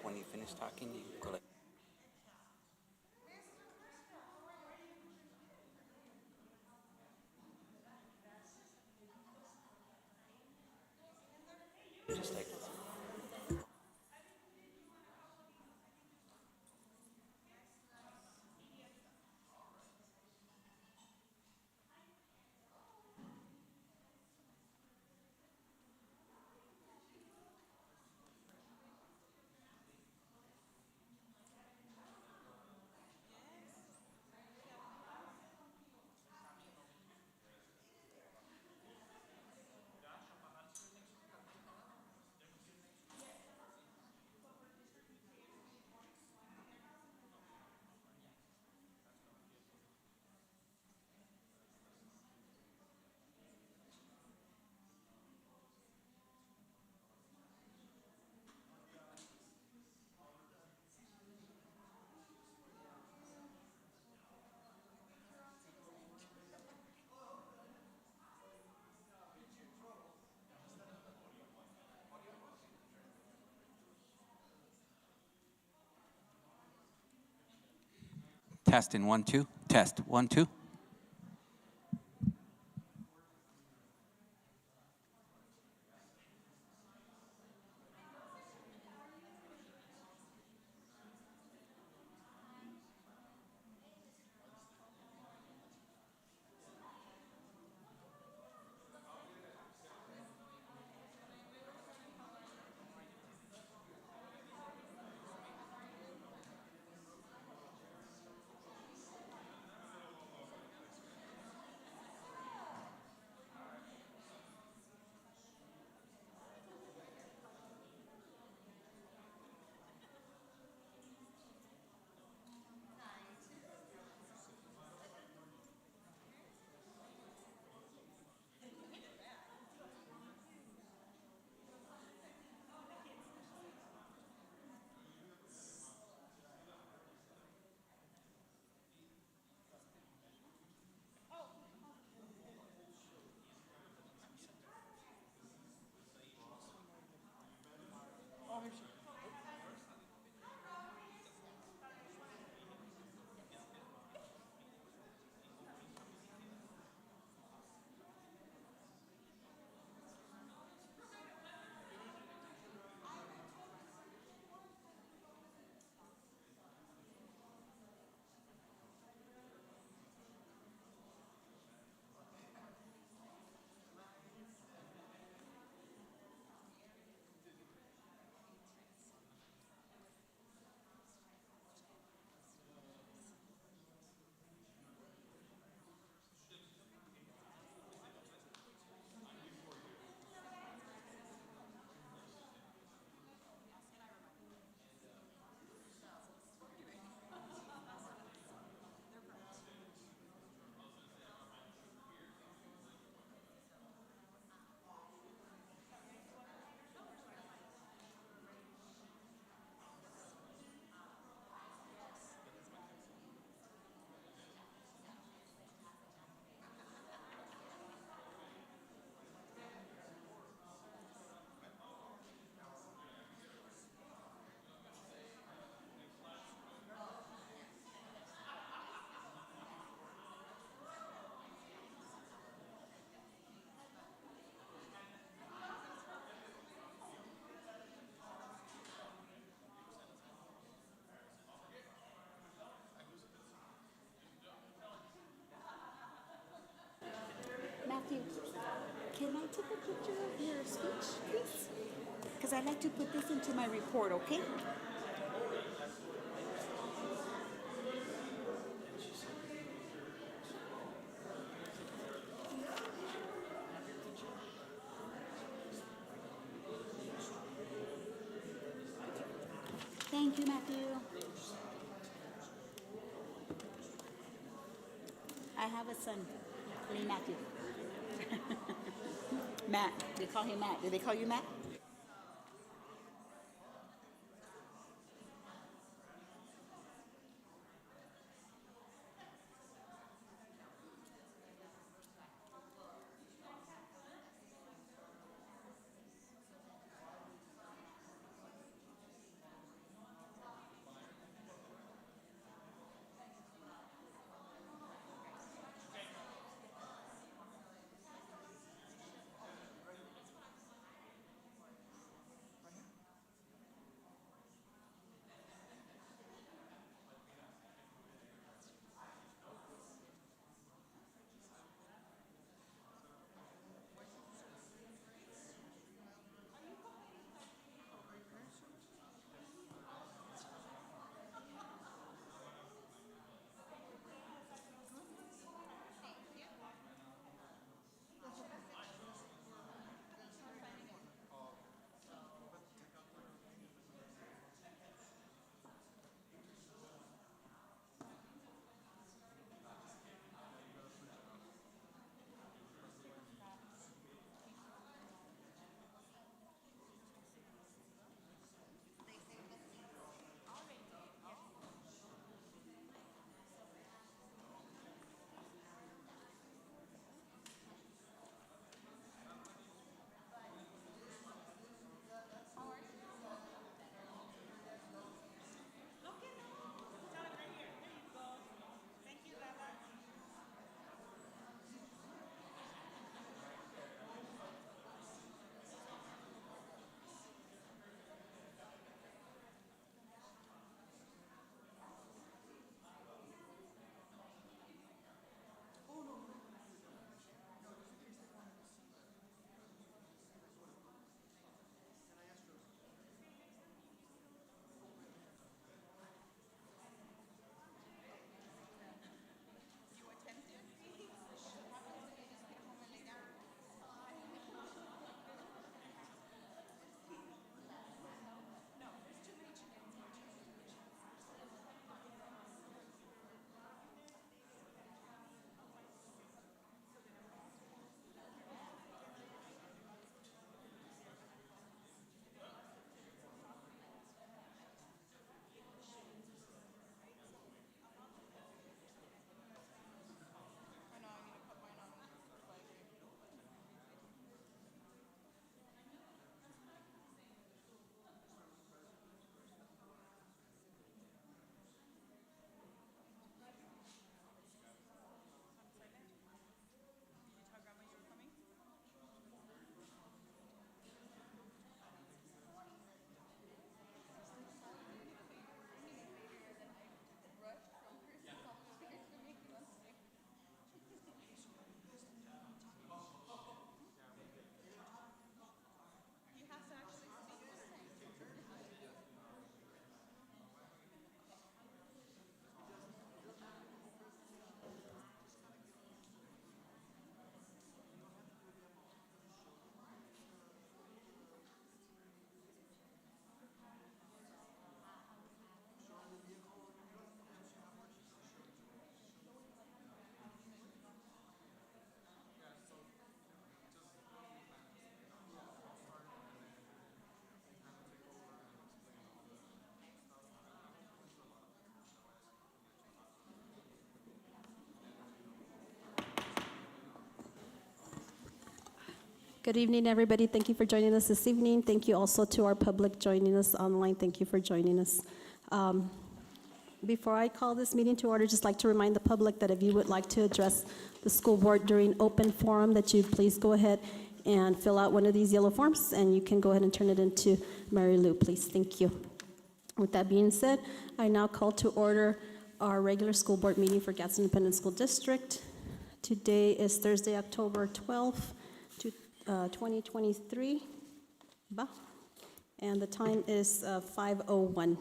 when you finish talking, you go like. Just like. Test in 1, 2. Test 1, 2. Matthew, can I take a picture of your speech, please? Because I'd like to put this into my report, okay? Thank you, Matthew. I have a son named Matthew. Matt. They call him Matt. Do they call you Matt? Good evening, everybody. Thank you for joining us this evening. Thank you also to our public joining us online. Thank you for joining us. Before I call this meeting to order, just like to remind the public that if you would like to address the school board during open forum, that you please go ahead and fill out one of these yellow forms, and you can go ahead and turn it into Mary Lou, please. Thank you. With that being said, I now call to order our regular school board meeting for Gadsden Independent School District. Today is Thursday, October 12th, 2023, and the time is 5:01.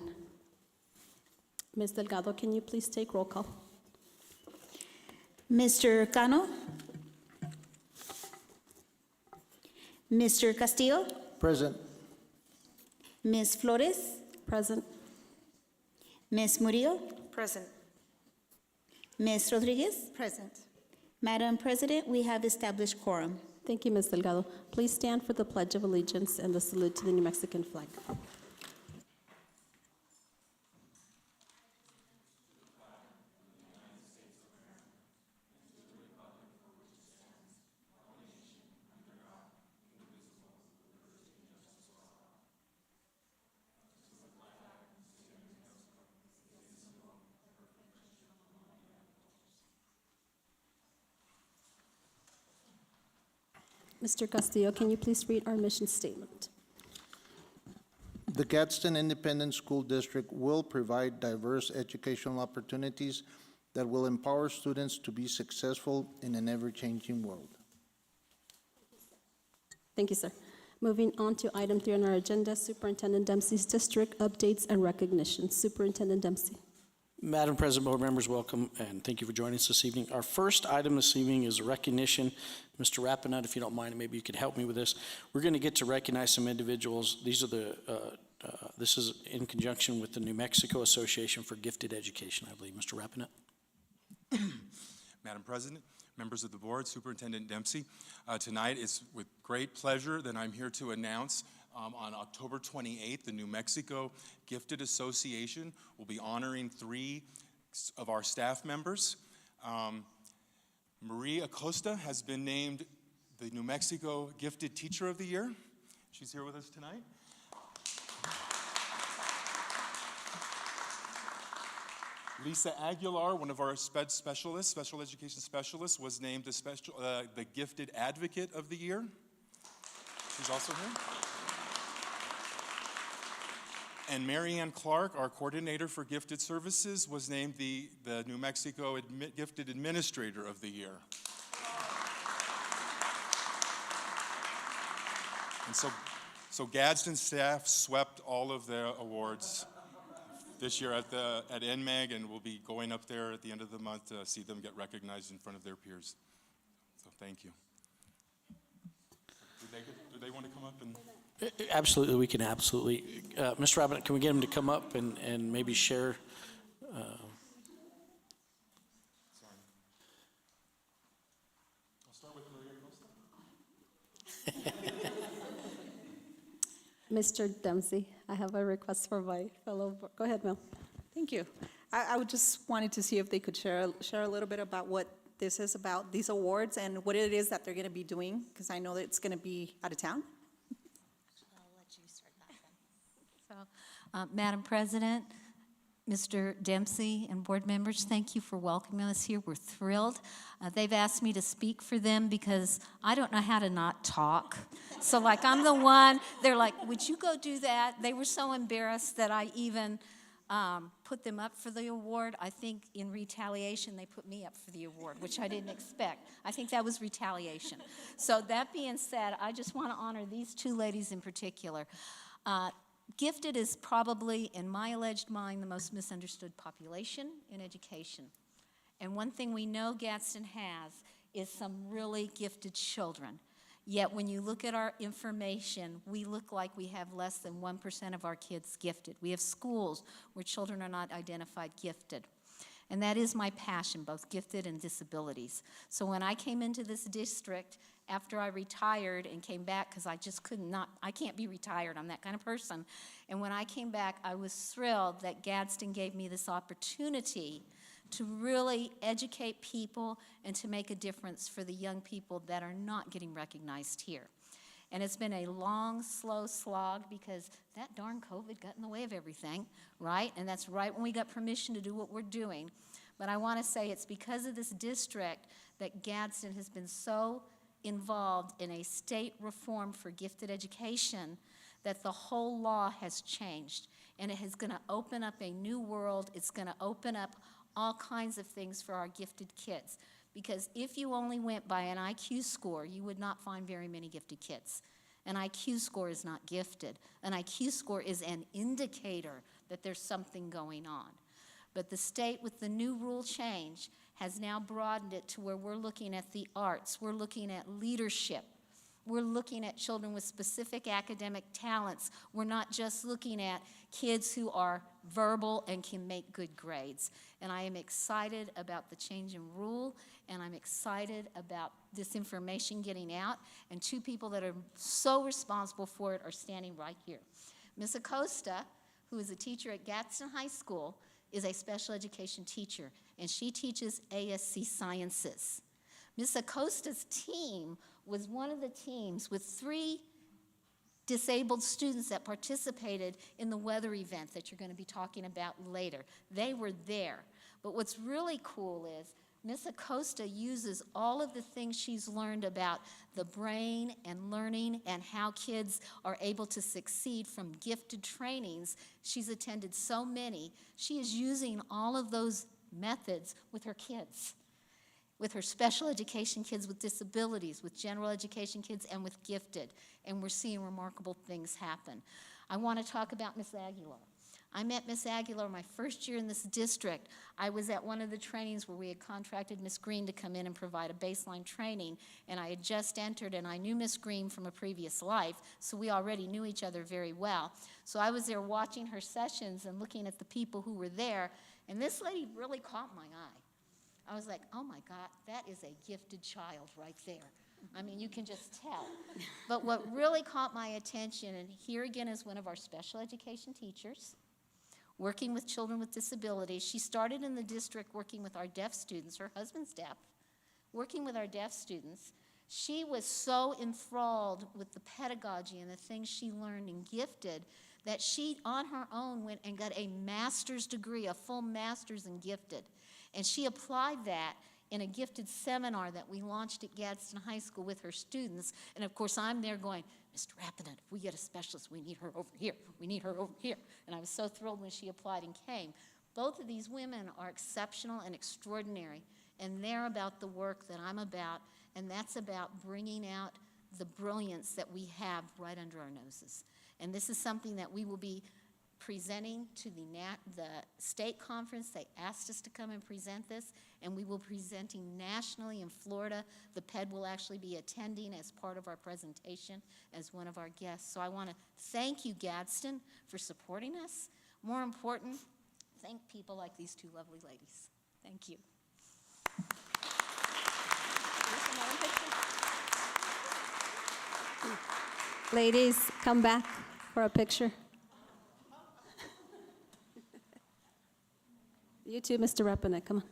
Ms. Delgado, can you please take roll call? Mr. Cano? Mr. Castillo? Present. Ms. Flores? Present. Ms. Murillo? Present. Ms. Rodriguez? Present. Madam President, we have established quorum. Thank you, Ms. Delgado. Please stand for the Pledge of Allegiance and the salute to the New Mexican flag. Mr. Castillo, can you please read our mission statement? The Gadsden Independent School District will provide diverse educational opportunities that will empower students to be successful in an ever-changing world. Thank you, sir. Moving on to item 3 on our agenda, Superintendent Dempsey's district updates and recognitions. Superintendent Dempsey. Madam President, board members, welcome, and thank you for joining us this evening. Our first item this evening is a recognition. Mr. Rapinette, if you don't mind, maybe you could help me with this. We're going to get to recognize some individuals. These are this is in conjunction with the New Mexico Association for Gifted Education, I believe. Mr. Rapinette. Madam President, members of the board, Superintendent Dempsey, tonight it's with great pleasure that I'm here to announce on October 28th, the New Mexico Gifted Association will be honoring 3 of our staff members. Marie Acosta has been named the New Mexico Gifted Teacher of the Year. She's here with us tonight. Lisa Aguilar, one of our special education specialists, was named the Gifted Advocate of the Year. She's also here. And Marianne Clark, our coordinator for gifted services, was named the New Mexico Gifted Administrator of the Year. And so Gadsden staff swept all of the awards this year at NMAG, and we'll be going up there at the end of the month to see them get recognized in front of their peers. So thank you. Do they want to come up and... Absolutely, we can absolutely. Mr. Rapinette, can we get him to come up and maybe share? I'll start with Maria Costa. Mr. Dempsey, I have a request for my fellow. Go ahead, Mel. Thank you. I would just wanted to see if they could share a little bit about what this is about, these awards, and what it is that they're going to be doing, because I know that it's going to be out of town. I'll let you start that then. So, Madam President, Mr. Dempsey, and board members, thank you for welcoming us here. We're thrilled. They've asked me to speak for them because I don't know how to not talk. So, like, I'm the one, they're like, would you go do that? They were so embarrassed that I even put them up for the award. I think in retaliation, they put me up for the award, which I didn't expect. I think that was retaliation. So that being said, I just want to honor these 2 ladies in particular. Gifted is probably, in my alleged mind, the most misunderstood population in education. And one thing we know Gadsden has is some really gifted children. Yet when you look at our information, we look like we have less than 1% of our kids gifted. We have schools where children are not identified gifted. And that is my passion, both gifted and disabilities. So when I came into this district, after I retired and came back, because I just I can't be retired, I'm that kind of person. And when I came back, I was thrilled that Gadsden gave me this opportunity to really educate people and to make a difference for the young people that are not getting recognized here. And it's been a long, slow slog because that darn COVID got in the way of everything, right? And that's right when we got permission to do what we're doing. But I want to say it's because of this district that Gadsden has been so involved in a state reform for gifted education that the whole law has changed. And it is going to open up a new world. It's going to open up all kinds of things for our gifted kids. Because if you only went by an IQ score, you would not find very many gifted kids. An IQ score is not gifted. An IQ score is an indicator that there's something going on. But the state, with the new rule change, has now broadened it to where we're looking at the arts, we're looking at leadership, we're looking at children with specific academic talents. We're not just looking at kids who are verbal and can make good grades. And I am excited about the change in rule, and I'm excited about this information getting out. And two people that are so responsible for it are standing right here. Ms. Acosta, who is a teacher at Gadsden High School, is a special education teacher, and she teaches ASC Sciences. Ms. Acosta's team was one of the teams with 3 disabled students that participated in the weather event that you're going to be talking about later. They were there. But what's really cool is Ms. Acosta uses all of the things she's learned about the brain and learning and how kids are able to succeed from gifted trainings. She's attended so many. She is using all of those methods with her kids, with her special education kids with disabilities, with general education kids, and with gifted. And we're seeing remarkable things happen. I want to talk about Ms. Aguilar. I met Ms. Aguilar my first year in this district. I was at one of the trainings where we had contracted Ms. Green to come in and provide a baseline training, and I had just entered, and I knew Ms. Green from a previous life, so we already knew each other very well. So I was there watching her sessions and looking at the people who were there, and this lady really caught my eye. I was like, oh my God, that is a gifted child right there. I mean, you can just tell. But what really caught my attention, and here again is one of our special education teachers, working with children with disabilities. She started in the district working with our deaf students. Her husband's deaf, working with our deaf students. She was so enthralled with the pedagogy and the things she learned and gifted that she, on her own, went and got a master's degree, a full master's in gifted. And she applied that in a gifted seminar that we launched at Gadsden High School with her students. And of course, I'm there going, Mr. Rappanet, if we get a specialist, we need her over here. We need her over here. And I was so thrilled when she applied and came. Both of these women are exceptional and extraordinary, and they're about the work that I'm about, and that's about bringing out the brilliance that we have right under our noses. And this is something that we will be presenting to the state conference. They asked us to come and present this, and we will be presenting nationally in Florida. The PED will actually be attending as part of our presentation as one of our guests. So I want to thank you, Gadsden, for supporting us. More important, thank people like these two lovely ladies. Thank you. Here's another picture. Ladies, come back for a picture. You too, Mr. Rappanet, come on.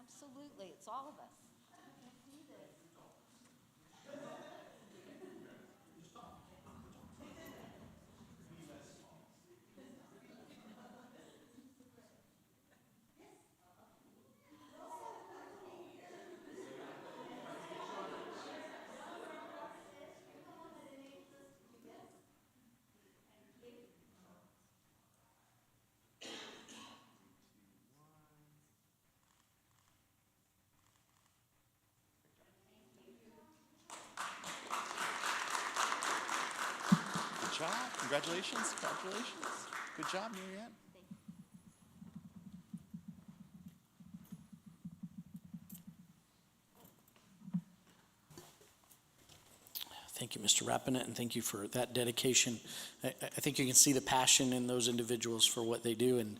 Absolutely, it's all of us. Good job. Congratulations. Congratulations. Good job, Marianne. Thank you, Mr. Rappanet, and thank you for that dedication. I think you can see the passion in those individuals for what they do, and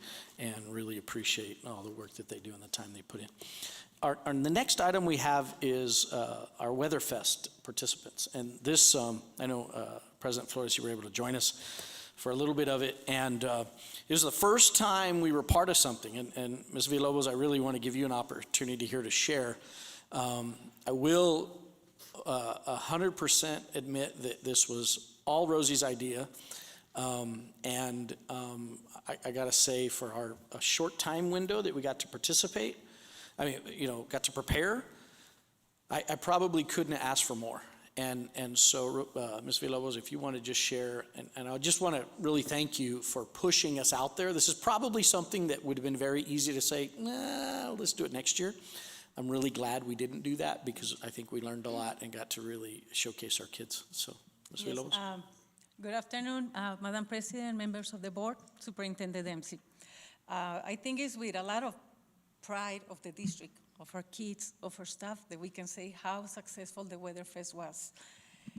really appreciate all the work that they do and the time they put in. The next item we have is our Weatherfest participants. And this, I know President Flores, you were able to join us for a little bit of it. And it was the first time we were part of something. And Ms. Villalobos, I really want to give you an opportunity here to share. I will 100% admit that this was all Rosie's idea. I got to say, for a short time window that we got to participate, got to prepare, I probably couldn't have asked for more. And so, Ms. Villalobos, if you want to just share, and I just want to really thank you for pushing us out there. This is probably something that would have been very easy to say, nah, let's do it next year. I'm really glad we didn't do that, because I think we learned a lot and got to really showcase our kids. So, Ms. Villalobos. Good afternoon, Madam President, members of the board, Superintendent Dempsey. I think it's with a lot of pride of the district, of our kids, of our staff, that we can say how successful the Weather Fest was.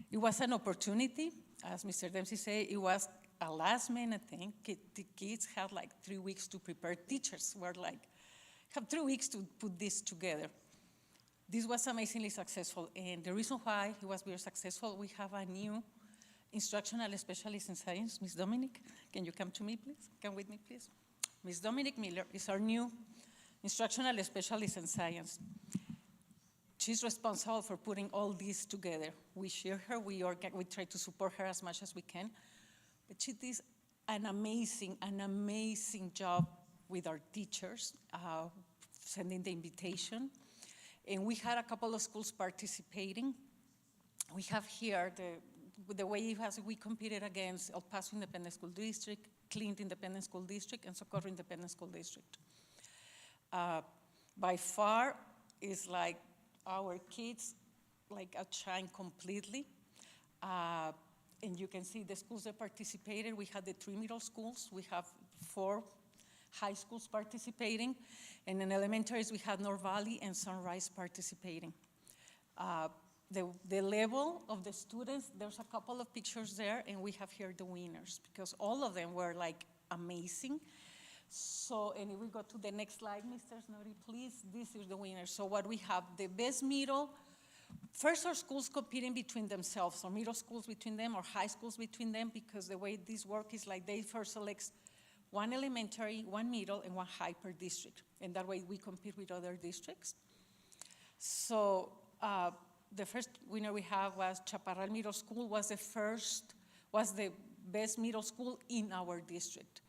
It was an opportunity, as Mr. Dempsey said. It was a last minute thing. The kids had like 3 weeks to prepare. Teachers were like, have 3 weeks to put this together. This was amazingly successful, and the reason why it was very successful, we have a new instructional specialist in science, Ms. Dominic. Can you come to me, please? Come with me, please. Ms. Dominic Miller is our new instructional specialist in science. She's responsible for putting all this together. We share her, we try to support her as much as we can, but she did an amazing job with our teachers, sending the invitation. And we had a couple of schools participating. We have here the way we competed against El Paso Independent School District, Clint Independent School District, and Socorro Independent School District. By far, it's like our kids like outshine completely. And you can see the schools that participated. We had the 3 middle schools. We have 4 high schools participating. And in elementaries, we had North Valley and Sunrise participating. The level of the students, there's a couple of pictures there, and we have here the winners, because all of them were like amazing. So, and if we go to the next slide, Mr. Snori, please, this is the winners. So what we have, the best middle, first our schools competing between themselves, or middle schools between them, or high schools between them, because the way this work is like they first select 1 elementary, 1 middle, and 1 high per district. And that way we compete with other districts. So the first winner we have was Chaparral Middle School, was the best middle school in our district.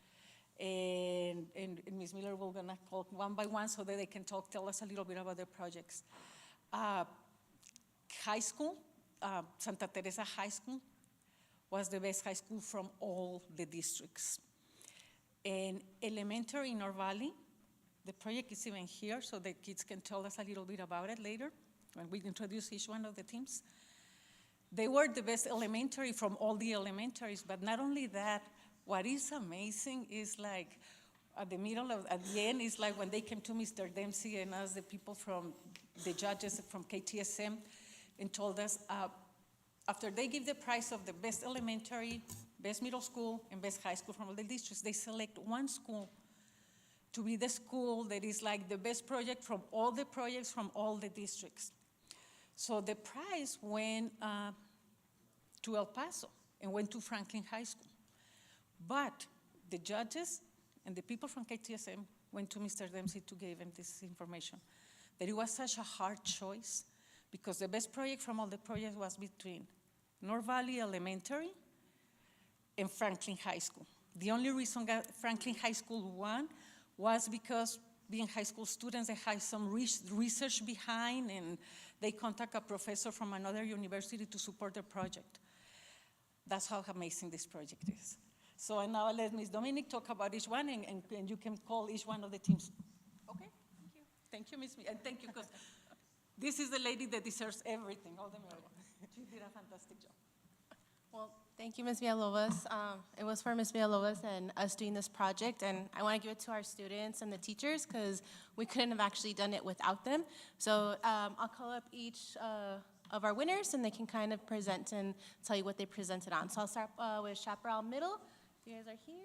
And Ms. Miller, we're gonna talk one by one so that they can tell us a little bit about their projects. High school, Santa Teresa High School, was the best high school from all the districts. And elementary in North Valley, the project is even here, so the kids can tell us a little bit about it later when we introduce each one of the teams. They were the best elementary from all the elementaries, but not only that, what is amazing is like at the end is like when they came to Mr. Dempsey and us, the people from the judges from KTSM, and told us after they give the prize of the best elementary, best middle school, and best high school from all the districts, they select 1 school to be the school that is like the best project from all the projects from all the districts. So the prize went to El Paso and went to Franklin High School. But the judges and the people from KTSM went to Mr. Dempsey to give him this information, that it was such a hard choice, because the best project from all the projects was between North Valley Elementary and Franklin High School. The only reason Franklin High School won was because being high school students, they had some research behind, and they contact a professor from another university to support their project. That's how amazing this project is. So now I'll let Ms. Dominic talk about each one, and you can call each one of the teams. Okay, thank you. Thank you, Ms. And thank you, because this is the lady that deserves everything, all the merit. She did a fantastic job. Well, thank you, Ms. Villalobos. It was for Ms. Villalobos and us doing this project, and I want to give it to our students and the teachers, because we couldn't have actually done it without them. So I'll call up each of our winners, and they can kind of present and tell you what they presented on. So I'll start with Chaparral Middle. If you guys are here,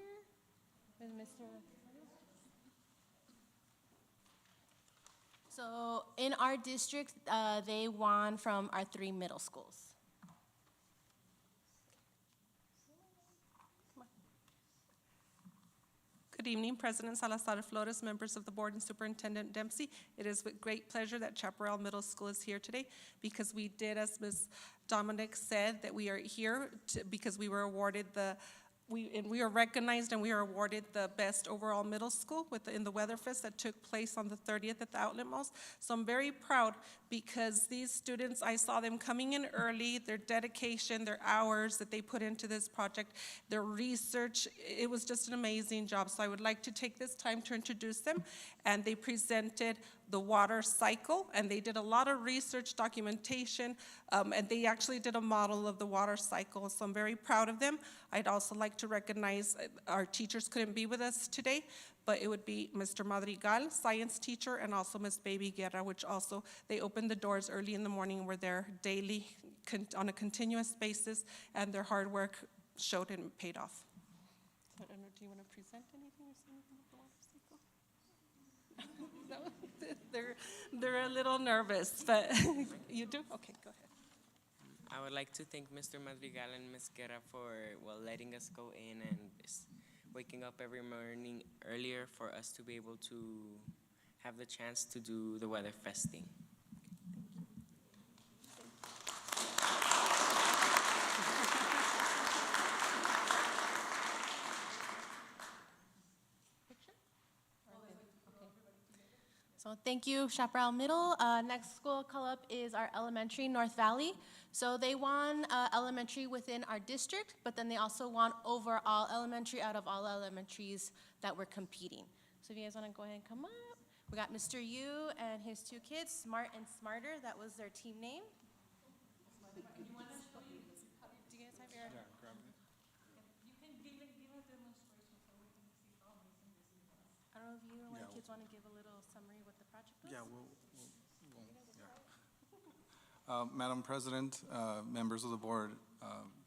with Mr. So in our district, they won from our 3 middle schools. Good evening, President Salazar Flores, members of the board, and Superintendent Dempsey. It is with great pleasure that Chaparral Middle School is here today because we did, as Ms. Dominic said, that we are here because we were awarded we are recognized and we are awarded the best overall middle school in the Weatherfest that took place on the 30th at the Outlet Malls. So I'm very proud because these students, I saw them coming in early, their dedication, their hours that they put into this project, their research, it was just an amazing job. So I would like to take this time to introduce them. And they presented the water cycle, and they did a lot of research documentation, and they actually did a model of the water cycle, so I'm very proud of them. I'd also like to recognize our teachers couldn't be with us today, but it would be Mr. Madrigal, science teacher, and also Ms. Baby Guerra, which also, they opened the doors early in the morning and were there daily on a continuous basis, and their hard work showed and paid off. So I don't know, do you want to present anything or say anything about the water cycle? No, they're a little nervous, but you do? Okay, go ahead. I would like to thank Mr. Madrigal and Ms. Guerra for, letting us go in and waking up every morning earlier for us to be able to have the chance to do the weather festing. So thank you, Chaparral Middle. Next school call-up is our elementary, North Valley. So they won elementary within our district, but then they also won overall elementary out of all elementaries that were competing. So if you guys want to go ahead and come up. We got Mr. Yu and his two kids, Smart and Smarter. That was their team name. Do you guys have your... I don't know if you or one of the kids want to give a little summary what the project was? Yeah, Madam President, members of the board,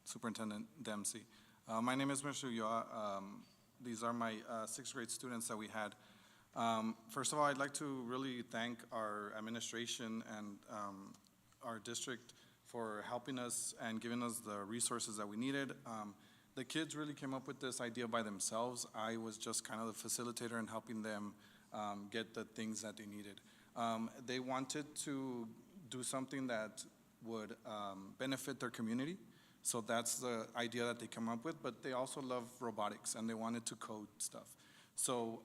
Superintendent Dempsey. My name is Mr. Yoa. These are my sixth grade students that we had. First of all, I'd like to really thank our administration and our district for helping us and giving us the resources that we needed. The kids really came up with this idea by themselves. I was just kind of the facilitator and helping them get the things that they needed. They wanted to do something that would benefit their community. So that's the idea that they come up with, but they also love robotics and they wanted to code stuff. So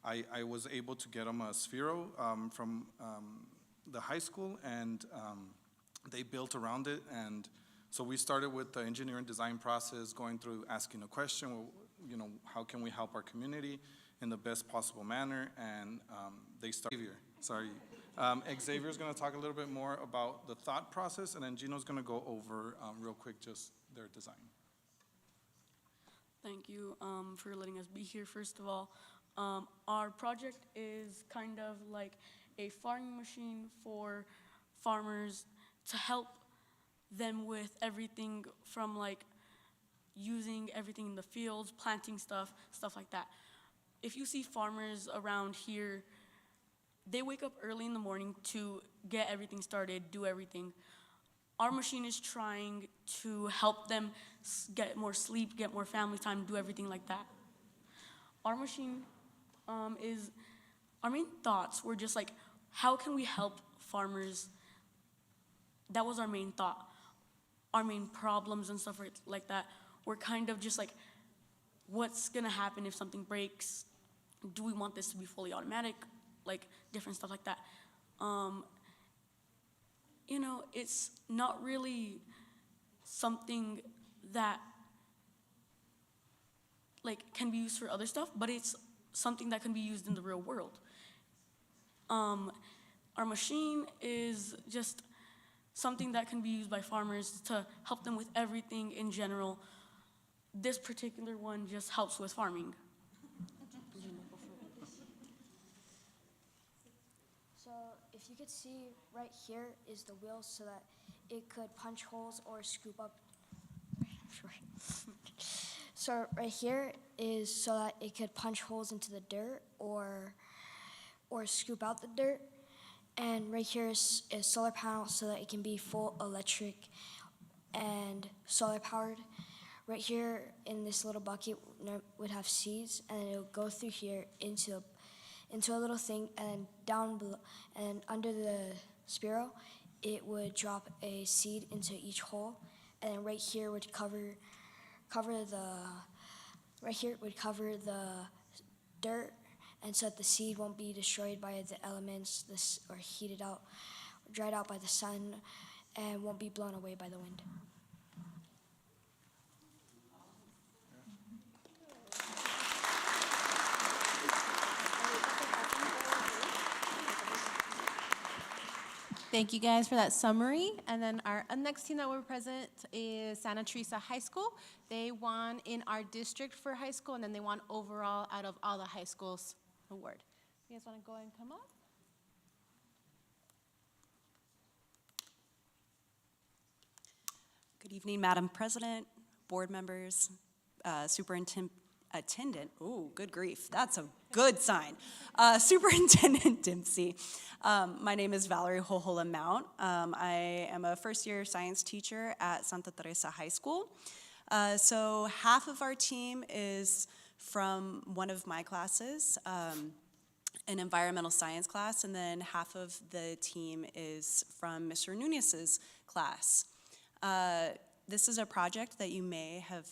I was able to get them a Sphero from the high school, and they built around it. And so we started with the engineering design process, going through asking a question, well, how can we help our community in the best possible manner? And they started, Xavier's gonna talk a little bit more about the thought process, and then Gino's gonna go over real quick just their design. Thank you for letting us be here, first of all. Our project is kind of like a farming machine for farmers to help them with everything from like using everything in the fields, planting stuff like that. If you see farmers around here, they wake up early in the morning to get everything started, do everything. Our machine is trying to help them get more sleep, get more family time, do everything like that. Our machine our main thoughts were just like, how can we help farmers? That was our main thought. Our main problems and stuff like that were kind of just like, what's gonna happen if something breaks? Do we want this to be fully automatic? Like different stuff like that. It's not really something that like can be used for other stuff, but it's something that can be used in the real world. Our machine is just something that can be used by farmers to help them with everything in general. This particular one just helps with farming. So if you could see right here is the wheel so that it could punch holes or scoop up. So right here is so that it could punch holes into the dirt or scoop out the dirt. And right here is a solar panel so that it can be full electric and solar powered. right here in this little bucket would have seeds, and it would go through here into a little thing, and down below and under the spiral, it would drop a seed into each hole, and then right here would cover the dirt, and so that the seed won't be destroyed by the elements, or heated out, or dried out by the sun, and won't be blown away by the wind. Thank you guys for that summary. And then our next team that will present is Santa Teresa High School. They won in our district for high school, and then they won overall out of all the high schools award. You guys want to go ahead and come up? Good evening, Madam President, board members, Superintendent, ooh, good grief, that's a good sign. Superintendent Dempsey. My name is Valerie Hohola Mount. I am a first-year science teacher at Santa Teresa High School. So half of our team is from one of my classes, an environmental science class, and then half of the team is from Mr. Nunez's class. This is a project that you may have,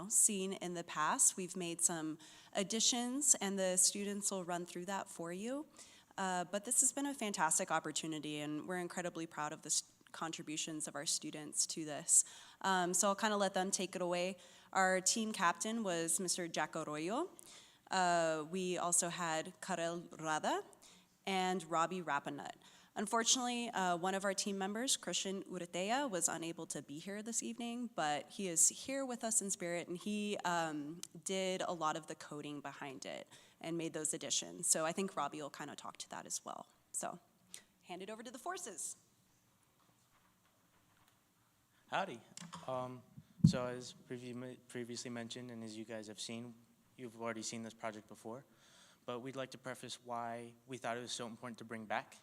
seen in the past. We've made some additions, and the students will run through that for you. But this has been a fantastic opportunity, and we're incredibly proud of the contributions of our students to this. So I'll kind of let them take it away. Our team captain was Mr. Jack Arroyo. We also had Karel Rada and Robbie Rappanut. Unfortunately, one of our team members, Christian Urtea, was unable to be here this evening, but he is here with us in spirit, and he did a lot of the coding behind it and made those additions. So I think Robbie will kind of talk to that as well. So hand it over to the forces. Howdy. So as previously mentioned, and as you guys have seen, you've already seen this project before, but we'd like to preface why we thought it was so important to bring back.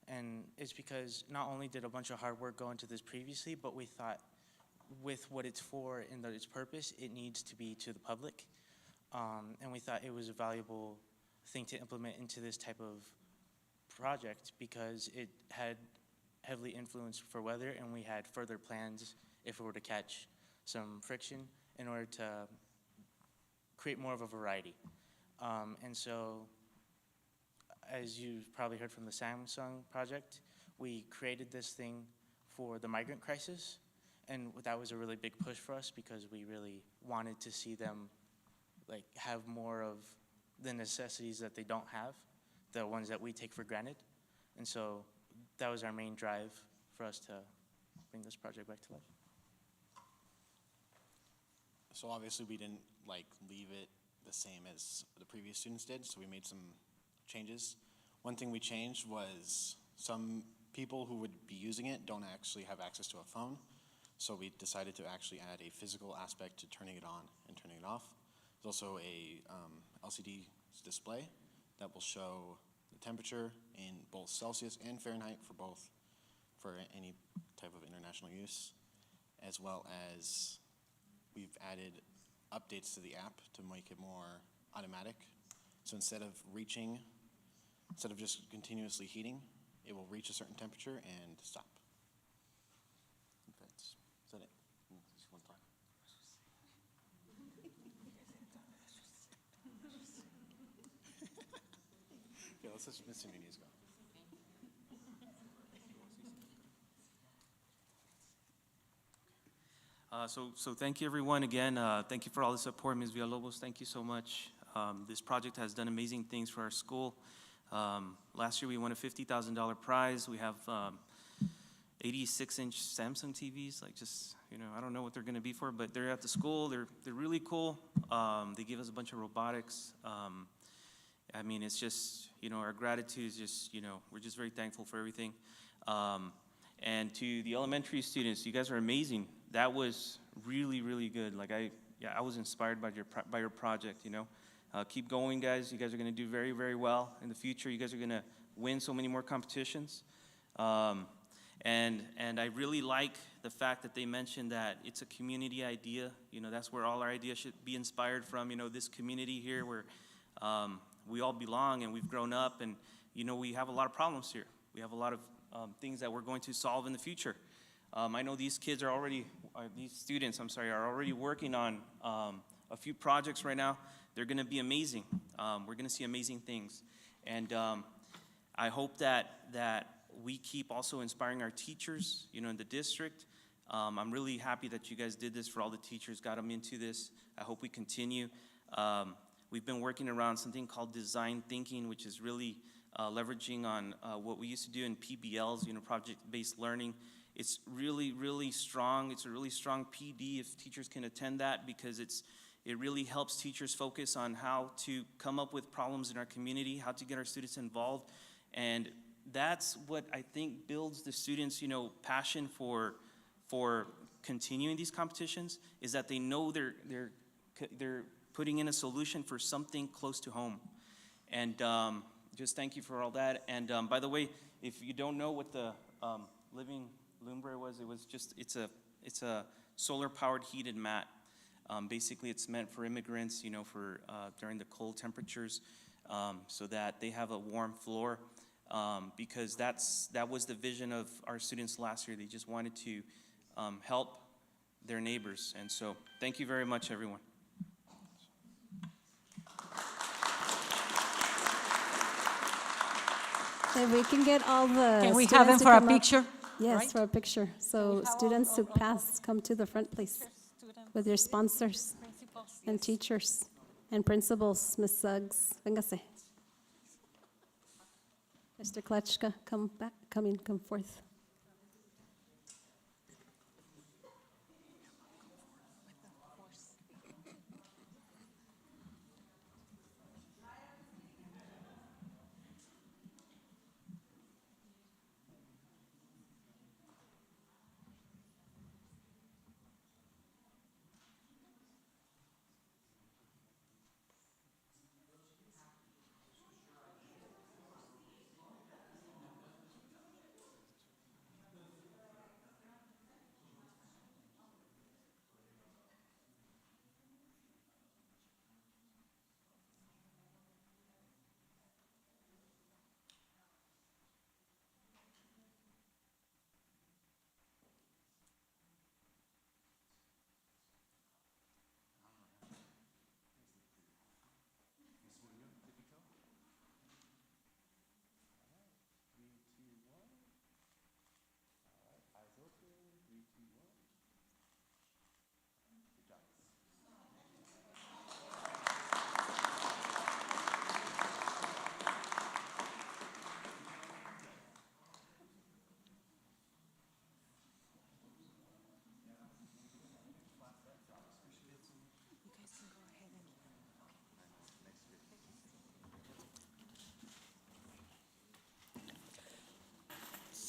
And it's because not only did a bunch of hard work go into this previously, but we thought with what it's for and its purpose, it needs to be to the public. And we thought it was a valuable thing to implement into this type of project because it had heavily influenced for weather, and we had further plans if we were to catch some friction in order to create more of a variety. And so, as you've probably heard from the Samsung project, we created this thing for the migrant crisis, and that was a really big push for us because we really wanted to see them have more of the necessities that they don't have, the ones that we take for granted. And so that was our main drive for us to bring this project back to life. So obviously we didn't leave it the same as the previous students did, so we made some changes. One thing we changed was some people who would be using it don't actually have access to a phone, so we decided to actually add a physical aspect to turning it on and turning it off. There's also a LCD display that will show the temperature in both Celsius and Fahrenheit for any type of international use, as well as we've added updates to the app to make it more automatic. So instead of just continuously heating, it will reach a certain temperature and stop. Is that it? Just one time. Yeah, let's just Mr. Nunez go. So thank you everyone again. Thank you for all the support, Ms. Villalobos. Thank you so much. This project has done amazing things for our school. Last year we won a $50,000 prize. We have 86-inch Samsung TVs. I don't know what they're going to be for, but they're at the school. They're really cool. They give us a bunch of robotics. It's just, our gratitude is just, we're just very thankful for everything. And to the elementary students, you guys are amazing. That was really, really good. I was inspired by your project, Keep going, guys. You guys are going to do very, very well in the future. You guys are going to win so many more competitions. And I really like the fact that they mentioned that it's a community idea. You know, that's where all our ideas should be inspired from. You know, this community here where we all belong and we've grown up, and, you know, we have a lot of problems here. We have a lot of things that we're going to solve in the future. I know these kids are already, these students, I'm sorry, are already working on a few projects right now. They're going to be amazing. We're going to see amazing things. And I hope that we keep also inspiring our teachers, you know, in the district. I'm really happy that you guys did this for all the teachers, got them into this. I hope we continue. We've been working around something called design thinking, which is really leveraging on what we used to do in PBLs, you know, project-based learning. It's really, really strong. It's a really strong PD if teachers can attend that, because it really helps teachers focus on how to come up with problems in our community, how to get our students involved. And that's what I think builds the students, you know, passion for continuing these competitions, is that they know they're putting in a solution for something close to home. And just thank you for all that. And by the way, if you don't know what the living lumbre was, it's a solar-powered heated mat. Basically, it's meant for immigrants, you know, for during the cold temperatures, so that they have a warm floor. Because that was the vision of our students last year. They just wanted to help their neighbors. And so, thank you very much, everyone. If we can get all the Can we students have them to for a come up. picture? Yes, Right? for a picture. So students who pass, come to the front, please, with your sponsors and teachers and principals. Ms. Suggs, véngase. Mr. Kletchka, come back, come forth.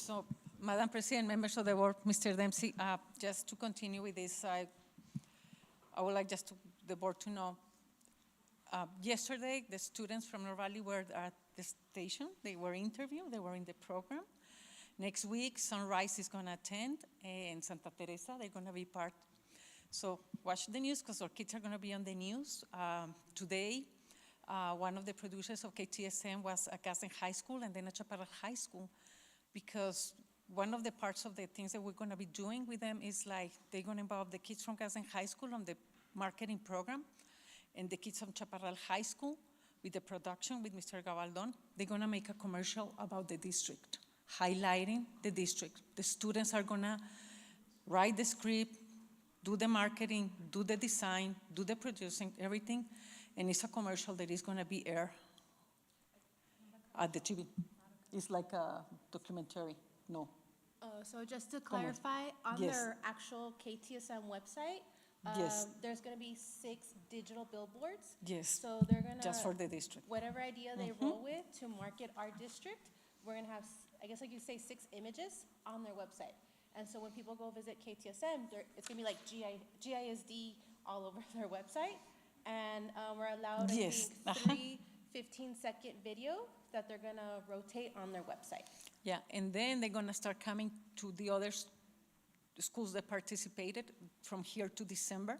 So, Madam President, members of the board, Mr. Dempsey, just to continue with this, I would like just the board to know, yesterday, the students from North Valley were at the station. They were interviewed. They were in the program. Next week, Sunrise is going to attend, and Santa Teresa, they're going to be part. So watch the news, because our kids are going to be on the news. Today, one of the producers of KTSM was at Gadsden High School and then at Chaparral High School, because one of the parts of the things that we're going to be doing with them is like they're going to involve the kids from Gadsden High School on the marketing program, and the kids from Chaparral High School with the production with Mr. Gabaldon. They're going to make a commercial about the district, highlighting the district. The students are going to write the script, do the marketing, do the design, do the producing, everything, and it's a commercial that is going to be aired at the TV. It's like a documentary. No. So just to clarify, on Yes. their actual KTSM website, Yes. there's going to be 6 digital billboards. Yes. So they're going to, Just for the district. whatever idea they roll with to market our district, we're going to have, I guess like you say, 6 images on their website. And so when people go visit KTSM, it's going to be like GISD all over their website. And we're allowed, Yes. I think, 3 15-second video that they're going to rotate on their website. Yeah, and then they're gonna start coming to the other schools that participated from here to December.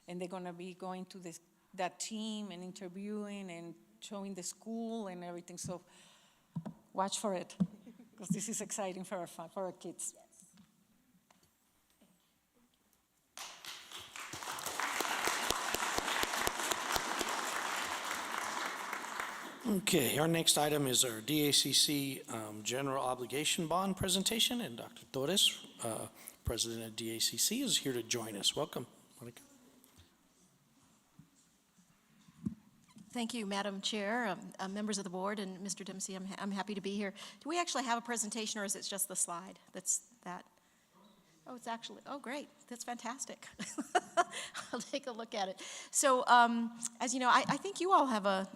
And they're gonna be going to that team and interviewing and showing the school and everything. So watch for it, because this is exciting for our kids. Okay, our next item is our DACC General Obligation Bond presentation, and Dr. Torres, President of DACC, is here to join us. Welcome, Monica. Thank you, Madam Chair, members of the board, and Mr. Dempsey. I'm happy to be here. Do we actually have a presentation, or is it just the slide? That's that. Oh, it's actually, oh, great. That's fantastic. I'll take a look at it. So, as you know, I think you all have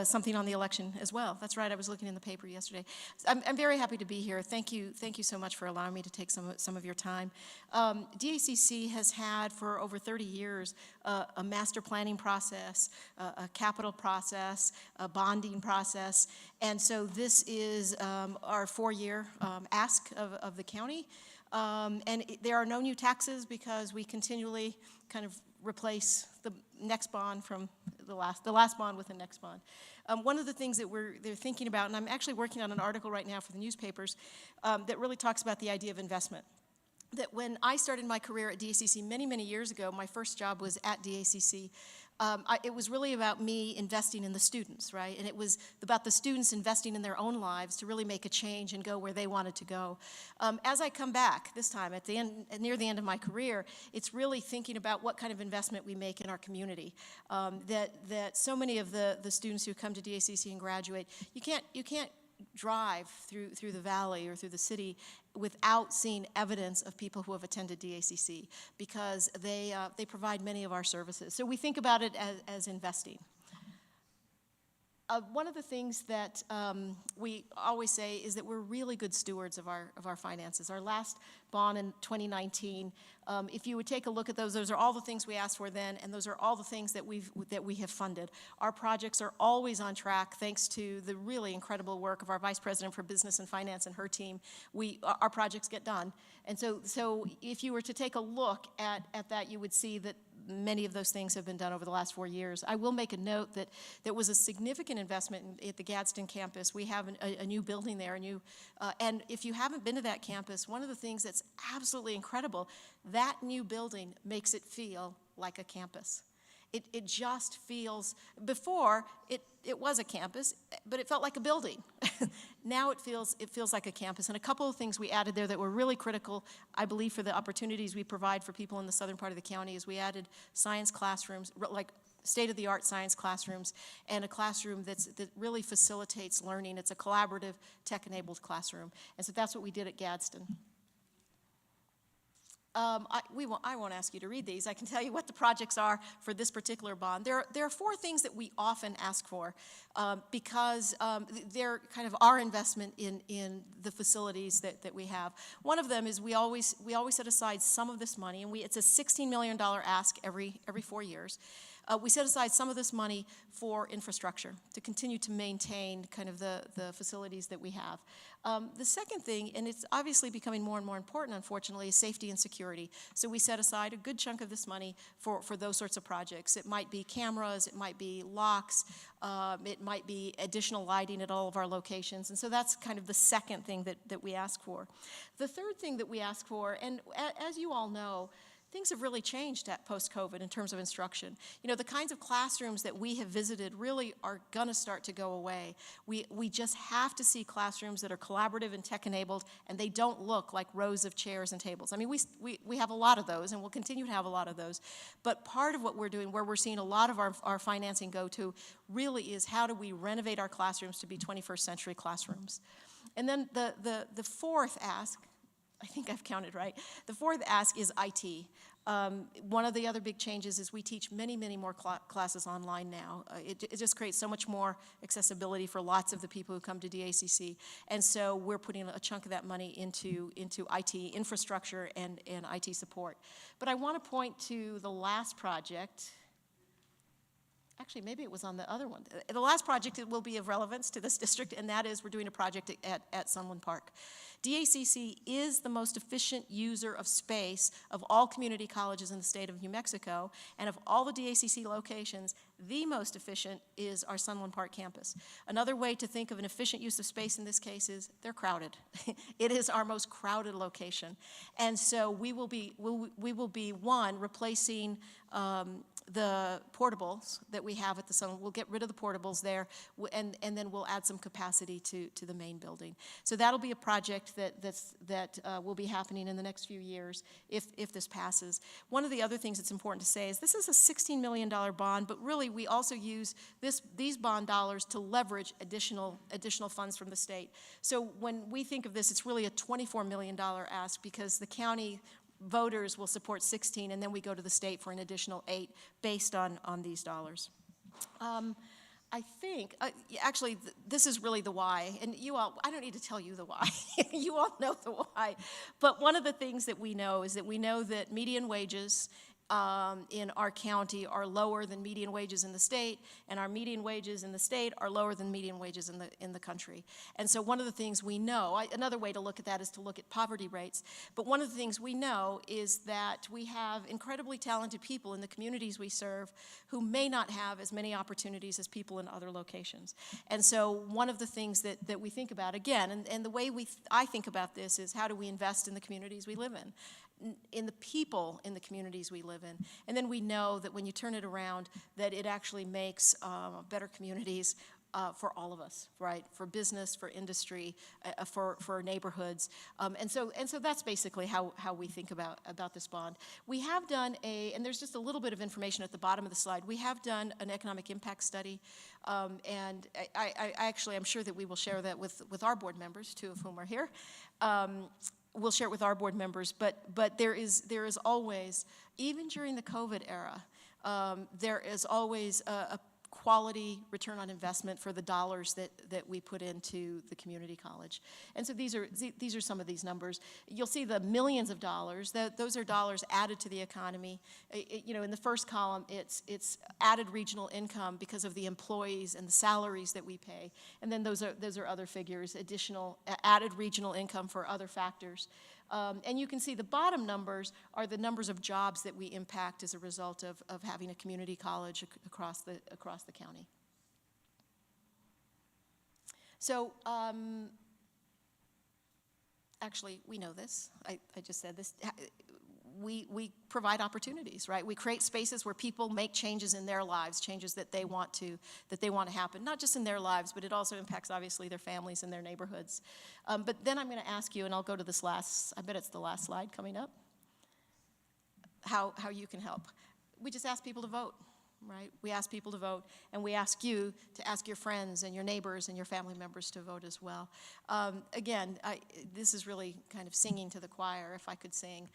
something on the election as well. That's right, I was looking in the paper yesterday. I'm very happy to be here. Thank you so much for allowing me to take some of your time. DACC has had for over 30 years a master planning process, a capital process, a bonding process, and so this is our 4-year ask of the county. And there are no new taxes because we continually kind of replace the next bond from the last bond with the next bond. One of the things that they're thinking about, and I'm actually working on an article right now for the newspapers that really talks about the idea of investment. That when I started my career at DACC many, many years ago, my first job was at DACC. It was really about me investing in the students, right? And it was about the students investing in their own lives to really make a change and go where they wanted to go. As I come back this time at the end, near the end of my career, it's really thinking about what kind of investment we make in our community. That so many of the students who come to DACC and graduate, you can't drive through the valley or through the city without seeing evidence of people who have attended DACC, because they provide many of our services. So we think about it as investing. One of the things that we always say is that we're really good stewards of our finances. Our last bond in 2019, if you would take a look at those are all the things we asked for then, and those are all the things that we have funded. Our projects are always on track thanks to the really incredible work of our Vice President for Business and Finance and her team. Our projects get done. And so if you were to take a look at that, you would see that many of those things have been done over the last 4 years. I will make a note that there was a significant investment at the Gadsden campus. We have a new building there, and if you haven't been to that campus, one of the things that's absolutely incredible, that new building makes it feel like a campus. It just feels, before it was a campus, but it felt like a building. Now it feels like a campus. And a couple of things we added there that were really critical, I believe, for the opportunities we provide for people in the southern part of the county, is we added science classrooms, like state-of-the-art science classrooms, and a classroom that really facilitates learning. It's a collaborative, tech-enabled classroom. And so that's what we did at Gadsden. I won't ask you to read these. I can tell you what the projects are for this particular bond. There are 4 things that we often ask for because they're kind of our investment in the facilities that we have. One of them is we always set aside some of this money, and it's a $16 million ask every 4 years. We set aside some of this money for infrastructure to continue to maintain kind of the facilities that we have. The second thing, and it's obviously becoming more and more important, unfortunately, is safety and security. So we set aside a good chunk of this money for those sorts of projects. It might be cameras, it might be locks, it might be additional lighting at all of our locations. And so that's kind of the second thing that we ask for. The third thing that we ask for, and as you all know, things have really changed at post-COVID in terms of instruction. You know, the kinds of classrooms that we have visited really are going to start to go away. We just have to see classrooms that are collaborative and tech-enabled, and they don't look like rows of chairs and tables. I mean, we have a lot of those, and we'll continue to have a lot of those. But part of what we're doing, where we're seeing a lot of our financing go to, really is how do we renovate our classrooms to be 21st century classrooms. And then the fourth ask, I think I've counted right. The fourth ask is IT. One of the other big changes is we teach many, many more classes online now. It just creates so much more accessibility for lots of the people who come to DACC. And so we're putting a chunk of that money into IT infrastructure and IT support. But I want to point to the last project. actually, maybe it was on the other one. The last project will be of relevance to this district, and that is we're doing a project at Sunland Park. DACC is the most efficient user of space of all community colleges in the state of New Mexico, and of all the DACC locations, the most efficient is our Sunland Park campus. Another way to think of an efficient use of space in this case is they're crowded. It is our most crowded location. And so we will be one, replacing the portables that we have at the Sunland. We'll get rid of the portables there, and then we'll add some capacity to the main building. So that'll be a project that will be happening in the next few years if this passes. One of the other things that's important to say is this is a $16 million bond, but really we also use these bond dollars to leverage additional funds from the state. So when we think of this, it's really a $24 million ask because the county voters will support 16, and then we go to the state for an additional 8 based on these dollars. I think, actually, this is really the why, and you all, I don't need to tell you the why. You all know the why. But one of the things that we know is that we know that median wages in our county are lower than median wages in the state, and our median wages in the state are lower than median wages in the country. And so one of the things we know, another way to look at that is to look at poverty rates, but one of the things we know is that we have incredibly talented people in the communities we serve who may not have as many opportunities as people in other locations. And so one of the things that we think about, again, and the way I think about this is how do we invest in the communities we live in the people in the communities we live in. And then we know that when you turn it around, that it actually makes better communities for all of us, right? For business, for industry, for neighborhoods. And so that's basically how we think about this bond. We have done and there's just a little bit of information at the bottom of the slide. We have done an economic impact study, and I'm sure that we will share that with our board members, 2 of whom are here. We'll share it with our board members, but there is always, even during the COVID era, there is always a quality return on investment for the dollars that we put into the community college. And so these are some of these numbers. You'll see the millions of dollars. Those are dollars added to the economy. In the first column, it's added regional income because of the employees and the salaries that we pay. And then those are other figures, additional added regional income for other factors. And you can see the bottom numbers are the numbers of jobs that we impact as a result of having a community college across the county. So actually, we know this. I just said this. We provide opportunities, right? We create spaces where people make changes in their lives, changes that they want to happen, not just in their lives, but it also impacts obviously their families and their neighborhoods. But then I'm going to ask you, and I'll go to this last. I bet it's the last slide coming up. How you can help? We just ask people to vote. Right? We ask people to vote, and we ask you to ask your friends and your neighbors and your family members to vote as well. Again, this is really kind of singing to the choir, if I could sing,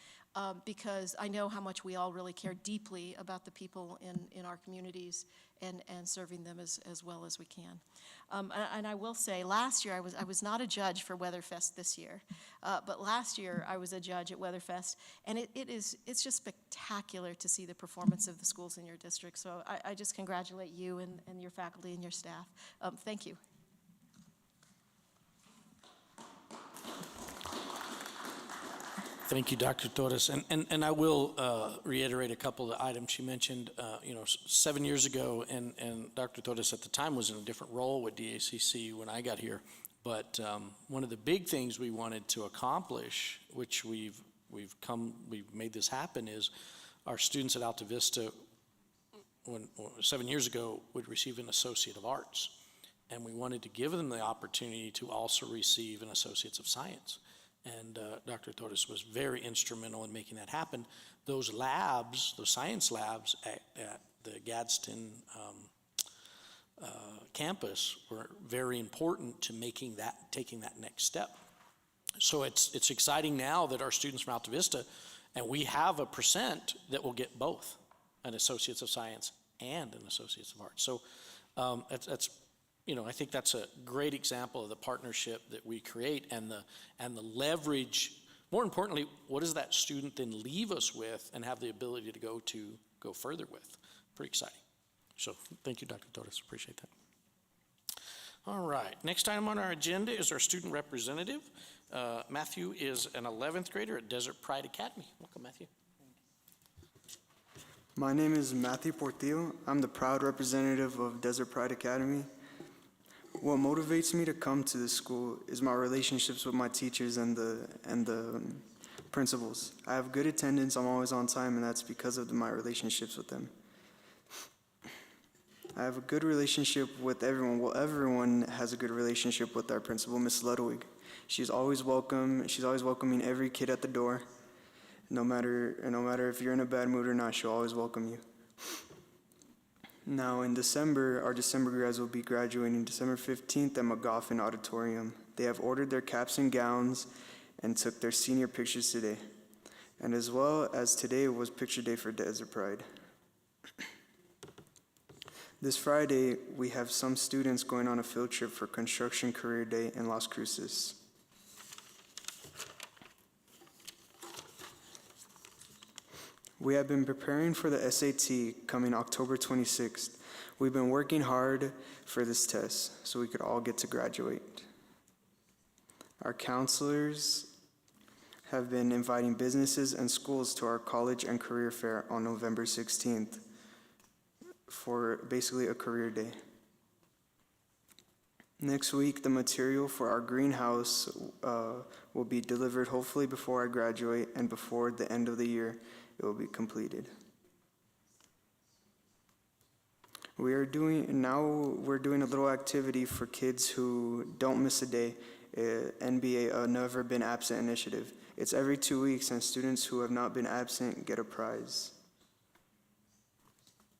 because I know how much we all really care deeply about the people in our communities and serving them as well as we can. And I will say, last year I was not a judge for Weatherfest this year, but last year I was a judge at Weatherfest, and it's just spectacular to see the performance of the schools in your district. So I just congratulate you and your faculty and your staff. Thank you. Thank you, Dr. Torres. And I will reiterate a couple of the items she mentioned. 7 years ago, and Dr. Torres at the time was in a different role with DACC when I got here. But one of the big things we wanted to accomplish, which we've made this happen, is our students at Alta Vista, 7 years ago, would receive an Associate of Arts. And we wanted to give them the opportunity to also receive an Associates of Science. And Dr. Torres was very instrumental in making that happen. Those labs, those science labs at the Gadsden campus were very important to taking that next step. So it's exciting now that our students from Alta Vista, and we have a percent that will get both an Associates of Science and an Associates of Arts. So that's I think that's a great example of the partnership that we create and the leverage. More importantly, what does that student then leave us with and have the ability to go further with? Pretty exciting. So thank you, Dr. Torres, appreciate that. All right, next item on our agenda is our student representative. Matthew is an 11th grader at Desert Pride Academy. Welcome, Matthew. My name is Matthew Portillo. I'm the proud representative of Desert Pride Academy. What motivates me to come to this school is my relationships with my teachers and the principals. I have good attendance, I'm always on time, and that's because of my relationships with them. I have a good relationship with everyone. Well, everyone has a good relationship with our principal, Miss Ludwig. She's always welcome. She's always welcoming every kid at the door. No matter if you're in a bad mood or not, she'll always welcome you. Now in December, our December grads will be graduating December 15th at McGoffin Auditorium. They have ordered their caps and gowns and took their senior pictures today. And as well as today was picture day for Desert Pride. This Friday, we have some students going on a field trip for Construction Career Day in Las Cruces. We have been preparing for the SAT coming October 26th. We've been working hard for this test so we could all get to graduate. Our counselors have been inviting businesses and schools to our college and career fair on November 16th for basically a career day. Next week, the material for our greenhouse will be delivered hopefully before I graduate, and before the end of the year, it will be completed. We're doing a little activity for kids who don't miss a day, NBA, a Never Been Absent initiative. It's every 2 weeks, and students who have not been absent get a prize.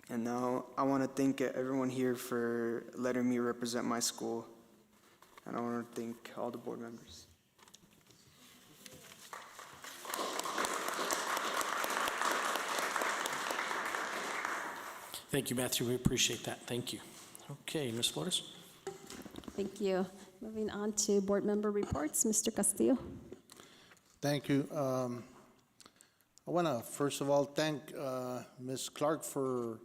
And now I want to thank everyone here for letting me represent my school. And I want to thank all the board members. Thank you, Matthew. We appreciate that. Thank you. Okay, Ms. Flores. Thank you. Moving on to board member reports, Mr. Castillo. Thank you. I want to first of all thank Ms. Clark for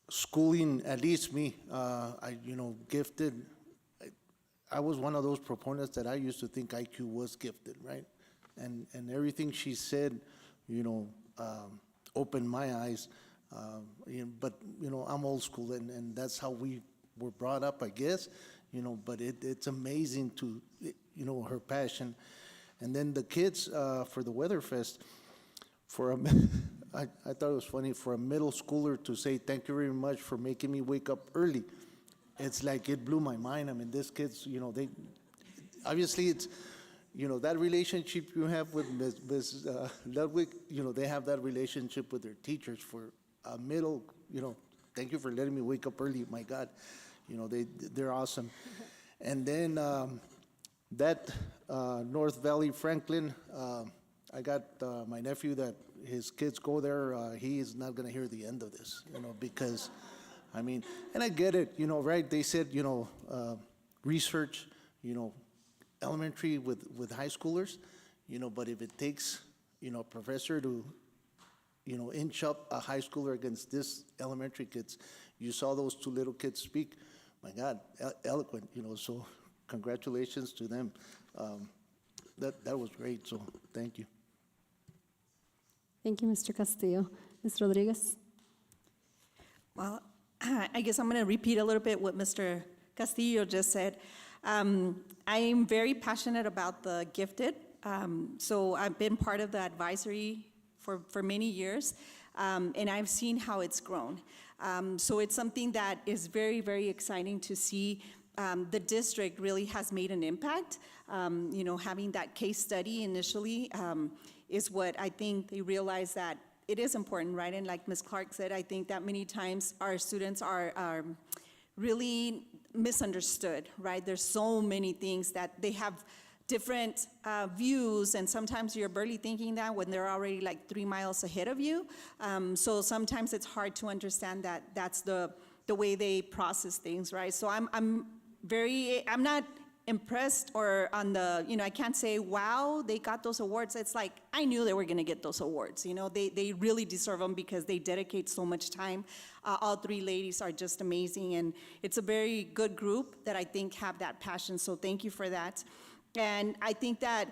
schooling at least me. Gifted. I was one of those proponents that I used to think IQ was gifted, right? And everything she said, opened my eyes. But I'm old school, and that's how we were brought up, I guess. But it's amazing to, her passion. And then the kids for the Weatherfest, I thought it was funny for a middle schooler to say, "Thank you very much for making me wake up early." It's like it blew my mind. I mean, these kids, they obviously it's, that relationship you have with Ms. Ludwig, they have that relationship with their teachers for a middle, thank you for letting me wake up early. My God, they're awesome. And then that North Valley Franklin, I got my nephew that his kids go there. He is not going to hear the end of this, because, I mean, and I get it, right? They said, research, elementary with high schoolers, but if it takes, a professor to, inch up a high schooler against this elementary kids, you saw those two little kids speak, my God, eloquent, so congratulations to them. That was great, so thank you. Thank you, Mr. Castillo. Ms. Rodriguez. Well, I guess I'm going to repeat a little bit what Mr. Castillo just said. I am very passionate about the gifted. So I've been part of the advisory for many years, and I've seen how it's grown. So it's something that is very, very exciting to see. The district really has made an impact. Having that case study initially is what I think they realize that it is important, right? And like Ms. Clark said, I think that many times our students are really misunderstood, right? There's so many things that they have different views, and sometimes you're barely thinking that when they're already like 3 miles ahead of you. So sometimes it's hard to understand that that's the way they process things, right? So I'm not impressed or on the, I can't say, wow, they got those awards. It's like, I knew they were gonna get those awards. They really deserve them because they dedicate so much time. All three ladies are just amazing, and it's a very good group that I think have that passion, so thank you for that. And I think that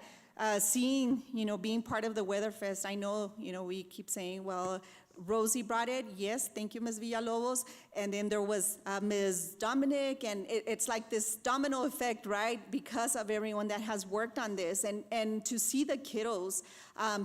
seeing, being part of the Weatherfest, I know, we keep saying, well, Rosie brought it. Yes, thank you, Ms. Villalobos. And then there was Ms. Dominic, and it's like this domino effect, right? Because of everyone that has worked on this, and to see the kiddos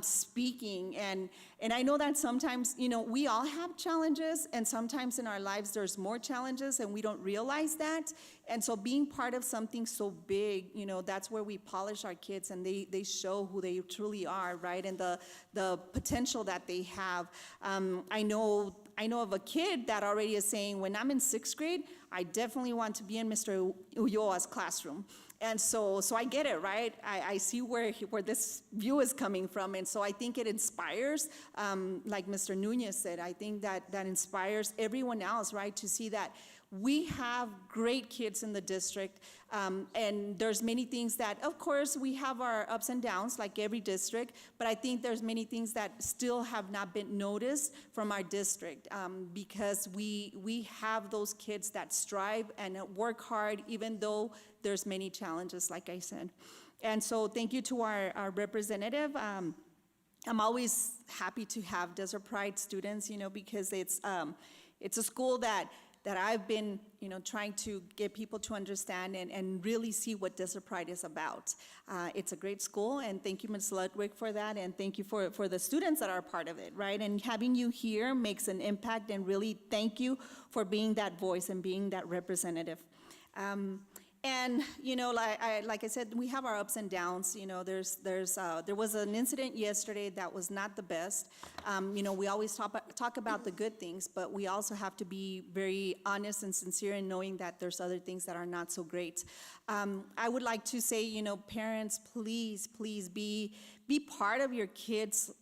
speaking, and I know that sometimes, we all have challenges, and sometimes in our lives there's more challenges, and we don't realize that. And so being part of something so big, that's where we polish our kids, and they show who they truly are, right? And the potential that they have. I know of a kid that already is saying, when I'm in 6th grade, I definitely want to be in Mr. Ulloa's classroom. And so I get it, right? I see where this view is coming from. And so I think it inspires, like Mr. Nunez said, I think that inspires everyone else, right? To see that we have great kids in the district, and there's many things that, of course, we have our ups and downs like every district, but I think there's many things that still have not been noticed from our district, because we have those kids that strive and work hard even though there's many challenges, like I said. And so thank you to our representative. I'm always happy to have Desert Pride students, because it's a school that I've been, trying to get people to understand and really see what Desert Pride is about. It's a great school, and thank you, Ms. Ludwig, for that, and thank you for the students that are part of it, right? And having you here makes an impact, and really thank you for being that voice and being that representative. And like I said, we have our ups and downs. There was an incident yesterday that was not the best. We always talk about the good things, but we also have to be very honest and sincere in knowing that there's other things that are not so great. I would like to say, parents, please be part of your kids'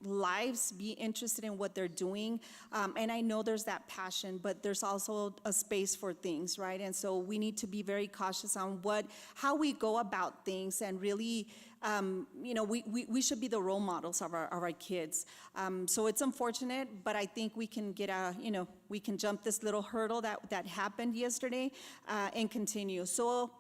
lives, be interested in what they're doing. And I know there's that passion, but there's also a space for things, right? And so we need to be very cautious on how we go about things, and really, we should be the role models of our kids. So it's unfortunate, but I think we can we can jump this little hurdle that happened yesterday, and continue. So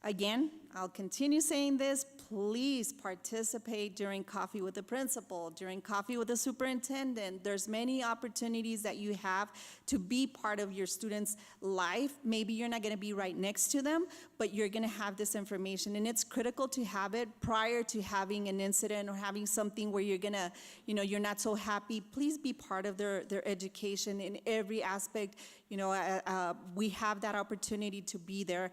again, I'll continue saying this. Please participate during coffee with the principal, during coffee with the superintendent. There's many opportunities that you have to be part of your students' life. Maybe you're not going to be right next to them, but you're going to have this information, and it's critical to have it prior to having an incident or having something where you're going to, you're not so happy. Please be part of their education in every aspect. We have that opportunity to be there,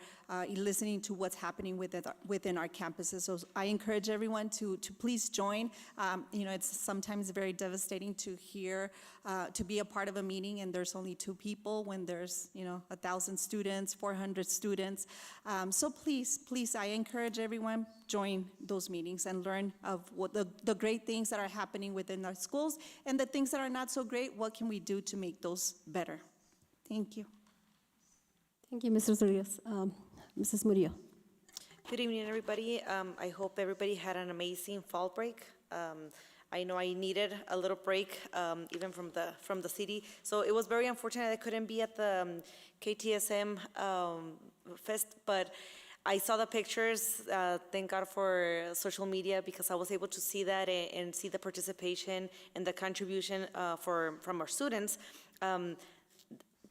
listening to what's happening within our campuses. So I encourage everyone to please join. It's sometimes very devastating to hear, to be a part of a meeting and there's only 2 people when there's, 1,000 students, 400 students. So please, I encourage everyone, join those meetings and learn of what the great things that are happening within our schools, and the things that are not so great, what can we do to make those better? Thank you. Thank you, Mrs. Rodriguez. Mrs. Murillo. Good evening, everybody. I hope everybody had an amazing fall break. I know I needed a little break, even from the city. So it was very unfortunate I couldn't be at the KTSM Fest, but I saw the pictures. Thank God for social media, because I was able to see that and see the participation and the contribution from our students.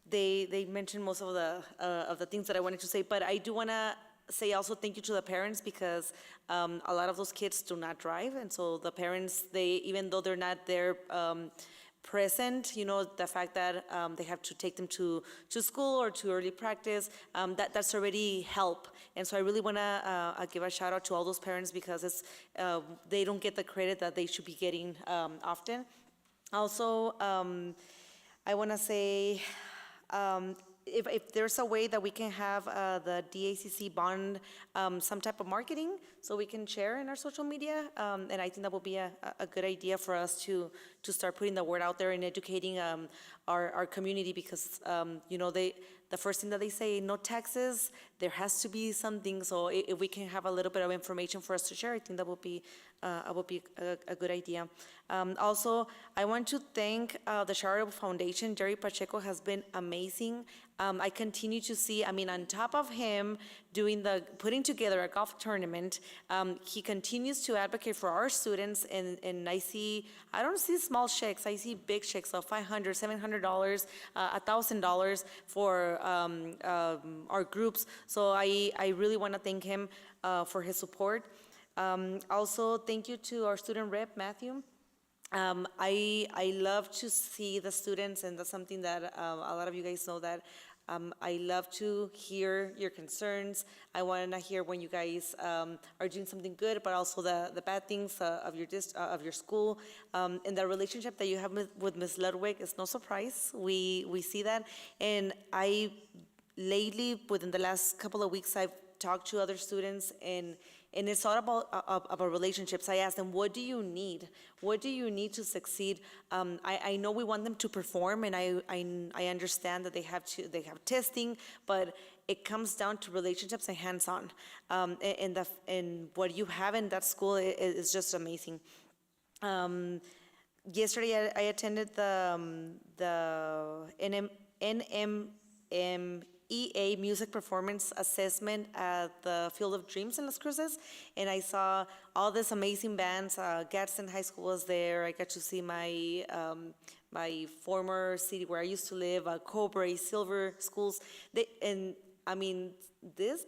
They mentioned most of the things that I wanted to say, but I do want to say also thank you to the parents, because a lot of those kids do not drive, and so the parents, even though they're not there present, the fact that they have to take them to school or to early practice, that's already help. And so I really want to give a shout out to all those parents, because they don't get the credit that they should be getting often. Also, I want to say, if there's a way that we can have the DACC bond some type of marketing so we can share in our social media, and I think that would be a good idea for us to start putting the word out there and educating our community, because the first thing that they say, no taxes, there has to be something. So if we can have a little bit of information for us to share, I think that would be a good idea. Also, I want to thank the Charitable Foundation. Jerry Pacheco has been amazing. I continue to see, I mean, on top of him putting together a golf tournament, he continues to advocate for our students, and I don't see small checks, I see big checks of $500, $700, $1,000 for our groups. So I really want to thank him for his support. Also, thank you to our student rep, Matthew. I love to see the students, and that's something that a lot of you guys know, that I love to hear your concerns. I want to hear when you guys are doing something good, but also the bad things of your school. And the relationship that you have with Ms. Ludwig is no surprise. We see that. And lately, within the last couple of weeks, I've talked to other students, and it's all about relationships. I ask them, what do you need? What do you need to succeed? I know we want them to perform, and I understand that they have testing, but it comes down to relationships and hands-on. And what you have in that school is just amazing. Yesterday, I attended the NMEA Music Performance Assessment at the Field of Dreams in Las Cruces, and I saw all these amazing bands. Gadsden High School was there. I got to see my former city where I used to live, Cobra, Silver Schools. These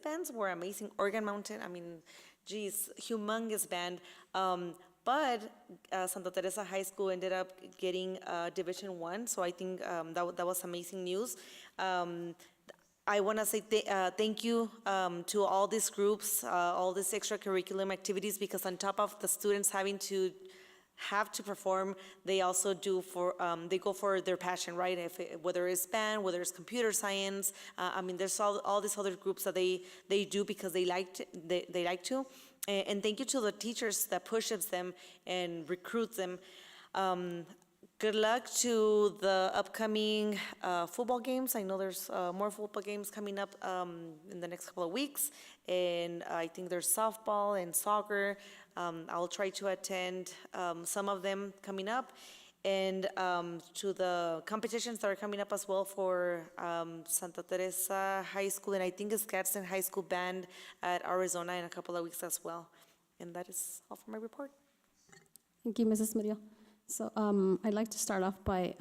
bands were amazing. Organ Mountain, geez, humongous band. But Santa Teresa High School ended up getting Division I, so I think that was amazing news. I want to say thank you to all these groups, all these extracurricular activities, because on top of the students having to perform, they also they go for their passion, right? Whether it's band, whether it's computer science, there's all these other groups that they do because they like to. And thank you to the teachers that pushes them and recruits them. Good luck to the upcoming football games. I know there's more football games coming up in the next couple of weeks, and I think there's softball and soccer. I'll try to attend some of them coming up, and to the competitions that are coming up as well for Santa Teresa High School, and I think it's Gadsden High School Band at Arizona in a couple of weeks as well. And that is all for my report. Thank you, Mrs. Murillo. So I'd like to start off by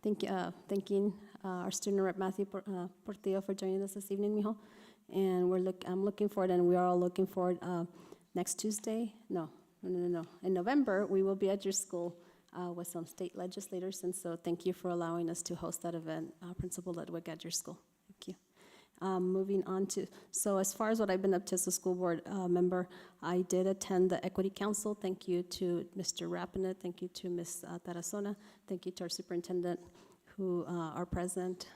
thanking our student rep, Matthew Portillo, for joining us this evening, mijo. And I'm looking forward, and we are all looking forward, next Tuesday, no. In November, we will be at your school with some state legislators, and so thank you for allowing us to host that event, Principal Ludwig, at your school. Thank you. Moving on so as far as what I've been up to as a school board member, I did attend the Equity Council. Thank you to Mr. Rapinette, thank you to Ms. Tarazona, thank you to our superintendent who are present.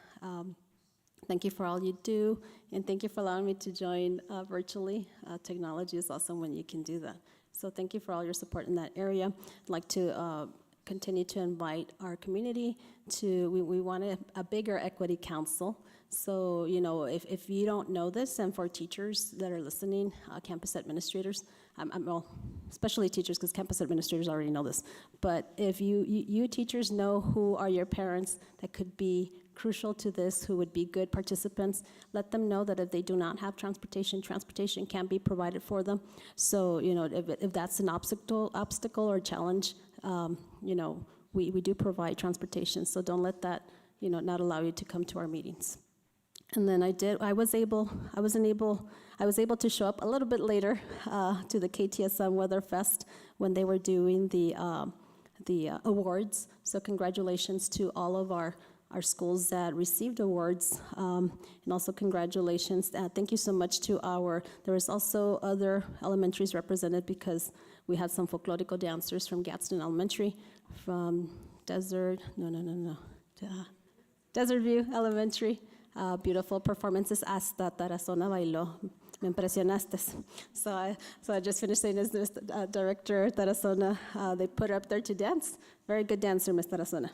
Thank you for all you do, and thank you for allowing me to join virtually. Technology is awesome when you can do that. So thank you for all your support in that area. I'd like to continue to invite our community to, we want a bigger Equity Council. So, if you don't know this, and for teachers that are listening, campus administrators, well, especially teachers, because campus administrators already know this, but if you teachers know who are your parents that could be crucial to this, who would be good participants, let them know that if they do not have transportation can be provided for them. So, if that's an obstacle or challenge, we do provide transportation, so don't let that, not allow you to come to our meetings. And then I was able to show up a little bit later to the KTSM Weather Fest when they were doing the awards. So congratulations to all of our schools that received awards, and also congratulations. Thank you so much to there was also other elementaries represented, because we had some folklorico dancers from Gadsden Elementary, from Desert View Elementary. Beautiful performances. Hasta Tarazona bailó. Me impresionaste. So I just finished saying, as Director Tarazona, they put her up there to dance. Very good dancer, Ms. Tarazona.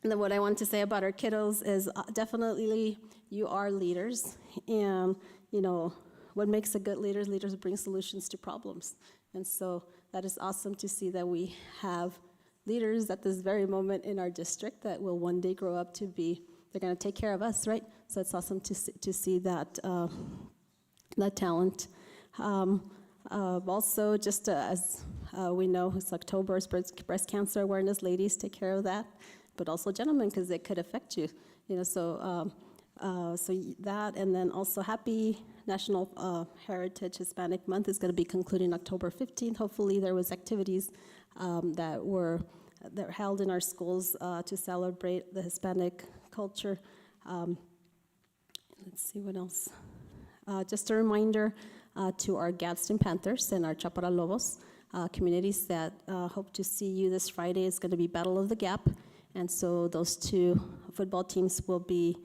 And then what I want to say about our kiddos is definitely you are leaders. And, you know, what makes a good leader is leaders bring solutions to problems. And so that is awesome to see that we have leaders at this very moment in our district that will one day grow up to be, they're going to take care of us, right? So it's awesome to see that, that talent. Also, just as we know, it's October, it's breast cancer awareness. Ladies, take care of that. But also gentlemen, because it could affect you. You know, so that, and then also happy National Heritage Hispanic Month is going to be concluding October 15th. Hopefully there was activities that were held in our schools to celebrate the Hispanic culture. Let's see what else. Just a reminder to our Gadsden Panthers and our Chaparral Lobos communities that hope to see you this Friday. It's going to be Battle of the Gap. And so those two football teams will be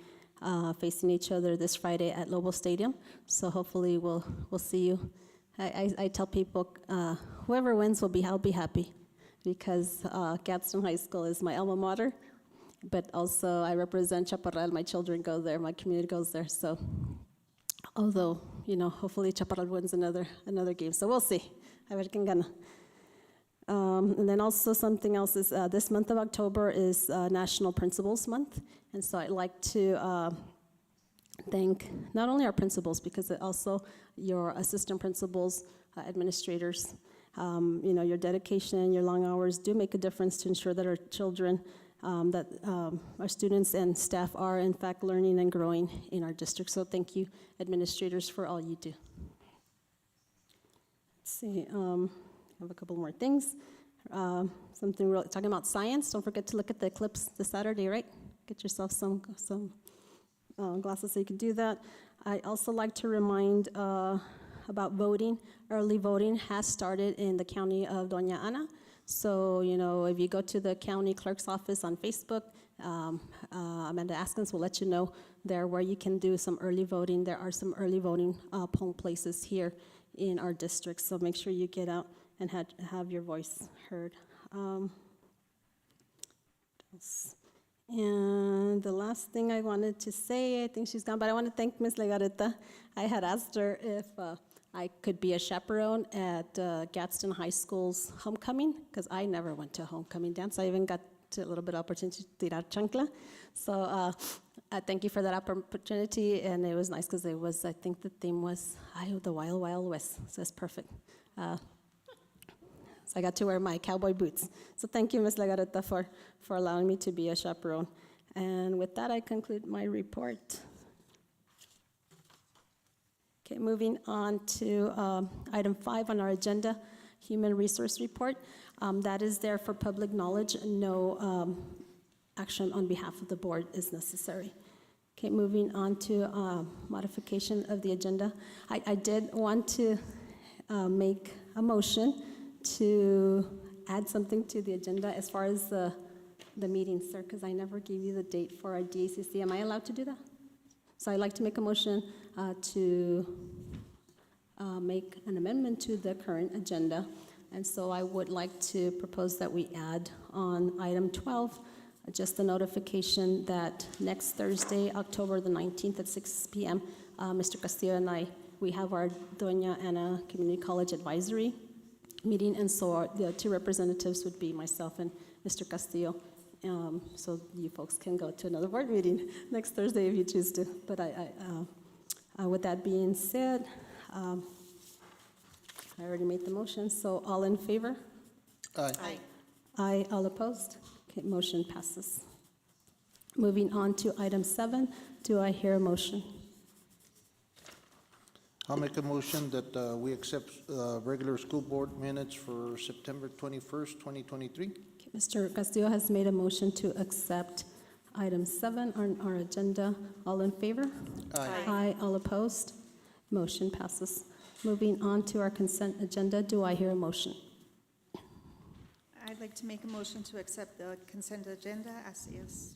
facing each other this Friday at Lobo Stadium. So hopefully we'll see you. I tell people, whoever wins I'll be happy, because Gadsden High School is my alma mater, but also I represent Chaparral. My children go there, my community goes there. So although, you know, hopefully Chaparral wins another game. So we'll see. A ver quién gana. And then also something else is this month of October is National Principals Month. And so I'd like to thank not only our principals, because also your assistant principals, administrators, you know, your dedication and your long hours do make a difference to ensure that our children, that our students and staff are in fact learning and growing in our district. So thank you, administrators, for all you do. Let's see. I have a couple more things. Something real, talking about science. Don't forget to look at the eclipse this Saturday, right? Get yourself some glasses so you can do that. I also like to remind about voting. Early voting has started in the county of Doña Ana. So, you know, if you go to the county clerk's office on Facebook, Amanda Askins will let you know there where you can do some early voting. There are some early voting polling places here in our district, so make sure you get out and have your voice heard. And the last thing I wanted to say, I think she's gone, but I want to thank Ms. Legareta. I had asked her if I could be a chaperone at Gadsden High School's homecoming, because I never went to a homecoming dance. I even got a little bit of opportunity to tirar chancla. So I thank you for that opportunity, and it was nice because it was, I think the theme was the Wild Wild West, so it's perfect. So I got to wear my cowboy boots. So thank you, Ms. Legareta, for allowing me to be a chaperone. And with that, I conclude my report. Okay, moving on to item 5 on our agenda, Human Resource Report. That is there for public knowledge. No action on behalf of the board is necessary. Okay, moving on to modification of the agenda. I did want to make a motion to add something to the agenda as far as the meeting, sir, because I never gave you the date for our DACC. Am I allowed to do that? So I'd like to make a motion to make an amendment to the current agenda. And so I would like to propose that we add on item 12, just the notification that next Thursday, October the 19th at 6 p.m., Mr. Castillo and I, we have our Doña Ana Community College Advisory meeting, and so the two representatives would be myself and Mr. Castillo. So you folks can go to another board meeting next Thursday if you choose to. But with that being said, I already made the motion, so all in favor? Aye. Aye. Aye, all opposed? Okay, motion passes. Moving on to item 7, do I hear a motion? I'll make a motion that we accept regular school board minutes for September 21st, 2023. Okay, Mr. Castillo has made a motion to accept item 7 on our agenda. All in favor? Aye. Aye, all opposed? Motion passes. Moving on to our consent agenda, do I hear a motion? I'd like to make a motion to accept the consent agenda as is.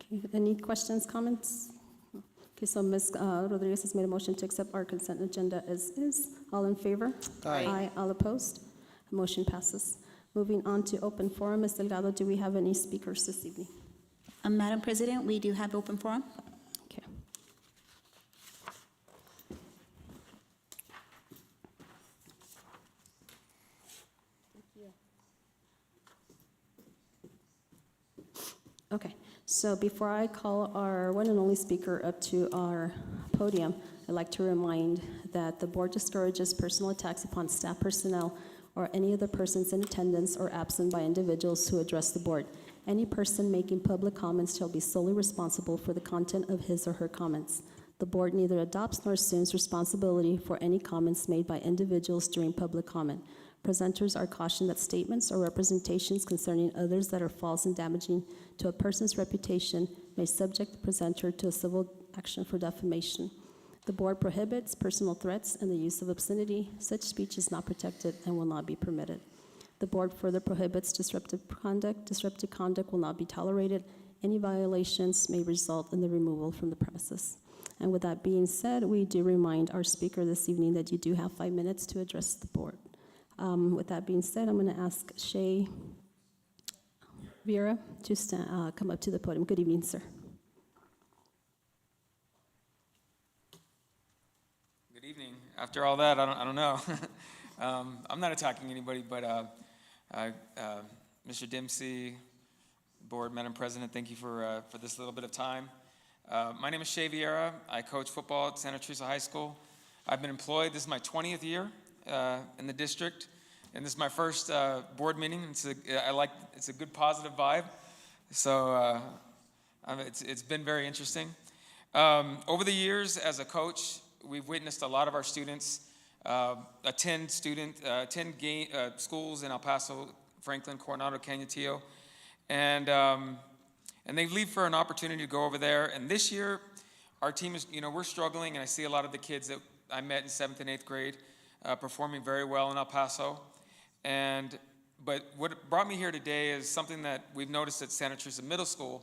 Okay, any questions, comments? Okay, so Ms. Rodriguez has made a motion to accept our consent agenda as is. All in favor? Aye. Aye, all opposed? Motion passes. Moving on to open forum, Ms. Delgado, do we have any speakers this evening? Madam President, we do have open forum. Okay. Okay, so before I call our one and only speaker up to our podium, I'd like to remind that the board discourages personal attacks upon staff personnel or any other persons in attendance or absent by individuals who address the board. Any person making public comments shall be solely responsible for the content of his or her comments. The board neither adopts nor assumes responsibility for any comments made by individuals during public comment. Presenters are cautioned that statements or representations concerning others that are false and damaging to a person's reputation may subject the presenter to a civil action for defamation. The board prohibits personal threats and the use of obscenity. Such speech is not protected and will not be permitted. The board further prohibits disruptive conduct. Disruptive conduct will not be tolerated. Any violations may result in the removal from the premises. And with that being said, we do remind our speaker this evening that you do have 5 minutes to address the board. With that being said, I'm going to ask Shay Vieira to come up to the podium. Good evening, sir. Good evening. After all that, I don't know. I'm not attacking anybody, but Mr. Dempsey, Board, Madam President, thank you for this little bit of time. My name is Shay Vieira. I coach football at Santa Teresa High School. I've been employed. This is my 20th year in the district, and this is my first board meeting. It's a good positive vibe. So it's been very interesting. Over the years as a coach, we've witnessed a lot of our students attend schools in El Paso, Franklin, Coronado, Cañetillo, and they leave for an opportunity to go over there. And this year, our team is, we're struggling, and I see a lot of the kids that I met in 7th and 8th grade performing very well in El Paso. But what brought me here today is something that we've noticed at Santa Teresa Middle School,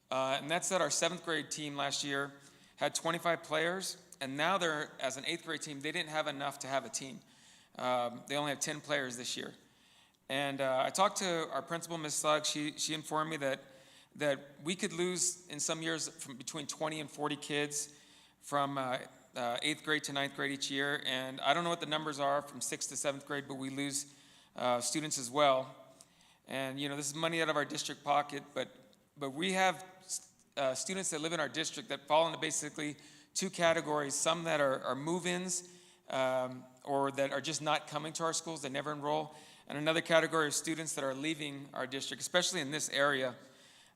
and that's that our 7th grade team last year had 25 players, and now they're, as an 8th grade team, they didn't have enough to have a team. They only have 10 players this year. And I talked to our principal, Ms. Sugg. She informed me that we could lose in some years from between 20 and 40 kids from 8th grade to 9th grade each year. And I don't know what the numbers are from 6th to 7th grade, but we lose students as well. And, this is money out of our district pocket, but we have students that live in our district that fall into basically two categories, some that are move-ins or that are just not coming to our schools, they never enroll, and another category of students that are leaving our district, especially in this area.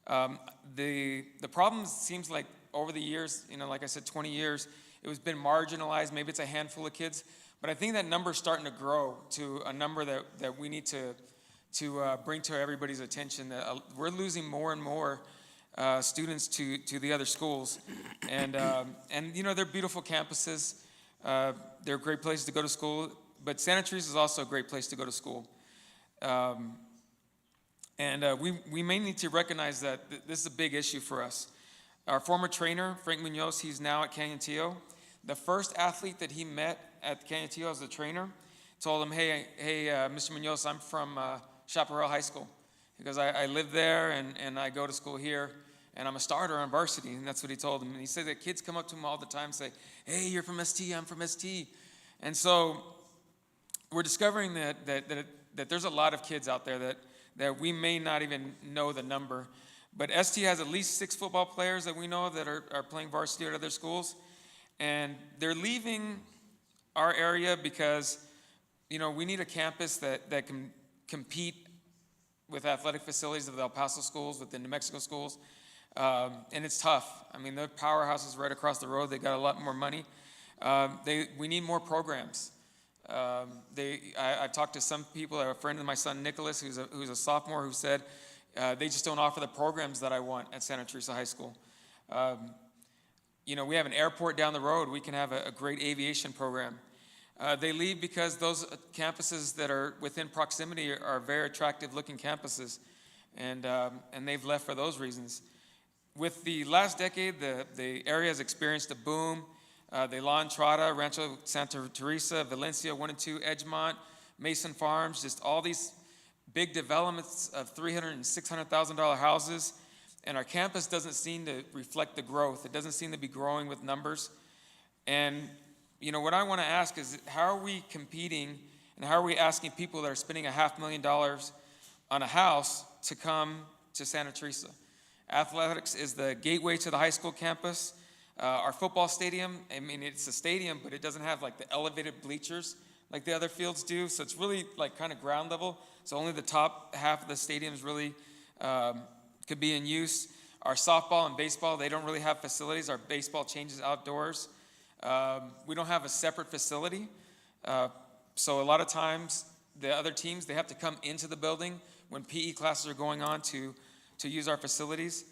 The problem seems like over the years, like I said, 20 years, it was been marginalized. Maybe it's a handful of kids, but I think that number's starting to grow to a number that we need to bring to everybody's attention. That we're losing more and more students to the other schools, and they're beautiful campuses. They're great places to go to school, but Santa Teresa is also a great place to go to school. We may need to recognize that this is a big issue for us. Our former trainer, Frank Munoz, he's now at Cañetillo. The first athlete that he met at Cañetillo as a trainer told him, hey, Mr. Munoz, I'm from Chaparral High School, because I live there and I go to school here, and I'm a starter on varsity, and that's what he told him. And he said that kids come up to him all the time and say, hey, you're from ST, I'm from ST. And so we're discovering that there's a lot of kids out there that we may not even know the number. But ST has at least 6 football players that we know of that are playing varsity at other schools. And they're leaving our area because, we need a campus that can compete with athletic facilities of the El Paso schools, with the New Mexico schools. And it's tough. I mean, the powerhouse is right across the road. They got a lot more money. We need more programs. I talked to some people, a friend of my son, Nicholas, who's a sophomore, who said they just don't offer the programs that I want at Santa Teresa High School. We have an airport down the road. We can have a great aviation program. They leave because those campuses that are within proximity are very attractive looking campuses, and they've left for those reasons. With the last decade, the area has experienced a boom. De La Entrada, Rancho Santa Teresa, Valencia 1 and 2, Edgemont, Mason Farms, just all these big developments of $300,000 and $600,000 houses, and our campus doesn't seem to reflect the growth. It doesn't seem to be growing with numbers. And what I want to ask is, how are we competing and how are we asking people that are spending $500,000 on a house to come to Santa Teresa? Athletics is the gateway to the high school campus. Our football stadium, I mean, it's a stadium, but it doesn't have like the elevated bleachers like the other fields do. So it's really like kind of ground level. So only the top half of the stadiums really could be in use. Our softball and baseball, they don't really have facilities. Our baseball changes outdoors. We don't have a separate facility. So a lot of times the other teams, they have to come into the building when PE classes are going on to use our facilities.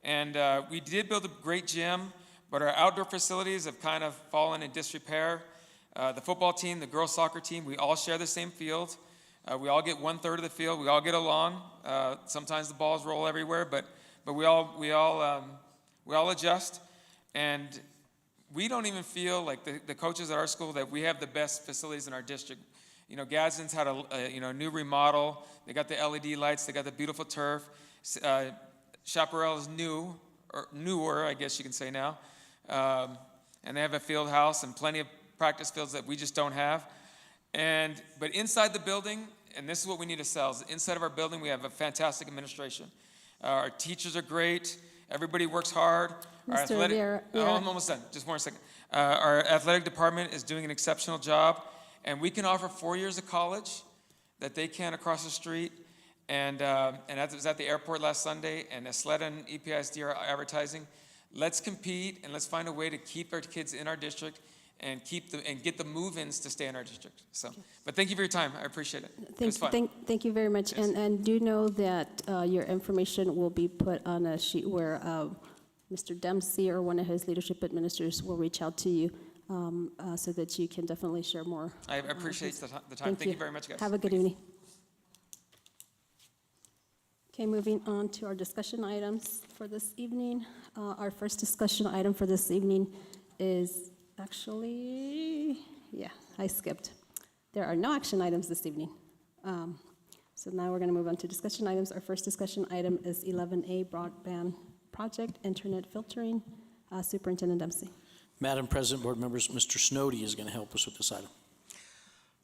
And we did build a great gym, but our outdoor facilities have kind of fallen in disrepair. The football team, the girls soccer team, we all share the same field. We all get 1/3 of the field. We all get along. Sometimes the balls roll everywhere, but we all adjust. And we don't even feel like the coaches at our school that we have the best facilities in our district. Gadsden's had a new remodel. They got the LED lights. They got the beautiful turf. Chaparral is newer, I guess you can say now. And they have a field house and plenty of practice fields that we just don't have. But inside the building, and this is what we need to sell, is inside of our building we have a fantastic administration. Our teachers are great. Everybody works hard. Our athletic, I'm almost done. Just one second. Our athletic department is doing an exceptional job, and we can offer 4 years of college that they can across the street. And I was at the airport last Sunday, and Sala and EPISD are advertising. Let's compete, and let's find a way to keep our kids in our district and get the move-ins to stay in our district. So, but thank you for your time. I appreciate it. It was fun. Thank you very much. Yes. And do know that your information will be put on a sheet where Mr. Dempsey or one of his leadership administrators will reach out to you so that you can definitely share more. I appreciate the time. Thank you very much, guys. Have a good evening. Okay, moving on to our discussion items for this evening. Our first discussion item for this evening is I skipped. There are no action items this evening. So now we're going to move on to discussion items. Our first discussion item is 11A broadband project, internet filtering. Superintendent Dempsey. Madam President, board members, Mr. Snowdy is going to help us with this item.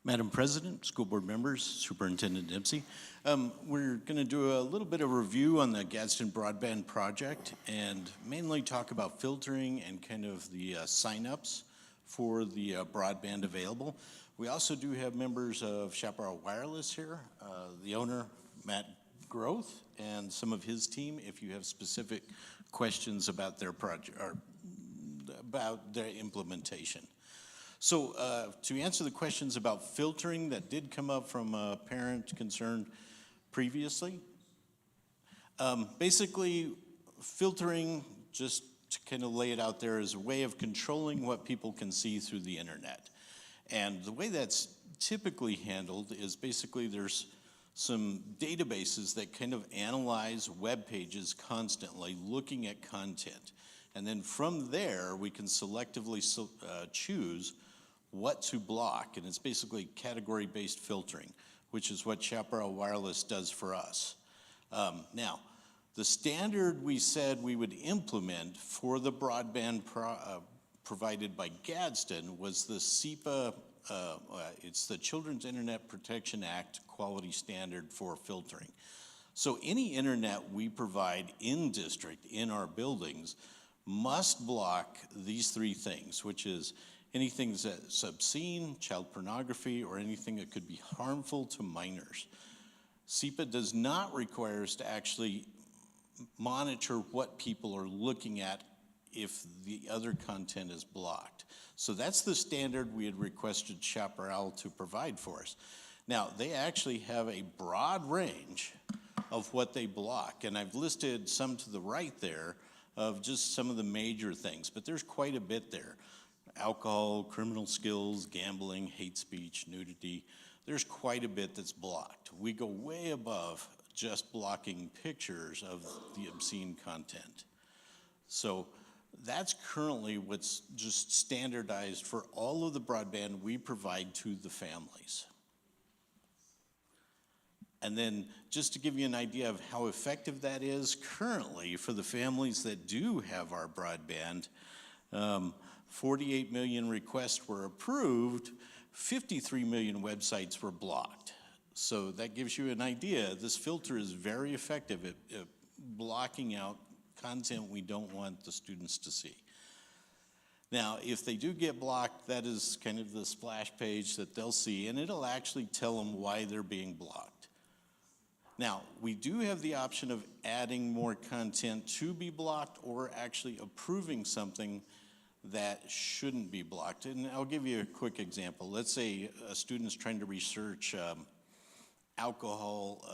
Madam President, school board members, Superintendent Dempsey, we're going to do a little bit of review on the Gadsden broadband project and mainly talk about filtering and kind of the sign-ups for the broadband available. We also do have members of Chaparral Wireless here, the owner, Matt Groth, and some of his team, if you have specific questions about their project or about their implementation. So to answer the questions about filtering that did come up from a parent concerned previously, basically filtering, just to kind of lay it out there, is a way of controlling what people can see through the internet. And the way that's typically handled is basically there's some databases that kind of analyze web pages constantly, looking at content. And then from there, we can selectively choose what to block, and it's basically category-based filtering, which is what Chaparral Wireless does for us. Now, the standard we said we would implement for the broadband provided by Gadsden was the SEPA, it's the Children's Internet Protection Act quality standard for filtering. So any internet we provide in district, in our buildings, must block these three things, which is anything that's obscene, child pornography, or anything that could be harmful to minors. SEPA does not require us to actually monitor what people are looking at if the other content is blocked. So that's the standard we had requested Chaparral to provide for us. Now, they actually have a broad range of what they block, and I've listed some to the right there of just some of the major things, but there's quite a bit there. Alcohol, criminal skills, gambling, hate speech, nudity. There's quite a bit that's blocked. We go way above just blocking pictures of the obscene content. So that's currently what's just standardized for all of the broadband we provide to the families. And then just to give you an idea of how effective that is currently for the families that do have our broadband, 48 million requests were approved, 53 million websites were blocked. So that gives you an idea. This filter is very effective at blocking out content we don't want the students to see. Now, if they do get blocked, that is kind of the splash page that they'll see, and it'll actually tell them why they're being blocked. Now, we do have the option of adding more content to be blocked or actually approving something that shouldn't be blocked. And I'll give you a quick example. Let's say a student's trying to research alcohol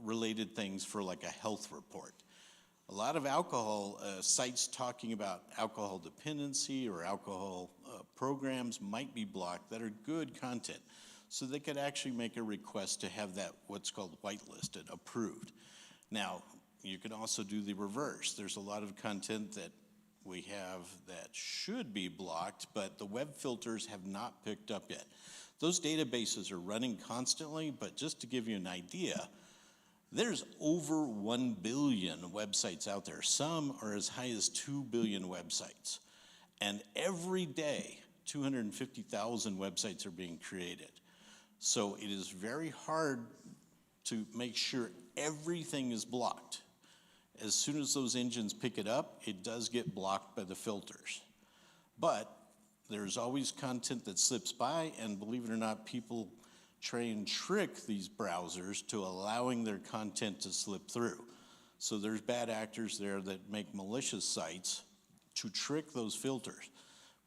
related things for like a health report. A lot of alcohol sites talking about alcohol dependency or alcohol programs might be blocked that are good content. So they could actually make a request to have that what's called whitelisted, approved. Now, you can also do the reverse. There's a lot of content that we have that should be blocked, but the web filters have not picked up yet. Those databases are running constantly, but just to give you an idea, there's over 1 billion websites out there. Some are as high as 2 billion websites. And every day, 250,000 websites are being created. So it is very hard to make sure everything is blocked. As soon as those engines pick it up, it does get blocked by the filters. But there's always content that slips by, and believe it or not, people try and trick these browsers to allowing their content to slip through. So there's bad actors there that make malicious sites to trick those filters,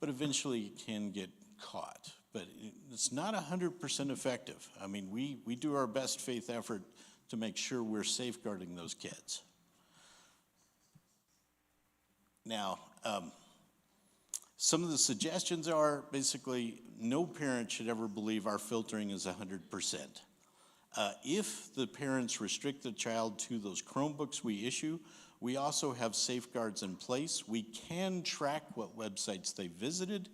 but eventually it can get caught. But it's not 100% effective. I mean, we do our best faith effort to make sure we're safeguarding those kids. Now, some of the suggestions are basically no parent should ever believe our filtering is 100%. If the parents restrict the child to those Chromebooks we issue, we also have safeguards in place. We can track what websites they visited.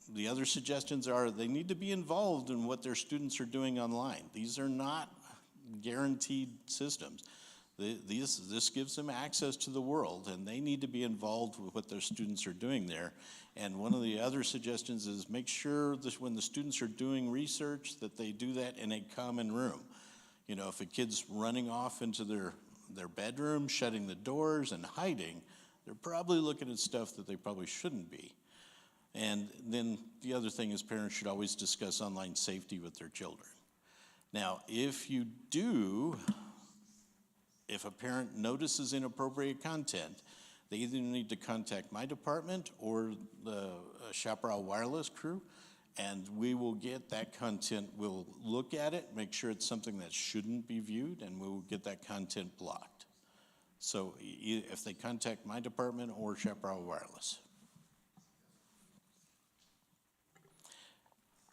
The other suggestions are they need to be involved in what their students are doing online. These are not guaranteed systems. This gives them access to the world, and they need to be involved with what their students are doing there. And one of the other suggestions is make sure that when the students are doing research that they do that in a common room. You know, if a kid's running off into their bedroom, shutting the doors and hiding, they're probably looking at stuff that they probably shouldn't be. And then the other thing is parents should always discuss online safety with their children. Now, if a parent notices inappropriate content, they either need to contact my department or the Chaparral Wireless crew, and we will get that content, we'll look at it, make sure it's something that shouldn't be viewed, and we'll get that content blocked. So if they contact my department or Chaparral Wireless.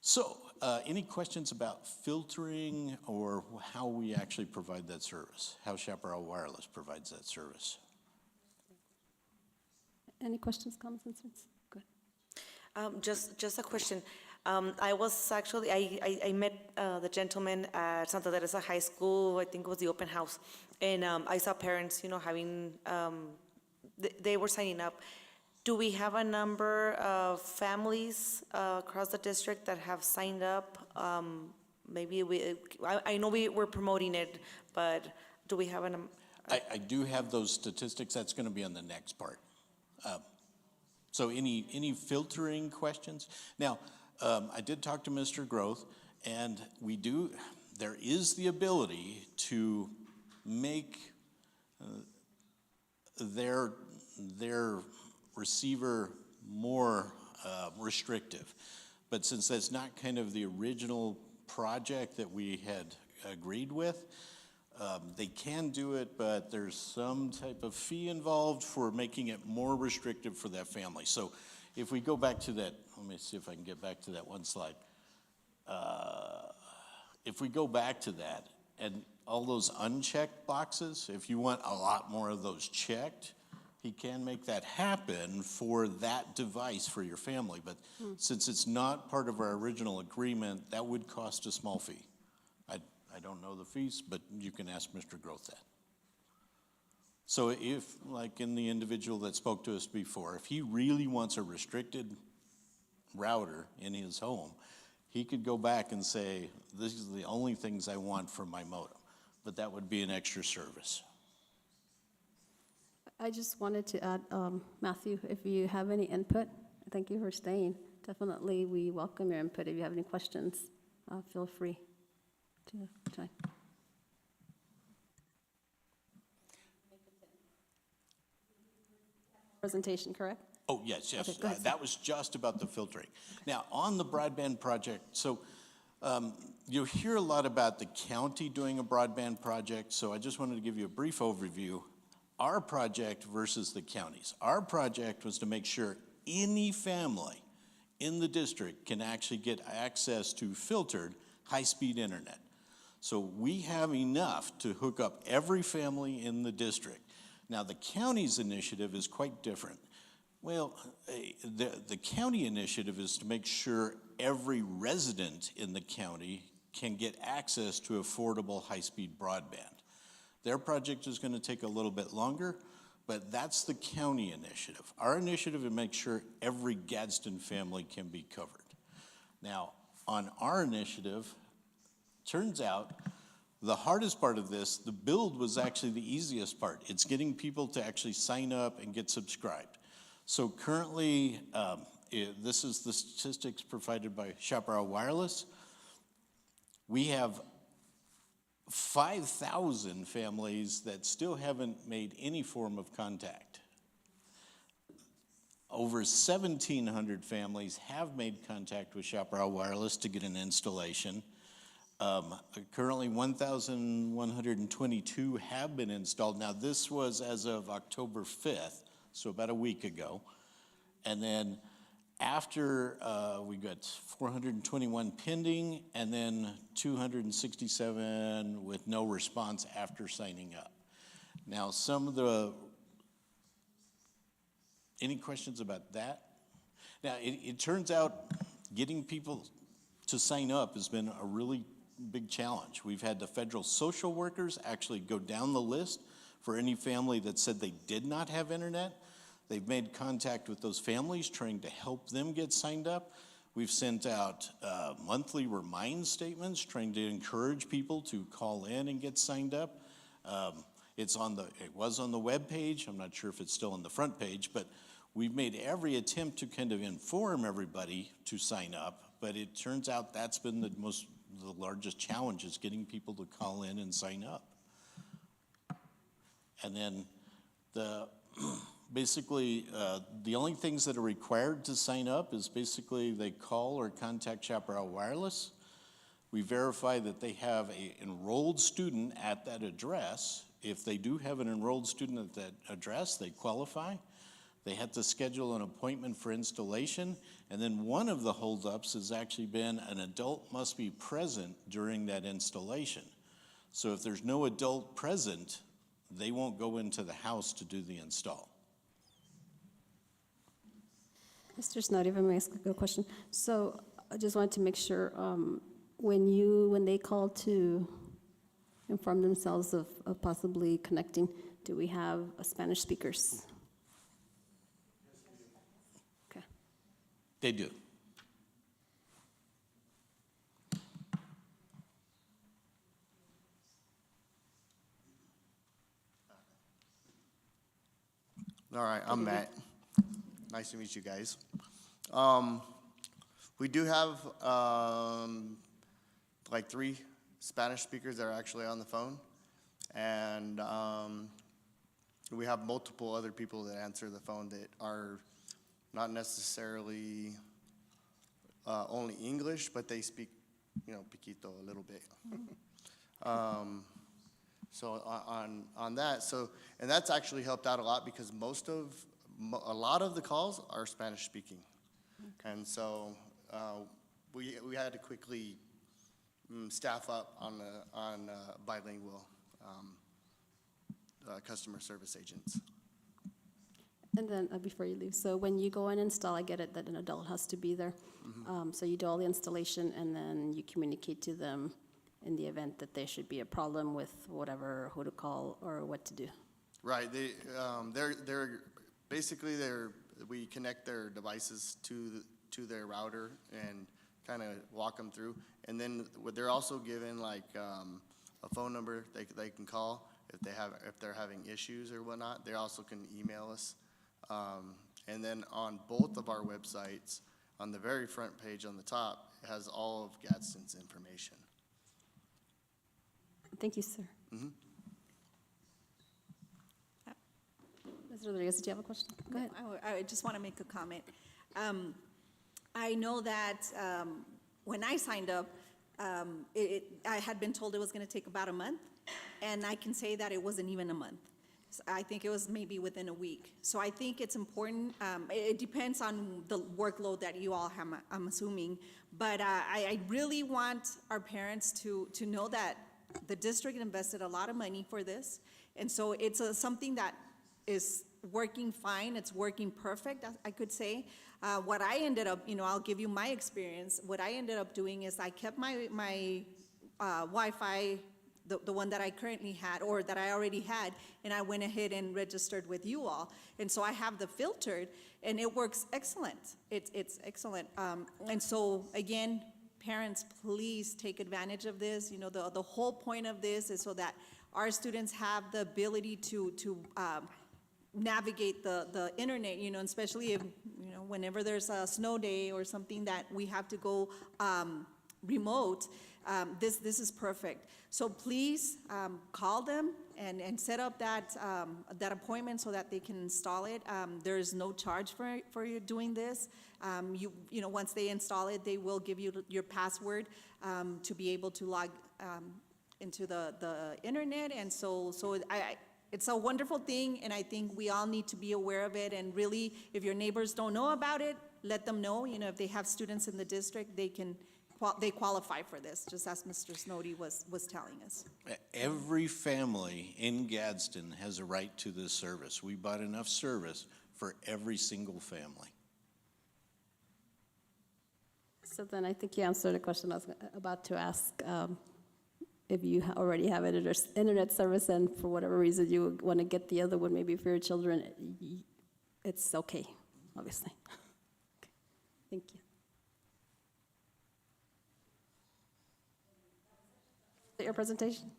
So, any questions about filtering or how we actually provide that service, how Chaparral Wireless provides that service? Any questions, comments, concerns? Good. Just a question. I was actually, I met the gentleman at Santa Teresa High School, I think it was the open house, and I saw parents, you know, having, they were signing up. Do we have a number of families across the district that have signed up? Maybe I know we're promoting it, but do we have an? I do have those statistics. That's going to be on the next part. So any filtering questions? Now, I did talk to Mr. Groth, and there is the ability to make their receiver more restrictive. But since that's not kind of the original project that we had agreed with, they can do it, but there's some type of fee involved for making it more restrictive for that family. So if we go back to that, let me see if I can get back to that one slide. If we go back to that, and all those unchecked boxes, if you want a lot more of those checked, he can make that happen for that device for your family. But since it's not part of our original agreement, that would cost a small fee. I don't know the fees, but you can ask Mr. Groth that. So if, like in the individual that spoke to us before, if he really wants a restricted router in his home, he could go back and say, this is the only things I want from my modem, but that would be an extra service. I just wanted to add, Matthew, if you have any input, thank you for staying. Definitely, we welcome your input. If you have any questions, feel free to join. Presentation, correct? Oh, yes, yes. Okay, go ahead, sir. That was just about the filtering. Now, on the broadband project, so you'll hear a lot about the county doing a broadband project, so I just wanted to give you a brief overview. Our project versus the counties. Our project was to make sure any family in the district can actually get access to filtered high-speed internet. So we have enough to hook up every family in the district. Now, the county's initiative is quite different. Well, the county initiative is to make sure every resident in the county can get access to affordable high-speed broadband. Their project is going to take a little bit longer, but that's the county initiative. Our initiative is to make sure every Gadsden family can be covered. Now, on our initiative, turns out the hardest part of this, the build was actually the easiest part. It's getting people to actually sign up and get subscribed. So currently, this is the statistics provided by Chaparral Wireless. We have 5,000 families that still haven't made any form of contact. Over 1,700 families have made contact with Chaparral Wireless to get an installation. Currently, 1,122 have been installed. Now, this was as of October 5th, so about a week ago. And then after, we got 421 pending, and then 267 with no response after signing up. Now, any questions about that? Now, it turns out getting people to sign up has been a really big challenge. We've had the federal social workers actually go down the list for any family that said they did not have internet. They've made contact with those families trying to help them get signed up. We've sent out monthly remind statements trying to encourage people to call in and get signed up. It was on the web page. I'm not sure if it's still on the front page, but we've made every attempt to kind of inform everybody to sign up, but it turns out that's been the largest challenge, is getting people to call in and sign up. And then basically, the only things that are required to sign up is basically they call or contact Chaparral Wireless. We verify that they have an enrolled student at that address. If they do have an enrolled student at that address, they qualify. They have to schedule an appointment for installation. And then one of the holdups has actually been an adult must be present during that installation. So if there's no adult present, they won't go into the house to do the install. Mr. Snoddy, if I may ask a question. So I just wanted to make sure, when they call to inform themselves of possibly connecting, do we have Spanish speakers? Okay. They do. All right, I'm Matt. Nice to meet you guys. We do have like 3 Spanish speakers that are actually on the phone, and we have multiple other people that answer the phone that are not necessarily only English, but they speak, poquito, a little bit. So on that, and that's actually helped out a lot because a lot of the calls are Spanish speaking. Okay. And so we had to quickly staff up on bilingual customer service agents. And then before you leave, so when you go and install, I get it that an adult has to be there. Mm-hmm. So you do all the installation and then you communicate to them in the event that there should be a problem with whatever, who to call or what to do. Right, we connect their devices to their router and kind of walk them through. And then they're also given like a phone number they can call if they're having issues or whatnot. They also can email us. And then on both of our websites, on the very front page on the top, it has all of Gadsden's information. Thank you, sir. Ms. Rodriguez, did you have a question? Go ahead. I just want to make a comment. I know that when I signed up, I had been told it was going to take about a month, and I can say that it wasn't even a month. So I think it was maybe within a week. So I think it's important. It depends on the workload that you all have, I'm assuming. But I really want our parents to know that the district invested a lot of money for this. And so it's something that is working fine. It's working perfect, I could say. What I ended up, I'll give you my experience. What I ended up doing is I kept my Wi-Fi, the one that I currently had, or that I already had, and I went ahead and registered with you all. And so I have the filtered, and it works excellent. It's excellent. And so, again, parents, please take advantage of this. The whole point of this is so that our students have the ability to navigate the internet, especially if, whenever there's a snow day or something that we have to go remote, this is perfect. So please call them and set up that appointment so that they can install it. There is no charge for you doing this. Once they install it, they will give you your password to be able to log into the internet. And so it's a wonderful thing, and I think we all need to be aware of it. And really, if your neighbors don't know about it, let them know. If they have students in the district, they qualify for this, just as Mr. Snowdy was telling us. Every family in Gadsden has a right to this service. We bought enough service for every single family. So then I think you answered the question I was about to ask. If you already have internet service and for whatever reason you would want to get the other one, maybe for your children, it's okay, obviously. Okay. Thank you. Your presentation?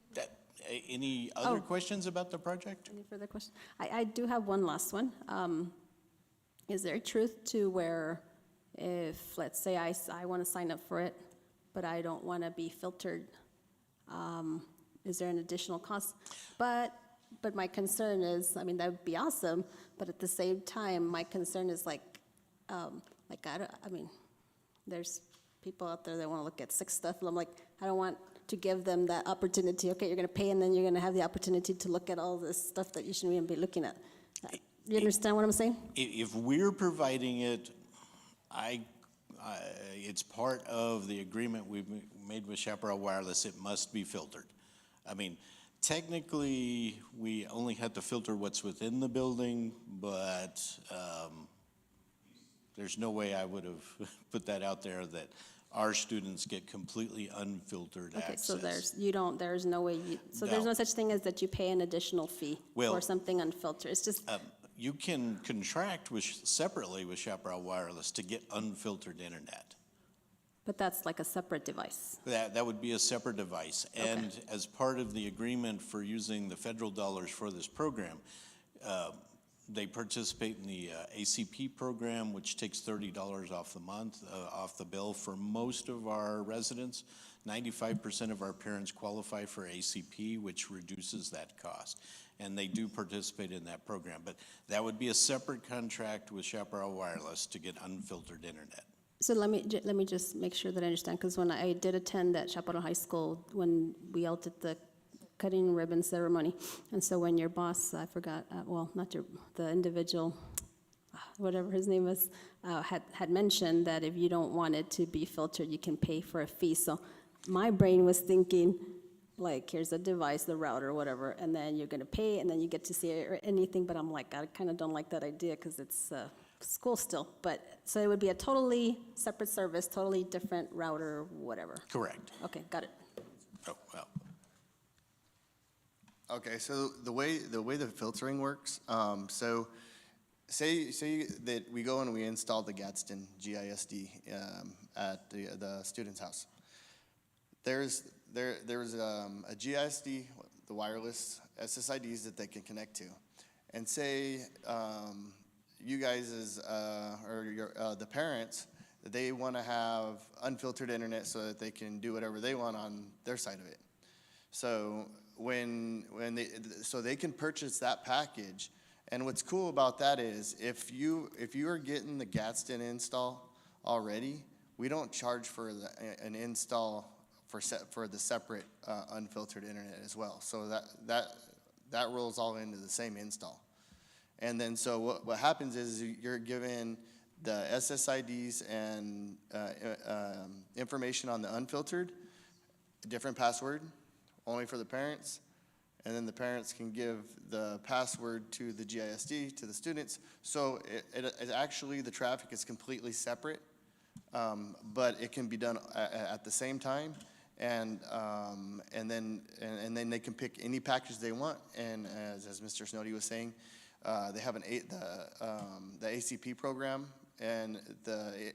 Any other questions about the project? Any further questions? I do have one last one. Is there truth to where if, let's say, I want to sign up for it, but I don't want to be filtered, is there an additional cost? But my concern is, that would be awesome, but at the same time, my concern is there's people out there that want to look at sick stuff, and I'm like, I don't want to give them that opportunity. Okay, you're going to pay, and then you're going to have the opportunity to look at all this stuff that you shouldn't even be looking at. You understand what I'm saying? If we're providing it, it's part of the agreement we've made with Chaparral Wireless. It must be filtered. Technically, we only had to filter what's within the building, but there's no way I would have put that out there that our students get completely unfiltered access. Okay, so there's no way there's no such thing as that you pay an additional fee for something unfiltered. It's just you can contract separately with Chaparral Wireless to get unfiltered internet. But that's like a separate device. That would be a separate device. Okay. And as part of the agreement for using the federal dollars for this program, they participate in the ACP program, which takes $30 off the month, off the bill for most of our residents. 95% of our parents qualify for ACP, which reduces that cost. And they do participate in that program. But that would be a separate contract with Chaparral Wireless to get unfiltered internet. So let me just make sure that I understand, because when I did attend at Chaparral High School, when we all did the cutting ribbon ceremony, and so when your boss, I forgot, the individual, whatever his name was, had mentioned that if you don't want it to be filtered, you can pay for a fee. So my brain was thinking, like, here's a device, the router, whatever, and then you're going to pay, and then you get to see it or anything. But I'm like, I kind of don't like that idea because it's school still. But so it would be a totally separate service, totally different router, whatever. Correct. Okay, got it. Oh, well. Okay, so the way the filtering works, so say that we go and we install the Gadsden GISD at the student's house. There's a GISD, the wireless SSIDs that they can connect to, and say you guys or the parents, they want to have unfiltered internet so that they can do whatever they want on their side of it. So so they can purchase that package, and what's cool about that is if you are getting the Gadsden install already, we don't charge for an install for the separate unfiltered internet as well. So that rolls all into the same install. And then so what happens is you're given the SSIDs and information on the unfiltered, a different password, only for the parents, and then the parents can give the password to the GISD, to the students. So it actually, the traffic is completely separate, but it can be done at the same time, and then they can pick any package they want, and as Mr. Snowdy was saying, they have the ACP program, and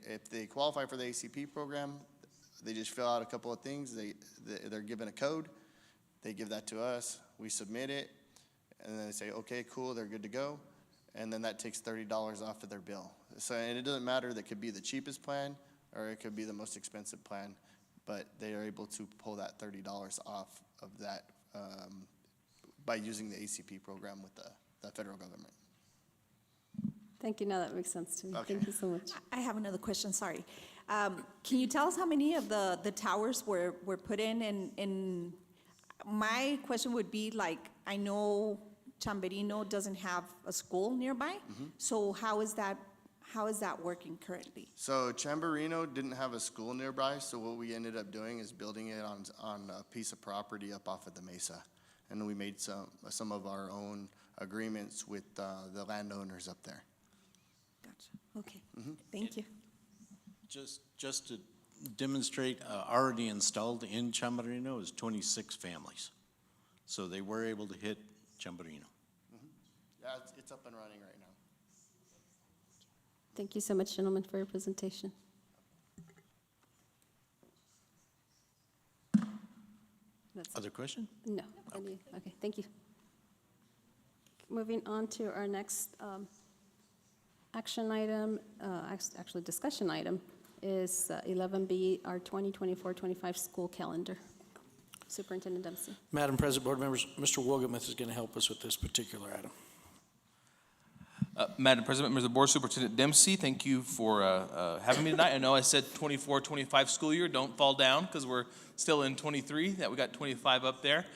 if they qualify for the ACP program, they just fill out a couple of things. They're given a code. They give that to us, we submit it, and then they say, okay, cool, they're good to go, and then that takes $30 off of their bill. So, and it doesn't matter, that could be the cheapest plan, or it could be the most expensive plan, but they are able to pull that $30 off of that by using the ACP program with the federal government. Thank you, now that makes sense to me. Okay. Thank you so much. I have another question, sorry. Can you tell us how many of the towers were put in? My question would be, like, I know Chamberino doesn't have a school nearby, so how is that working currently? So Chamberino didn't have a school nearby, so what we ended up doing is building it on a piece of property up off of the mesa. And we made some of our own agreements with the landowners up there. Gotcha, okay, thank you. Just to demonstrate, already installed in Chamberino is 26 families. So they were able to hit Chamberino. Yeah, it's up and running right now. Thank you so much, gentlemen, for your presentation. Other question? No. Okay, thank you. Moving on to our next action item, actually discussion item, is 11B, our 2024-25 school calendar. Superintendent Dempsey. Madam President, board members, Mr. Wogemuth is going to help us with this particular item. Madam President, members of the board, Superintendent Dempsey, thank you for having me tonight. I know I said 24-25 school year. Don't fall down because we're still in 23. That we got 25 up there.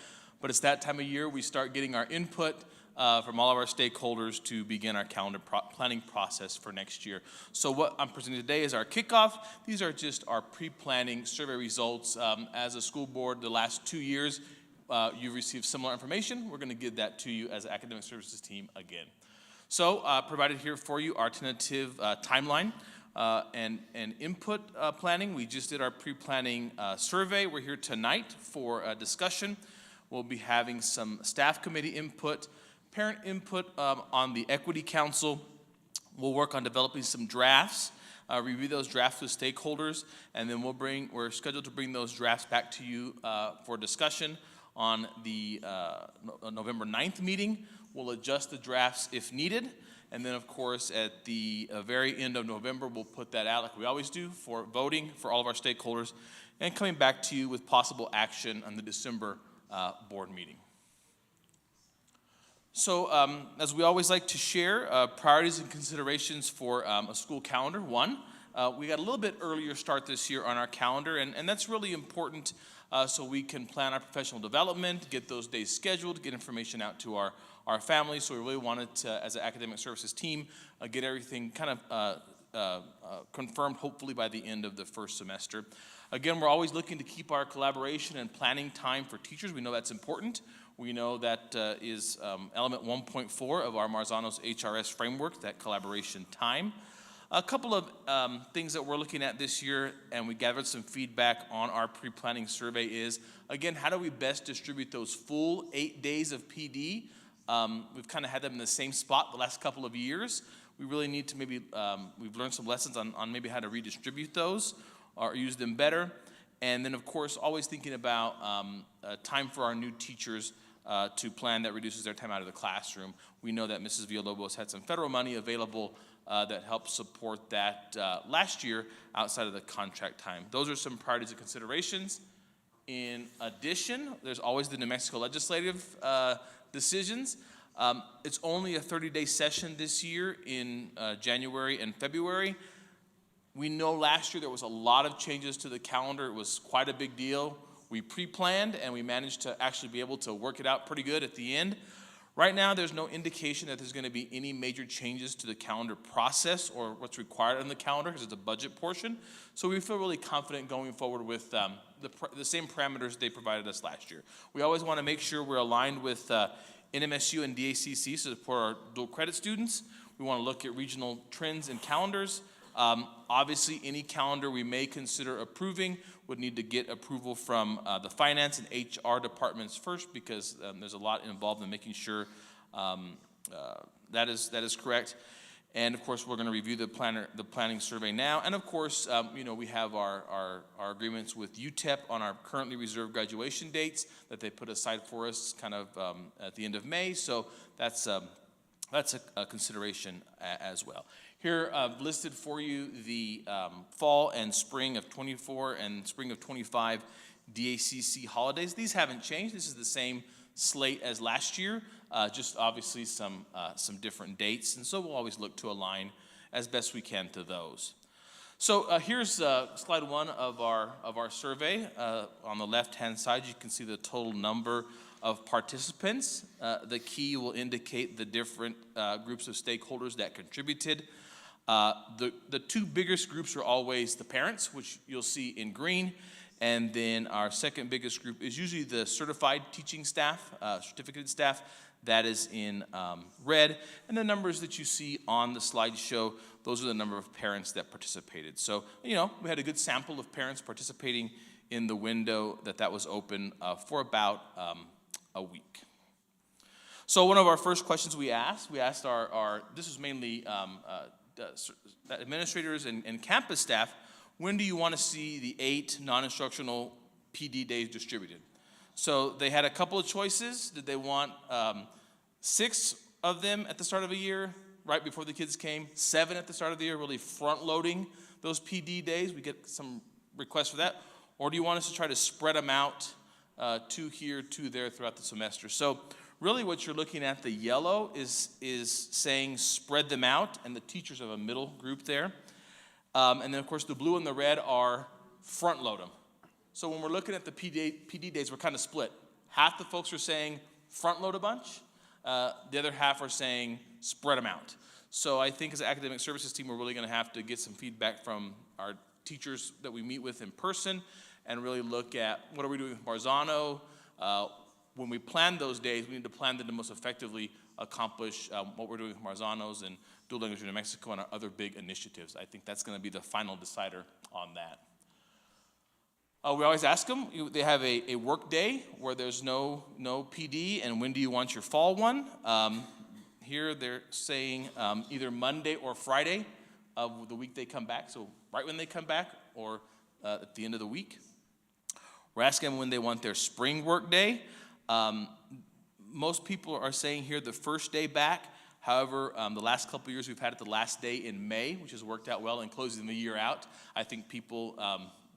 But it's that time of year we start getting our input from all of our stakeholders to begin our calendar planning process for next year. So what I'm presenting today is our kickoff. These are just our pre-planning survey results. As a school board, the last 2 years, you've received similar information. We're going to give that to you as an academic services team again. So provided here for you our tentative timeline and input planning. We just did our pre-planning survey. We're here tonight for a discussion. We'll be having some staff committee input, parent input on the Equity Council. We'll work on developing some drafts, review those drafts with stakeholders, and then we're scheduled to bring those drafts back to you for discussion on the November 9th meeting. We'll adjust the drafts if needed, and then of course at the very end of November we'll put that out like we always do for voting for all of our stakeholders and coming back to you with possible action on the December board meeting. So as we always like to share, priorities and considerations for a school calendar. One, we got a little bit earlier start this year on our calendar, and that's really important so we can plan our professional development, get those days scheduled, get information out to our families. So we really wanted to, as an academic services team, get everything kind of confirmed hopefully by the end of the first semester. Again, we're always looking to keep our collaboration and planning time for teachers. We know that's important. We know that is element 1.4 of our Marzano's HRS framework, that collaboration time. A couple of things that we're looking at this year, and we gathered some feedback on our pre-planning survey is, again, how do we best distribute those full 8 days of PD? We've kind of had them in the same spot the last couple of years. We really need to maybe, we've learned some lessons on maybe how to redistribute those or use them better. And then, of course, always thinking about time for our new teachers to plan that reduces their time out of the classroom. We know that Mrs. Villalobos had some federal money available that helped support that last year outside of the contract time. Those are some priorities and considerations. In addition, there's always the New Mexico legislative decisions. It's only a 30-day session this year in January and February. We know last year there was a lot of changes to the calendar. It was quite a big deal. We pre-planned and we managed to actually be able to work it out pretty good at the end. Right now, there's no indication that there's going to be any major changes to the calendar process or what's required on the calendar because it's a budget portion. So we feel really confident going forward with the same parameters they provided us last year. We always want to make sure we're aligned with NMSU and DACC so for our dual credit students. We want to look at regional trends and calendars. Obviously, any calendar we may consider approving would need to get approval from the finance and HR departments first because there's a lot involved in making sure that is correct. And of course, we're going to review the planning survey now. And of course, we have our agreements with UTEP on our currently reserved graduation dates that they put aside for us kind of at the end of May. So that's a consideration as well. Here I've listed for you the fall and spring of 24 and spring of 25 DACC holidays. These haven't changed. This is the same slate as last year, just obviously some different dates. And so we'll always look to align as best we can to those. So here's slide one of our survey. On the left-hand side, you can see the total number of participants. The key will indicate the different groups of stakeholders that contributed. The two biggest groups are always the parents, which you'll see in green, and then our second biggest group is usually the certified teaching staff, certificated staff, that is in red, and the numbers that you see on the slide show, those are the number of parents that participated. So, we had a good sample of parents participating in the window that was open for about a week. So one of our first questions we asked our this is mainly administrators and campus staff, when do you want to see the 8 non-instructional PD days distributed? So they had a couple of choices. Did they want 6 of them at the start of a year, right before the kids came, 7 at the start of the year, really front-loading those PD days? We get some requests for that. Or do you want us to try to spread them out 2 here, 2 there throughout the semester? So really what you're looking at, the yellow is saying spread them out, and the teachers have a middle group there. And then, of course, the blue and the red are front load them. So when we're looking at the PD days, we're kind of split. Half the folks are saying front load a bunch. The other half are saying spread them out. So I think as an academic services team, we're really going to have to get some feedback from our teachers that we meet with in person and really look at what are we doing with Marzano. When we plan those days, we need to plan them to most effectively accomplish what we're doing with Marzanos and dual language in New Mexico and our other big initiatives. I think that's going to be the final decider on that. We always ask them, they have a work day where there's no PD, and when do you want your fall one? Here they're saying either Monday or Friday of the week they come back, so right when they come back or at the end of the week. We're asking them when they want their spring work day. Most people are saying here the first day back. However, the last couple of years we've had it the last day in May, which has worked out well in closing the year out. I think people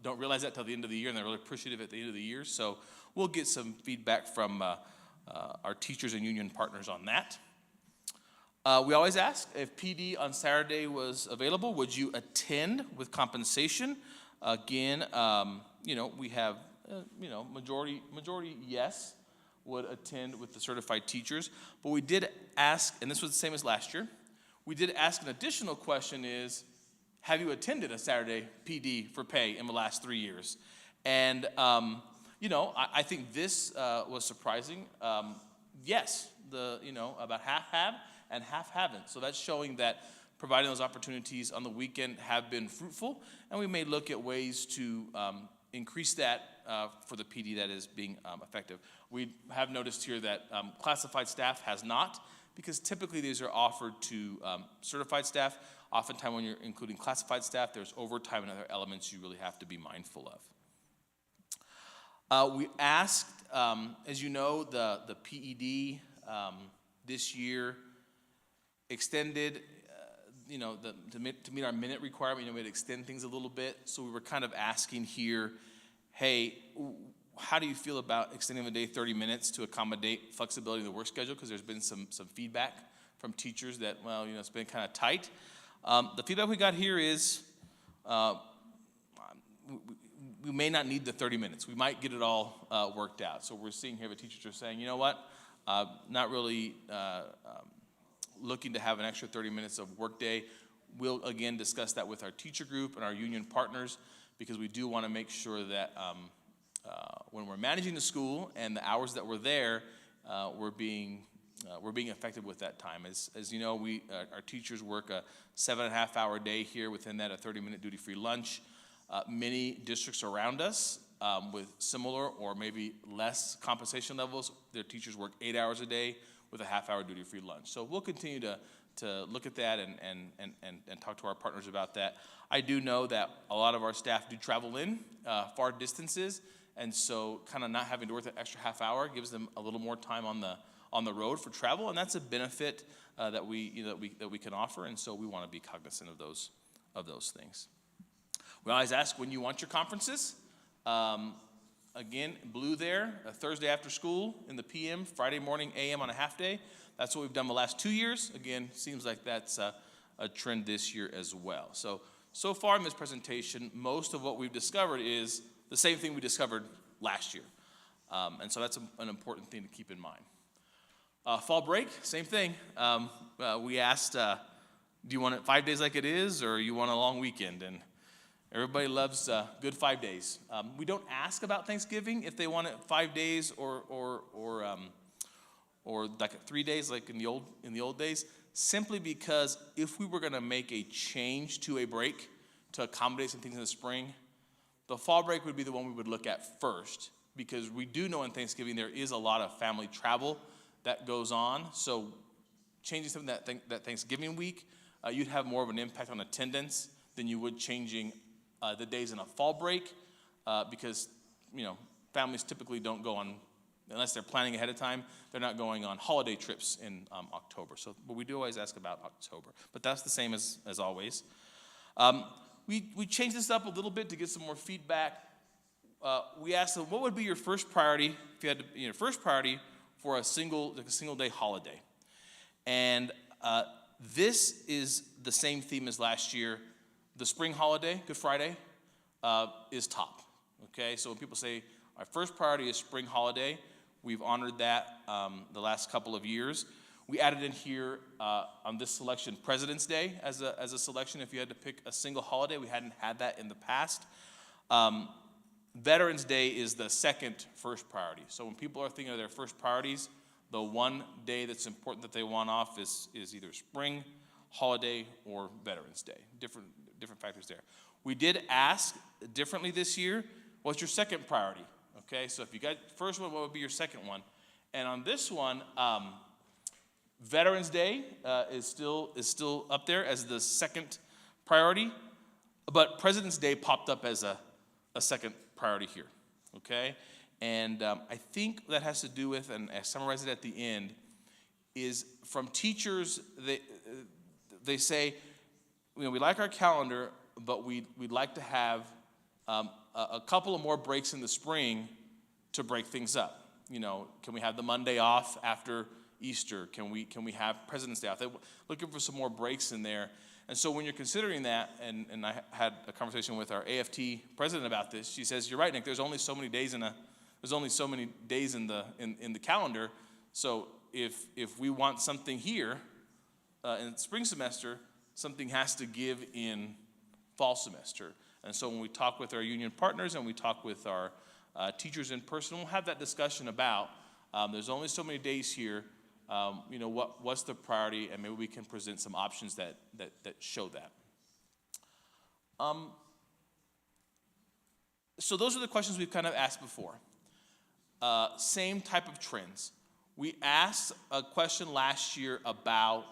don't realize that till the end of the year, and they're really appreciative at the end of the year. So we'll get some feedback from our teachers and union partners on that. We always ask if PD on Saturday was available, would you attend with compensation? Again, we have, majority yes would attend with the certified teachers. But we did ask, and this was the same as last year, we did ask an additional question is, have you attended a Saturday PD for pay in the last 3 years? And, I think this was surprising. Yes, about half have and half haven't. So that's showing that providing those opportunities on the weekend have been fruitful, and we may look at ways to increase that for the PD that is being effective. We have noticed here that classified staff has not, because typically these are offered to certified staff. Oftentimes when you're including classified staff, there's overtime and other elements you really have to be mindful of. We asked, as you know, the PED this year extended, to meet our minute requirement, we had to extend things a little bit. So we were kind of asking here, hey, how do you feel about extending the day 30 minutes to accommodate flexibility in the work schedule? Because there's been some feedback from teachers that, well, it's been kind of tight. The feedback we got here is we may not need the 30 minutes. We might get it all worked out. So we're seeing here the teachers are saying, you know what, not really looking to have an extra 30 minutes of workday. We'll, again, discuss that with our teacher group and our union partners, because we do want to make sure that when we're managing the school and the hours that we're there, we're being effective with that time. As you know, our teachers work a 7.5-hour day here, within that a 30-minute duty-free lunch. Many districts around us with similar or maybe less compensation levels, their teachers work 8 hours a day with a half-hour duty-free lunch. So we'll continue to look at that and talk to our partners about that. I do know that a lot of our staff do travel in far distances, and so kind of not having to work that extra half hour gives them a little more time on the road for travel, and that's a benefit that we can offer, and so we want to be cognizant of those things. We always ask when you want your conferences. Again, blue there, a Thursday after school in the PM, Friday morning AM on a half day. That's what we've done the last 2 years. Again, seems like that's a trend this year as well. So far in this presentation, most of what we've discovered is the same thing we discovered last year. And so that's an important thing to keep in mind. Fall break, same thing. We asked, do you want it 5 days like it is, or you want a long weekend? And everybody loves good 5 days. We don't ask about Thanksgiving if they want it 5 days or like 3 days, like in the old days, simply because if we were going to make a change to a break to accommodate some things in the spring, the fall break would be the one we would look at first, because we do know in Thanksgiving there is a lot of family travel that goes on. So changing something that Thanksgiving week, you'd have more of an impact on attendance than you would changing the days in a fall break, because families typically don't go on, unless they're planning ahead of time, they're not going on holiday trips in October. But we do always ask about October. But that's the same as always. We changed this up a little bit to get some more feedback. We asked them, what would be your first priority if you had to, first priority for a single day holiday? And this is the same theme as last year. The spring holiday, Good Friday, is top. Okay, so when people say our first priority is spring holiday, we've honored that the last couple of years. We added in here on this selection President's Day as a selection. If you had to pick a single holiday, we hadn't had that in the past. Veterans Day is the second first priority. So when people are thinking of their first priorities, the one day that's important that they want off is either spring holiday or Veterans Day. Different factors there. We did ask differently this year, what's your second priority? Okay, so if you got first one, what would be your second one? And on this one, Veterans Day is still up there as the second priority, but President's Day popped up as a second priority here, okay? And I think that has to do with, and I summarize it at the end, is from teachers, they say, we like our calendar, but we'd like to have a couple of more breaks in the spring to break things up. Can we have the Monday off after Easter? Can we have President's Day off? They're looking for some more breaks in there. And so when you're considering that, and I had a conversation with our AFT president about this, she says, you're right, Nick, there's only so many days in the calendar. So if we want something here in spring semester, something has to give in fall semester. And so when we talk with our union partners and we talk with our teachers in person, we'll have that discussion about there's only so many days here. what's the priority, and maybe we can present some options that show that. So those are the questions we've kind of asked before. Same type of trends. We asked a question last year about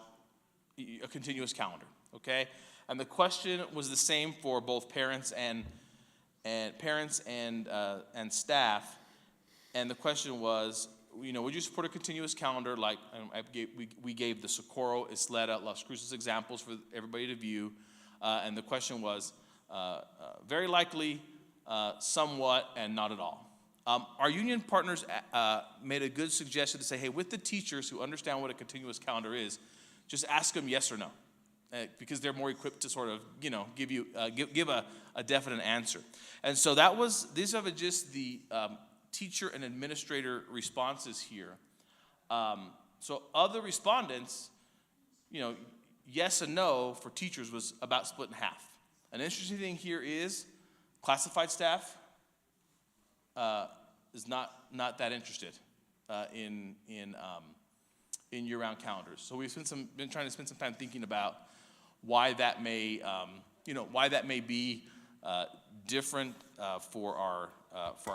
a continuous calendar, okay? And the question was the same for both parents and staff. And the question was, would you support a continuous calendar like we gave the Socorro, Isleta, Las Cruces examples for everybody to view. And the question was very likely, somewhat, and not at all. Our union partners made a good suggestion to say, hey, with the teachers who understand what a continuous calendar is, just ask them yes or no, because they're more equipped to sort of, give a definite answer. And so these are just the teacher and administrator responses here. So of the respondents, yes and no for teachers was about split in half. An interesting thing here is classified staff is not that interested in year-round calendars. So we've been trying to spend some time thinking about why that may be different for our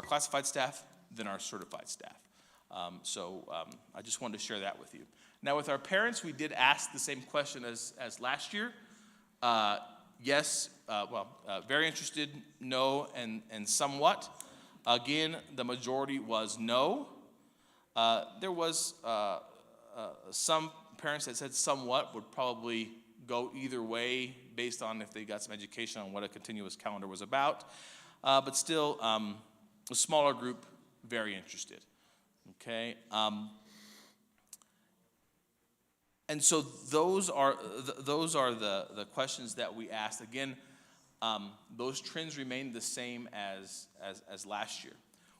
classified staff than our certified staff. So I just wanted to share that with you. Now with our parents, we did ask the same question as last year. Yes, very interested, no, and somewhat. Again, the majority was no. There was some parents that said somewhat would probably go either way based on if they got some education on what a continuous calendar was about. But still, a smaller group, very interested. Okay. And so those are the questions that we asked. Again, those trends remain the same as last year.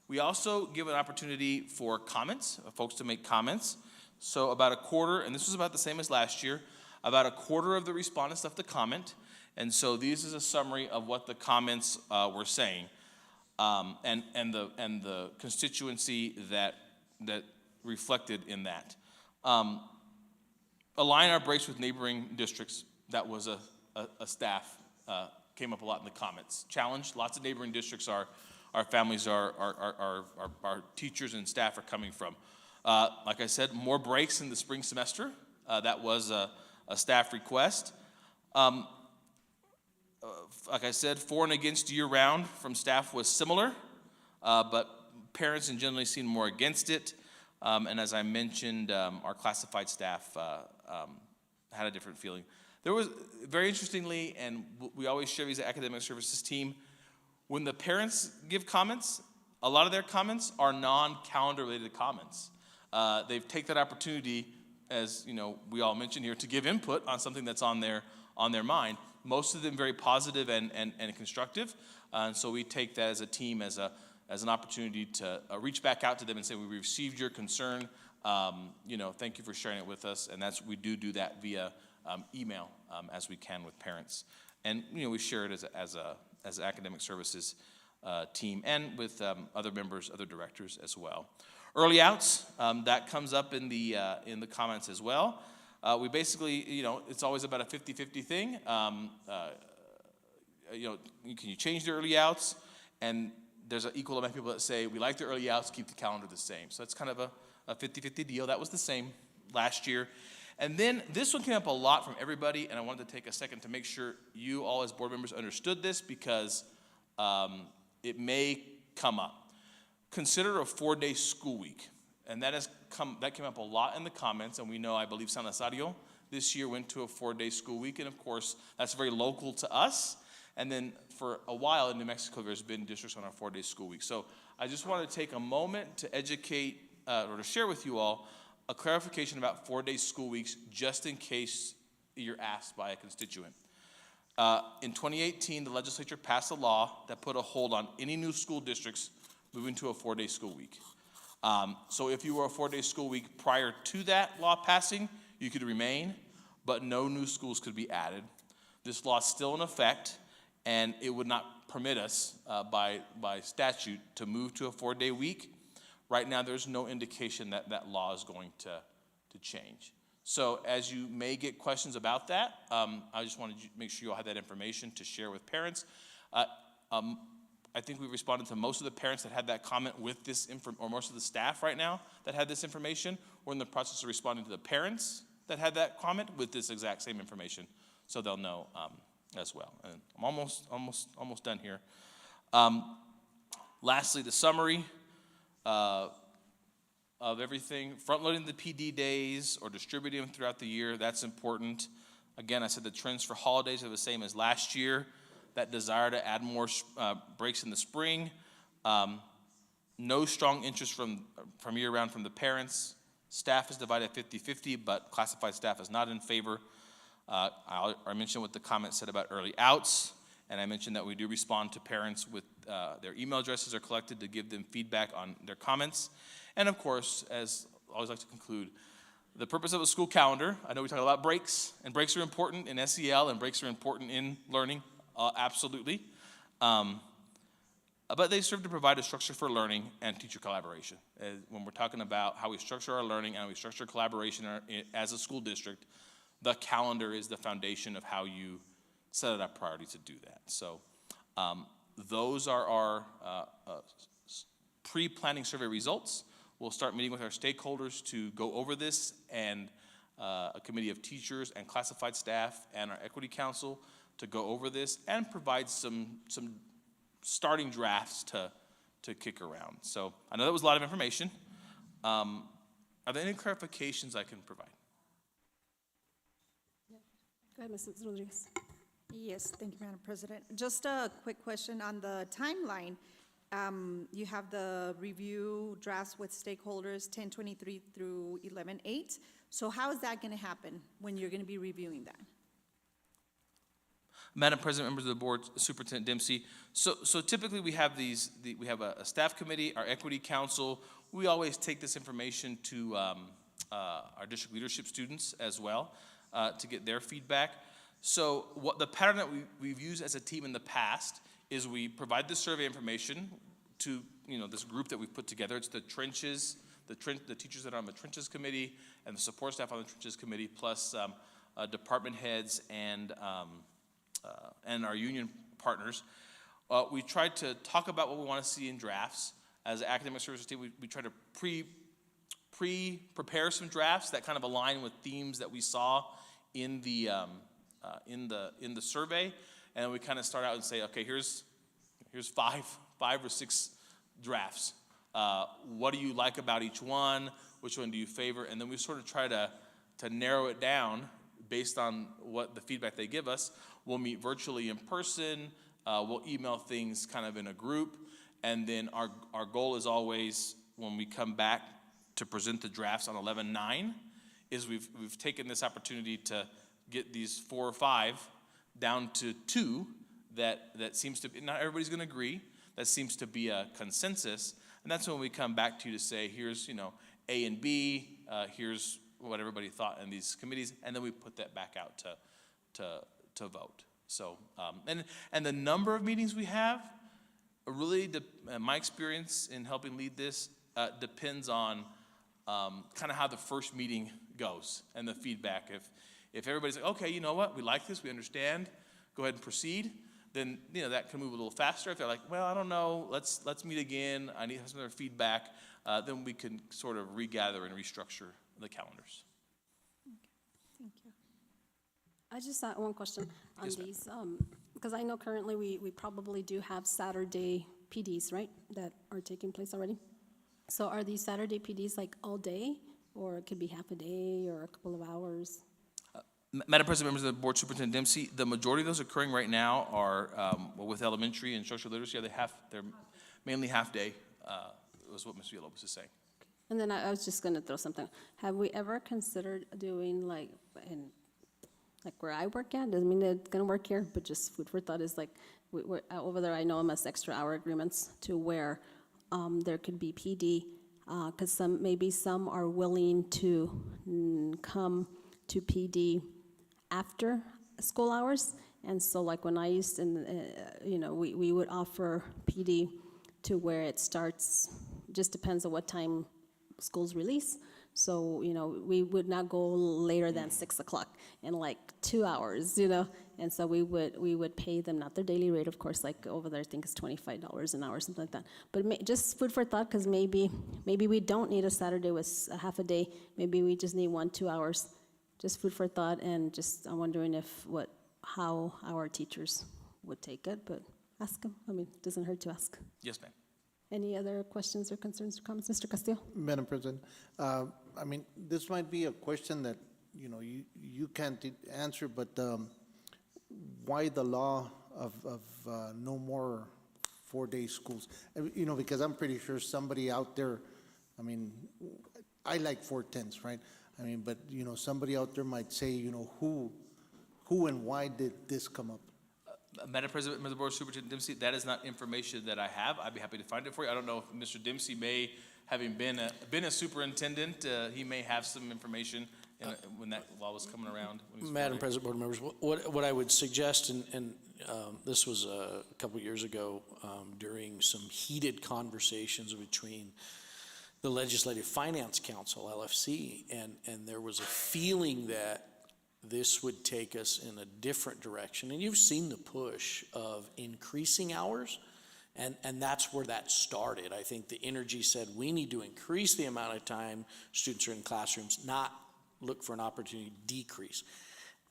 We also give an opportunity for comments, folks to make comments. So about a quarter, and this was about the same as last year, about a quarter of the respondents left a comment. And so this is a summary of what the comments were saying, and the constituency that reflected in that. Align our brakes with neighboring districts. That was a staff, came up a lot in the comments. Challenge, lots of neighboring districts our families, our teachers and staff are coming from. Like I said, more breaks in the spring semester. That was a staff request. Like I said, for and against year-round from staff was similar, but parents and generally seen more against it. And as I mentioned, our classified staff had a different feeling. There was, very interestingly, and we always share these academic services team, when the parents give comments, a lot of their comments are non-calendar related comments. They've taken that opportunity, as we all mentioned here, to give input on something that's on their mind. Most of them very positive and constructive. And so we take that as a team as an opportunity to reach back out to them and say, we received your concern. Thank you for sharing it with us. And we do that via email as we can with parents. And we share it as an academic services team and with other members, other directors as well. Early outs, that comes up in the comments as well. We basically, it's always about a 50-50 thing. Can you change the early outs? And there's an equal amount of people that say, we like the early outs, keep the calendar the same. So it's kind of a 50-50 deal. That was the same last year. And then this one came up a lot from everybody, and I wanted to take a second to make sure you all as board members understood this because it may come up. Consider a 4-day school week. And that came up a lot in the comments, and we know, I believe, San Nazario this year went to a 4-day school week, and of course, that's very local to us. And then for a while in New Mexico, there's been districts on our 4-day school week. So I just want to take a moment to educate or to share with you all a clarification about 4-day school weeks, just in case you're asked by a constituent. In 2018, the legislature passed a law that put a hold on any new school districts moving to a 4-day school week. So if you were a 4-day school week prior to that law passing, you could remain, but no new schools could be added. This law is still in effect, and it would not permit us by statute to move to a 4-day week. Right now, there's no indication that that law is going change. So as you may get questions about that, I just wanted to make sure you all had that information to share with parents. I think we responded to most of the parents that had that comment with this or most of the staff right now that had this information. We're in the process of responding to the parents that had that comment with this exact same information, so they'll know as well. And I'm almost done here. Lastly, the summary of everything. Front-loading the PD days or distributing them throughout the year, that's important. Again, I said the trends for holidays are the same as last year. That desire to add more breaks in the spring. No strong interest from year-round from the parents. Staff is divided 50-50, but classified staff is not in favor. I mentioned what the comment said about early outs, and I mentioned that we do respond to parents with their email addresses are collected to give them feedback on their comments. And of course, as I always like to conclude, the purpose of a school calendar, I know we talk about breaks, and breaks are important in SEL, and breaks are important in learning, absolutely. But they serve to provide a structure for learning and teacher collaboration. When we're talking about how we structure our learning and how we structure collaboration as a school district, the calendar is the foundation of how you set it up priority to do that. So those are our pre-planning survey results. We'll start meeting with our stakeholders to go over this, and a committee of teachers and classified staff and our equity council to go over this and provide some starting drafts to kick around. So I know that was a lot of information. Are there any clarifications I can provide? Go ahead, Mrs. Rodriguez. Yes, thank you, Madam President. Just a quick question on the timeline. You have the review drafts with stakeholders 10/23 through 11/8. So how is that going to happen when you're going to be reviewing that? Madam President, members of the board, Superintendent Dempsey. So typically we have we have a staff committee, our equity council. We always take this information to our district leadership students as well to get their feedback. So what the pattern that we've used as a team in the past is we provide the survey information to this group that we've put together. It's the trenches, the teachers that are on the trenches committee and the support staff on the trenches committee, plus department heads and our union partners. We tried to talk about what we want to see in drafts. As an academic services team, we try to prepare some drafts that kind of align with themes that we saw in the survey, and then we kind of start out and say, okay, here's five or six drafts. What do you like about each one? Which one do you favor? And then we sort of try to narrow it down based on what the feedback they give us. We'll meet virtually in person. We'll email things kind of in a group. And then our goal is always, when we come back to present the drafts on 11/9, is we've taken this opportunity to get these 4 or 5 down to 2 that seems to be, not everybody's going to agree, that seems to be a consensus. And that's when we come back to you to say, here's A and B, here's what everybody thought in these committees, and then we put that back out to vote. So and the number of meetings we have really, my experience in helping lead this depends on kind of how the first meeting goes and the feedback. If everybody's like, okay, you know what, we like this, we understand, go ahead and proceed, then that can move a little faster. If they're like, well, I don't know, let's meet again, I need some other feedback, then we can sort of regather and restructure the calendars. Thank you. I just had one question on Yes, ma'am. these, because I know currently we probably do have Saturday PDs, right, that are taking place already? So are these Saturday PDs like all day, or it could be half a day or a couple of hours? Madam President, members of the board, Superintendent Dempsey, the majority of those occurring right now are with elementary and social literacy. They're mainly half day, was what Ms. Villalobos is saying. And then I was just going to throw something. Have we ever considered doing like where I work at? Doesn't mean that it's going to work here, but just food for thought is like we're, over there. I know I'm as extra hour agreements to where there could be PD, because maybe some are willing to come to PD after school hours, and so like when I used to, we would offer PD to where it starts. Just depends on what time schools release. So, we would not go later than 6 o'clock in like 2 hours, And so we would pay them, not their daily rate, of course, like over there, I think it's $25 an hour, something like that. But just food for thought, because maybe we don't need a Saturday with a half a day. Maybe we just need 1-2 hours. Just food for thought, and just I'm wondering how our teachers would take it, but ask them. I mean, it doesn't hurt to ask. Yes, ma'am. Any other questions or concerns or comments? Mr. Castillo? Madam President, I mean, this might be a question that, you can't answer, but why the law of no more 4-day schools? Because I'm pretty sure somebody out there, I mean, I like 4-10s, right? I mean, but, somebody out there might say, who and why did this come up? Madam President, Member of the Board, Superintendent Dempsey, that is not information that I have. I'd be happy to find it for you. I don't know if Mr. Dempsey may, having been a superintendent, he may have some information when that law was coming around. Madam President, board members, what I would suggest, and this was a couple years ago during some heated conversations between the Legislative Finance Council, LFC, and there was a feeling that this would take us in a different direction. And you've seen the push of increasing hours, and that's where that started. I think the energy said we need to increase the amount of time students are in classrooms, not look for an opportunity to decrease.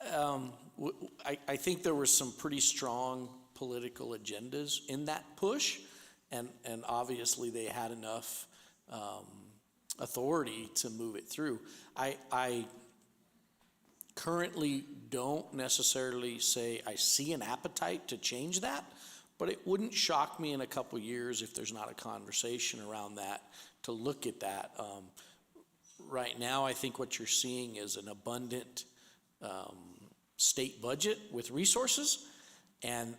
I think there were some pretty strong political agendas in that push, and obviously they had enough authority to move it through. I currently don't necessarily say I see an appetite to change that, but it wouldn't shock me in a couple years if there's not a conversation around that to look at that. Right now, I think what you're seeing is an abundant state budget with resources, and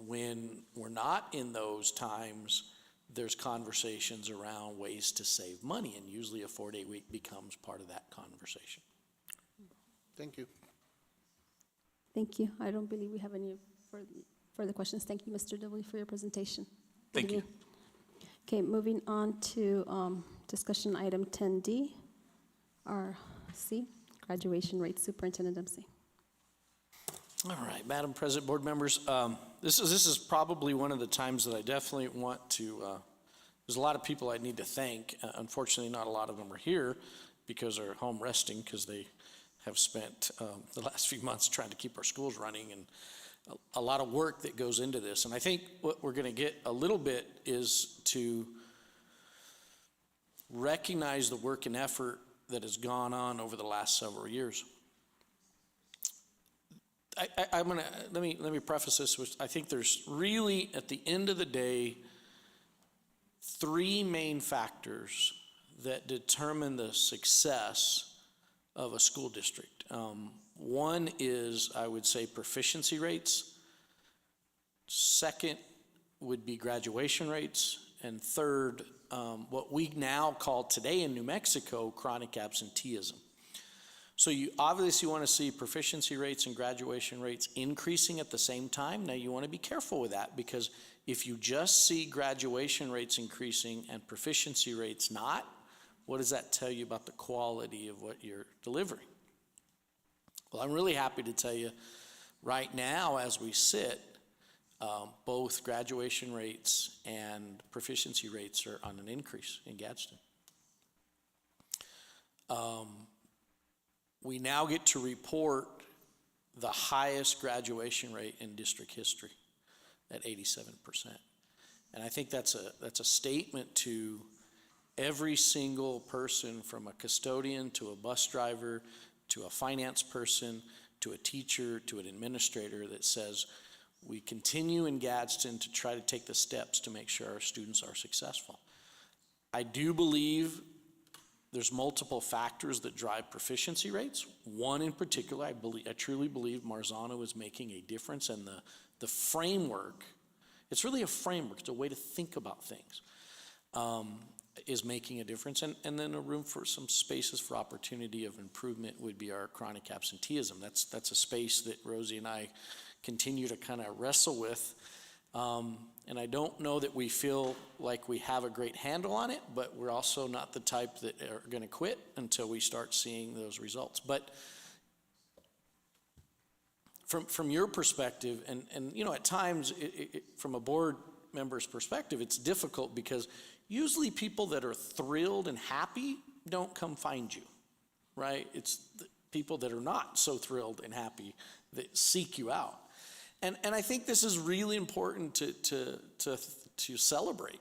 when we're not in those times, there's conversations around ways to save money, and usually a 4-day week becomes part of that conversation. Thank you. Thank you. I don't believe we have any further questions. Thank you, Mr. W., for your presentation. Thank you. Okay, moving on to discussion item 10D, RC, graduation rates. Superintendent Dempsey. All right, Madam President, board members, this is probably one of the times that I definitely want to, there's a lot of people I need to thank. Unfortunately, not a lot of them are here because they're home resting because they have spent the last few months trying to keep our schools running, and a lot of work that goes into this. And I think what we're going to get a little bit is to recognize the work and effort that has gone on over the last several years. I'm gonna let me preface this with, I think there's really, at the end of the day, 3 main factors that determine the success of a school district. One is, I would say, proficiency rates. Second would be graduation rates. And third, what we now call today in New Mexico, chronic absenteeism. So you obviously want to see proficiency rates and graduation rates increasing at the same time. Now you want to be careful with that, because if you just see graduation rates increasing and proficiency rates not, what does that tell you about the quality of what you're delivering? Well, I'm really happy to tell you right now as we sit, both graduation rates and proficiency rates are on an increase in Gadsden. We now get to report the highest graduation rate in district history at 87%. And I think that's a statement to every single person, from a custodian to a bus driver to a finance person to a teacher to an administrator, that says we continue in Gadsden to try to take the steps to make sure our students are successful. I do believe there's multiple factors that drive proficiency rates. One in particular, I truly believe Marzano is making a difference, and the framework, it's really a framework, it's a way to think about things, is making a difference. And then a room for some spaces for opportunity of improvement would be our chronic absenteeism. That's a space that Rosie and I continue to kind of wrestle with. And I don't know that we feel like we have a great handle on it, but we're also not the type that are going to quit until we start seeing those results. But from your perspective, and you know, at times, from a board member's perspective, it's difficult because usually people that are thrilled and happy don't come find you, right? It's the people that are not so thrilled and happy that seek you out. And I think this is really important to celebrate.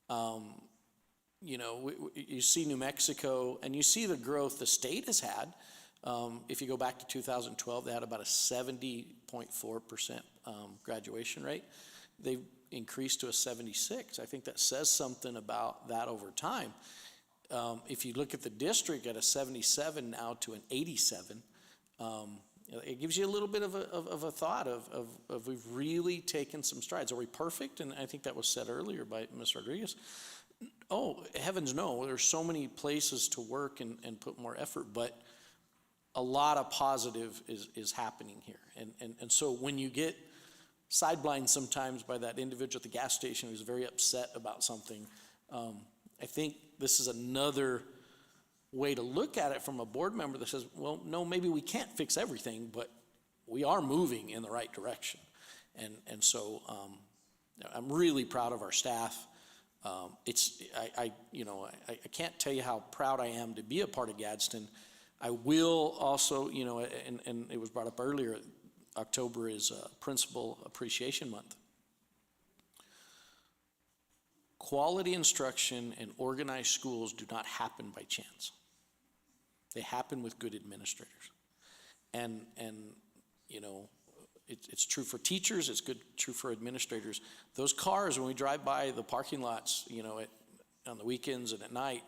You know, you see New Mexico, and you see the growth the state has had. If you go back to 2012, they had about a 70.4% graduation rate. They've increased to a 76. I think that says something about that over time. If you look at the district at a 77 now to an 87, it gives you a little bit of a thought of we've really taken some strides. Are we perfect? And I think that was said earlier by Ms. Rodriguez. Oh, heavens no, there's so many places to work and put more effort, but a lot of positive is happening here. And so when you get sidelined sometimes by that individual at the gas station who's very upset about something, I think this is another way to look at it from a board member that says, well, no, maybe we can't fix everything, but we are moving in the right direction. And so I'm really proud of our staff. I can't tell you how proud I am to be a part of Gadsden. I will also, you know, and it was brought up earlier, October is Principal Appreciation Month. Quality instruction and organized schools do not happen by chance. They happen with good administrators. And you know, it's true for teachers, it's true for administrators. Those cars, when we drive by the parking lots, you know, on the weekends and at night,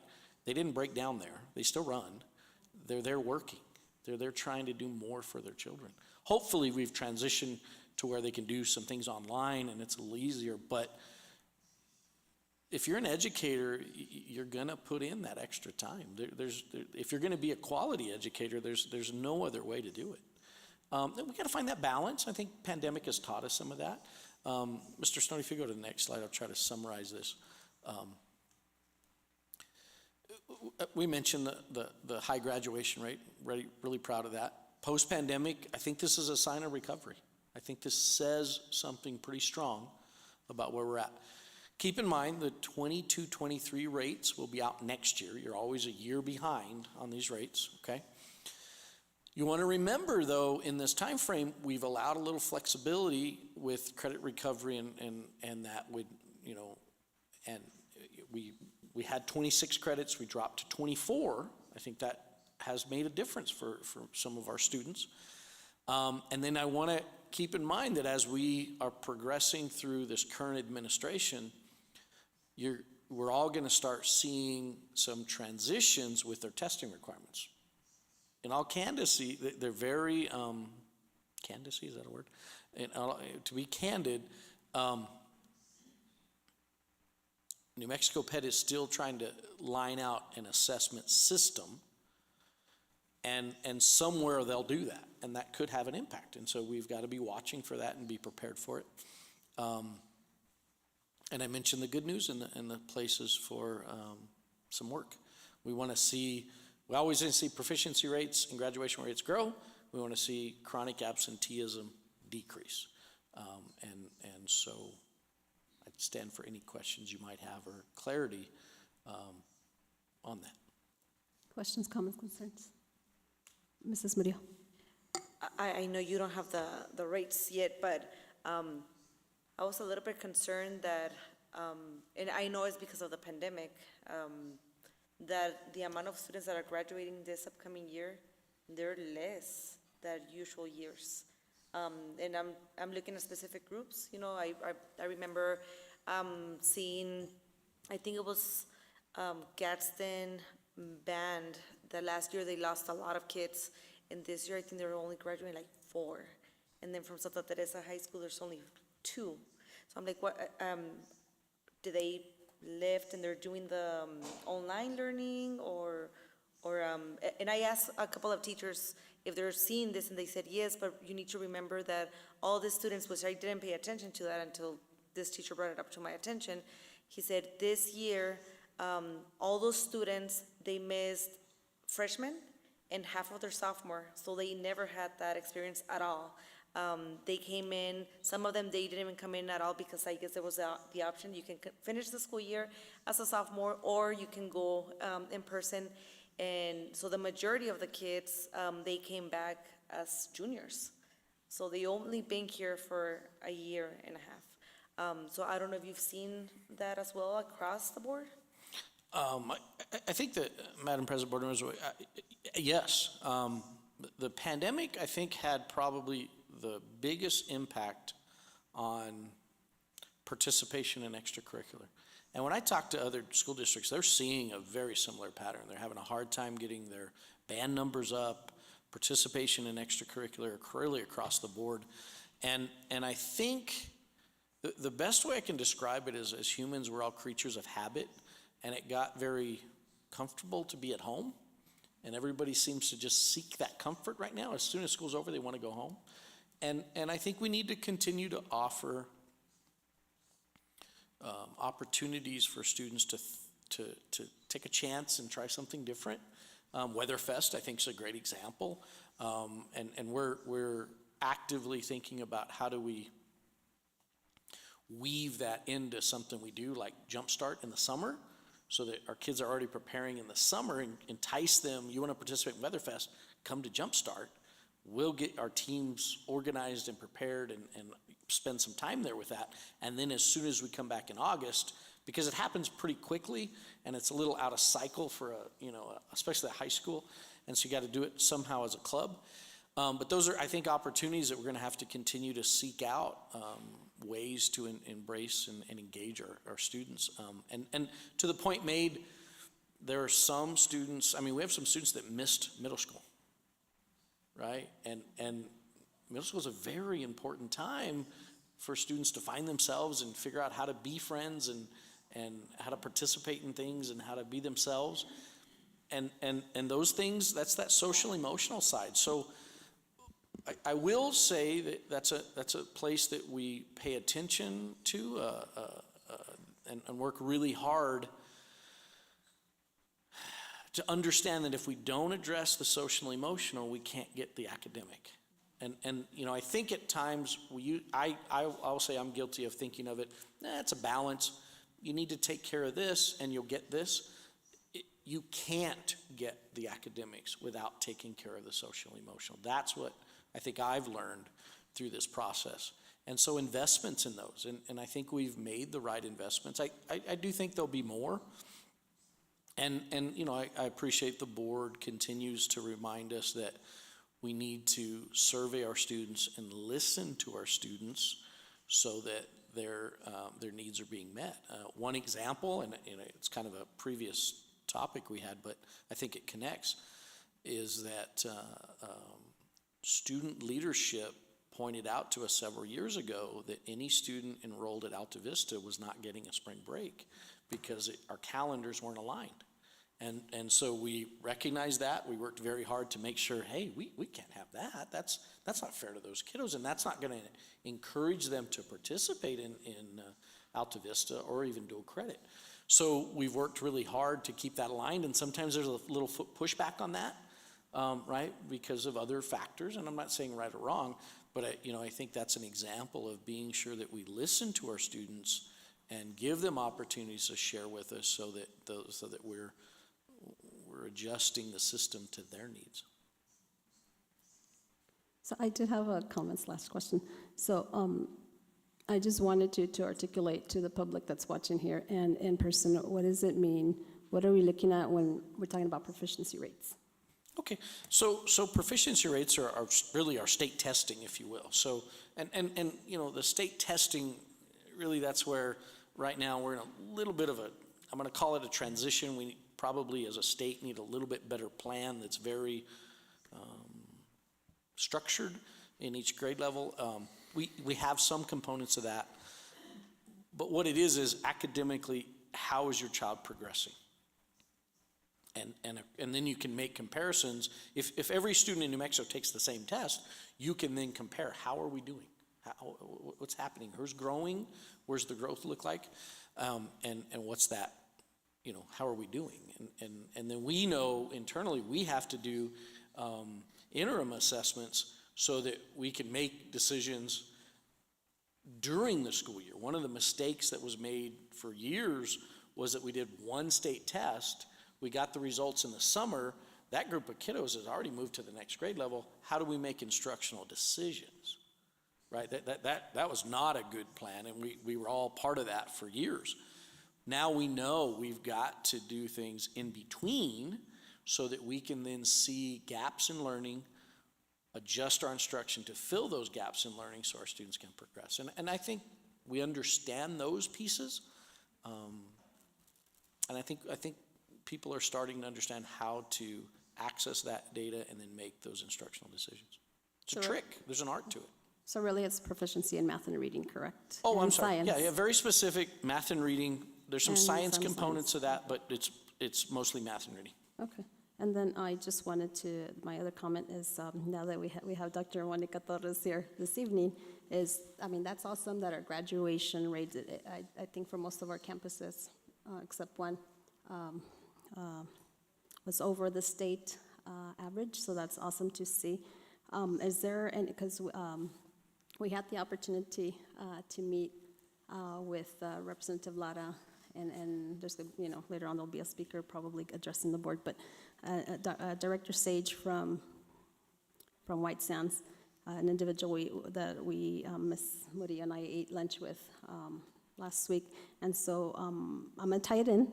they didn't break down there. They still run. They're there working. They're there trying to do more for their children. Hopefully we've transitioned to where they can do some things online and it's a little easier, but if you're an educator, you're gonna put in that extra time. If you're gonna be a quality educator, there's no other way to do it. We gotta find that balance. I think pandemic has taught us some of that. Mr. Stoney, if you go to the next slide, I'll try to summarize this. We mentioned the high graduation rate, really proud of that. Post-pandemic, I think this is a sign of recovery. I think this says something pretty strong about where we're at. Keep in mind the 22-23 rates will be out next year. You're always a year behind on these rates, okay? You want to remember, though, in this time frame, we've allowed a little flexibility with credit recovery and that would, you know, and we had 26 credits, we dropped to 24. I think that has made a difference for some of our students. And then I want to keep in mind that as we are progressing through this current administration, we're all going to start seeing some transitions with their testing requirements. In all candidacy, they're very, candidacy, is that a word? To be candid, New Mexico Pet is still trying to line out an assessment system, and somewhere they'll do that, and that could have an impact. And so we've got to be watching for that and be prepared for it. And I mentioned the good news and the places for some work. We want to see, we always want to see proficiency rates and graduation rates grow. We want to see chronic absenteeism decrease. And so I'd stand for any questions you might have or clarity on that. Questions, comments, concerns? Mrs. Murillo. I know you don't have the rates yet, but I was a little bit concerned that, and I know it's because of the pandemic, that the amount of students that are graduating this upcoming year, they're less than usual years. And I'm looking at specific groups. You know, I remember seeing, I think it was Gadsden band, that last year they lost a lot of kids, and this year I think they're only graduating like 4. And then from Santa Teresa High School, there's only 2. So I'm like, what, do they lift and they're doing the online learning or and I asked a couple of teachers if they're seeing this, and they said yes, but you need to remember that all the students, which I didn't pay attention to that until this teacher brought it up to my attention. He said this year, all those students, they missed freshmen and half of their sophomore, so they never had that experience at all. They came in, some of them, they didn't even come in at all because I guess there was the option, you can finish the school year as a sophomore or you can go in person. And so the majority of the kids, they came back as juniors. So they only been here for a year and a half. So I don't know if you've seen that as well across the board? I think that, Madam President, Board members, yes. The pandemic, I think, had probably the biggest impact on participation in extracurricular. And when I talk to other school districts, they're seeing a very similar pattern. They're having a hard time getting their band numbers up, participation in extracurricular, really across the board. And I think the best way I can describe it is, as humans, we're all creatures of habit, and it got very comfortable to be at home. And everybody seems to just seek that comfort right now. As soon as school's over, they want to go home. And I think we need to continue to offer opportunities for students to take a chance and try something different. Weatherfest, I think, is a great example. And we're actively thinking about how do we weave that into something we do, like Jumpstart in the summer, so that our kids are already preparing in the summer and entice them. You want to participate in Weatherfest, come to Jumpstart. We'll get our teams organized and prepared and spend some time there with that. And then as soon as we come back in August, because it happens pretty quickly and it's a little out of cycle for especially at high school, and so you got to do it somehow as a club. But those are, I think, opportunities that we're going to have to continue to seek out ways to embrace and engage our students. And to the point made, there are some students, we have some students that missed middle school, right? And middle school is a very important time for students to find themselves and figure out how to be friends and how to participate in things and how to be themselves. And those things, that's that social emotional side. So I will say that that's a place that we pay attention to and work really hard to understand that if we don't address the social emotional, we can't get the academic. And I think at times I'll say I'm guilty of thinking of it, it's a balance. You need to take care of this and you'll get this. You can't get the academics without taking care of the social emotional. That's what I think I've learned through this process. And so investments in those, and I think we've made the right investments. I do think there'll be more. And I appreciate the board continues to remind us that we need to survey our students and listen to our students so that their needs are being met. One example, and it's kind of a previous topic we had, but I think it connects, is that student leadership pointed out to us several years ago that any student enrolled at Alta Vista was not getting a spring break because our calendars weren't aligned. And so we recognized that. We worked very hard to make sure, hey, we can't have that. That's not fair to those kiddos, and that's not going to encourage them to participate in Alta Vista or even dual credit. So we've worked really hard to keep that aligned, and sometimes there's a little pushback on that, right, because of other factors. And I'm not saying right or wrong, but I think that's an example of being sure that we listen to our students and give them opportunities to share with us so that we're adjusting the system to their needs. So I did have a comment/last question. So I just wanted to articulate to the public that's watching here and in person, what does it mean? What are we looking at when we're talking about proficiency rates? Okay, so proficiency rates are really our state testing, if you will. So, and the state testing, really that's where right now we're in a little bit of I'm gonna call it a transition. We probably as a state need a little bit better plan that's very structured in each grade level. We have some components of that, but what it is academically, how is your child progressing? And then you can make comparisons. If every student in New Mexico takes the same test, you can then compare, how are we doing? What's happening? Who's growing? Where's the growth look like? And what's that? How are we doing? And then we know internally we have to do interim assessments so that we can make decisions during the school year. One of the mistakes that was made for years was that we did one state test. We got the results in the summer. That group of kiddos has already moved to the next grade level. How do we make instructional decisions? Right? That was not a good plan, and we were all part of that for years. Now we know we've got to do things in between so that we can then see gaps in learning, adjust our instruction to fill those gaps in learning so our students can progress. And I think we understand those pieces, and I think people are starting to understand how to access that data and then make those instructional decisions. It's a trick. There's an art to it. So really, it's proficiency in math and reading, correct? Oh, And I'm sorry. science. Yeah, very specific math and reading. There's some And science some components science. of that, but it's mostly math and reading. Okay. And then I just wanted to, my other comment is, now that we have Dr. Juanica Torres here this evening, that's awesome that our graduation rate, I think for most of our campuses, except one, was over the state average, so that's awesome to see. Is there any, because we had the opportunity to meet with Representative Lara, and there's, later on there'll be a speaker probably addressing the board, but Director Sage from White Sands, an individual Ms. Murillo and I ate lunch with last week, and so I'm gonna tie it in,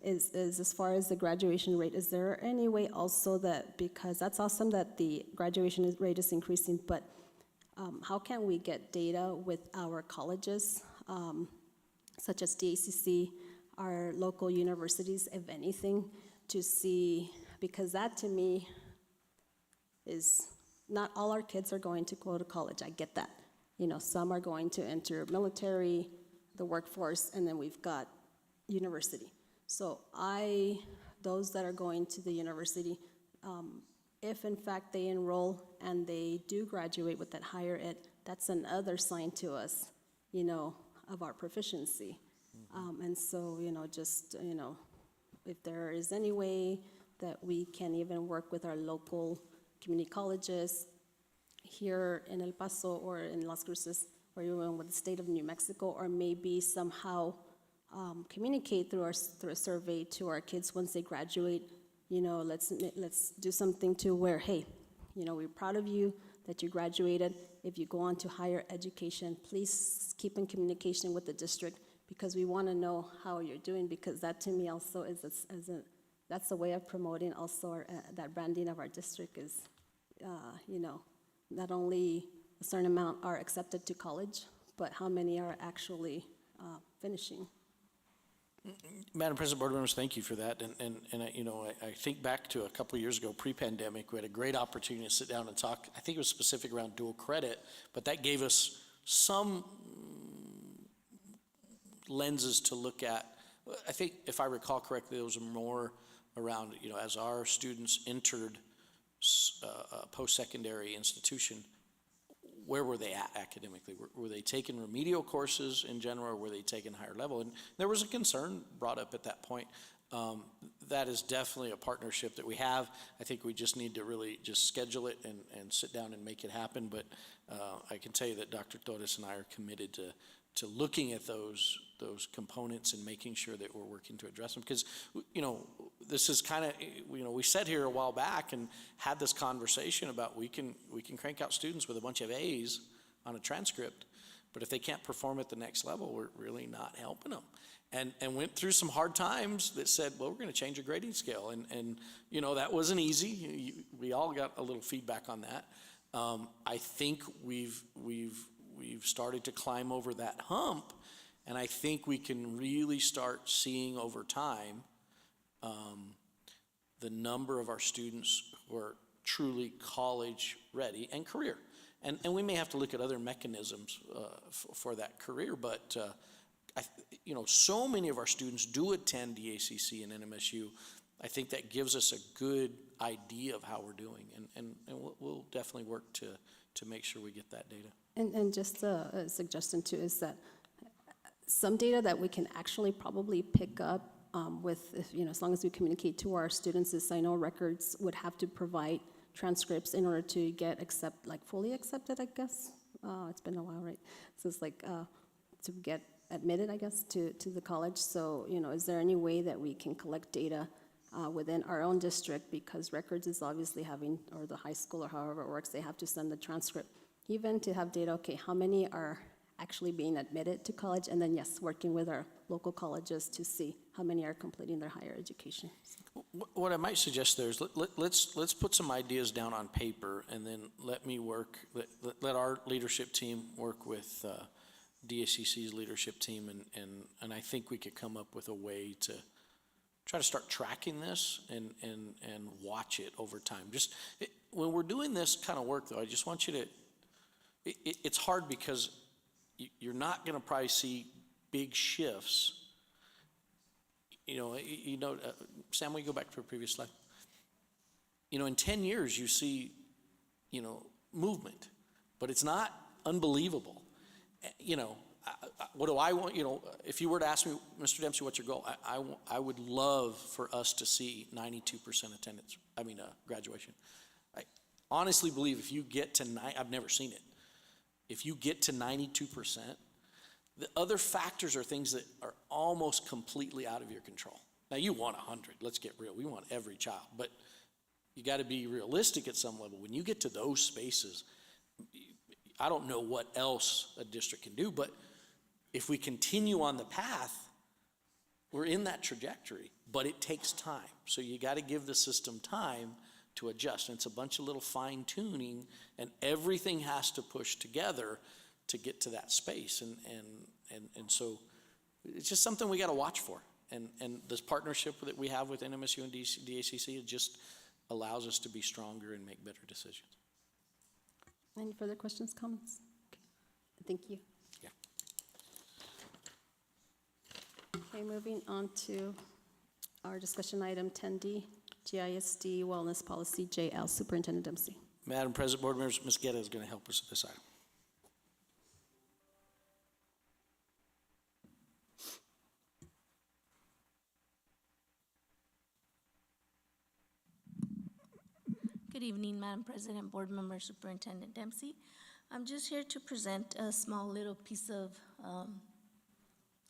is as far as the graduation rate, is there any way also that, because that's awesome that the graduation rate is increasing, but how can we get data with our colleges, such as DACC, our local universities, if anything, to see, because that to me is, not all our kids are going to go to college, I get that. Some are going to enter military, the workforce, and then we've got university. So those that are going to the university, if in fact they enroll and they do graduate with that higher ed, that's another sign to us, of our proficiency. And so, if there is any way that we can even work with our local community colleges here in El Paso or in Las Cruces, or even with the state of New Mexico, or maybe somehow communicate through a survey to our kids once they graduate, let's do something to where, hey, we're proud of you that you graduated. If you go on to higher education, please keep in communication with the district, because we want to know how you're doing, because that to me also is that's a way of promoting also that branding of our district is, not only a certain amount are accepted to college, but how many are actually finishing. Madam President, board members, thank you for that. And I think back to a couple of years ago, pre-pandemic, we had a great opportunity to sit down and talk. I think it was specific around dual credit, but that gave us some lenses to look at. I think, if I recall correctly, those were more around, as our students entered a post-secondary institution, where were they at academically? Were they taking remedial courses in general, or were they taking higher level? And there was a concern brought up at that point. That is definitely a partnership that we have. I think we just need to really just schedule it and sit down and make it happen. But I can tell you that Dr. Torres and I are committed to looking at those components and making sure that we're working to address them. Because, this is kind of, we sat here a while back and had this conversation about we can crank out students with a bunch of A's on a transcript, but if they can't perform at the next level, we're really not helping them. And went through some hard times that said, well, we're going to change your grading scale. And that wasn't easy. We all got a little feedback on that. I think we've started to climb over that hump, and I think we can really start seeing over time the number of our students who are truly college ready and career. And we may have to look at other mechanisms for that career, but so many of our students do attend DACC and NMSU. I think that gives us a good idea of how we're doing, and we'll definitely work to make sure we get that data. And just a suggestion too is that some data that we can actually probably pick up with, as long as we communicate to our students, is I know records would have to provide transcripts in order to get fully accepted, I guess. It's been a while, right? So it's to get admitted, I guess, to the college. So, is there any way that we can collect data within our own district, because records is obviously or the high school or however it works, they have to send the transcript, even to have data, okay, how many are actually being admitted to college, and then, yes, working with our local colleges to see how many are completing their higher education. What I might suggest there is let's put some ideas down on paper, and then let our leadership team work with DACC's leadership team, and I think we could come up with a way to try to start tracking this and watch it over time. When we're doing this kind of work, though, I just want you to, it's hard because you're not going to probably see big shifts. Sam, will you go back to the previous slide? In 10 years, you see, movement, but it's not unbelievable. What do I want? If you were to ask me, Mr. Dempsey, what's your goal? I would love for us to see 92% attendance. Graduation. I honestly believe if you get to I've never seen it. If you get to 92%, the other factors are things that are almost completely out of your control. Now, you want 100. Let's get real. We want every child, but you got to be realistic at some level. When you get to those spaces, I don't know what else a district can do, but if we continue on the path, we're in that trajectory, but it takes time. So you got to give the system time to adjust. And it's a bunch of little fine tuning, and everything has to push together to get to that space. And so it's just something we got to watch for. And this partnership that we have with NMSU and DACC, it just allows us to be stronger and make better decisions. Any further questions, comments? Okay. Thank you. Yeah. Okay, moving on to our discussion item 10D, GISD Wellness Policy JL, Superintendent Dempsey. Madam President, board members, Ms. Guetta is going to help us with this item. Good evening, Madam President, Board Member, Superintendent Dempsey. I'm just here to present a small little piece of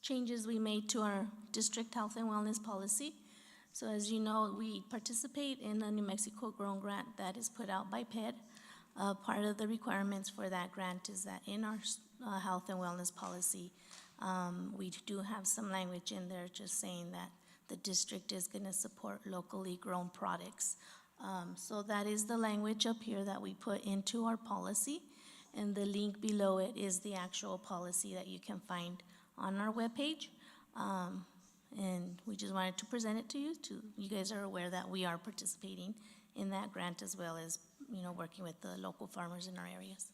changes we made to our district health and wellness policy. So as you know, we participate in a New Mexico Grown grant that is put out by PED. Part of the requirements for that grant is that in our health and wellness policy, we do have some language in there just saying that the district is going to support locally grown products. So that is the language up here that we put into our policy, and the link below it is the actual policy that you can find on our webpage. And we just wanted to present it to you. You guys are aware that we are participating in that grant as well as, working with the local farmers in our areas.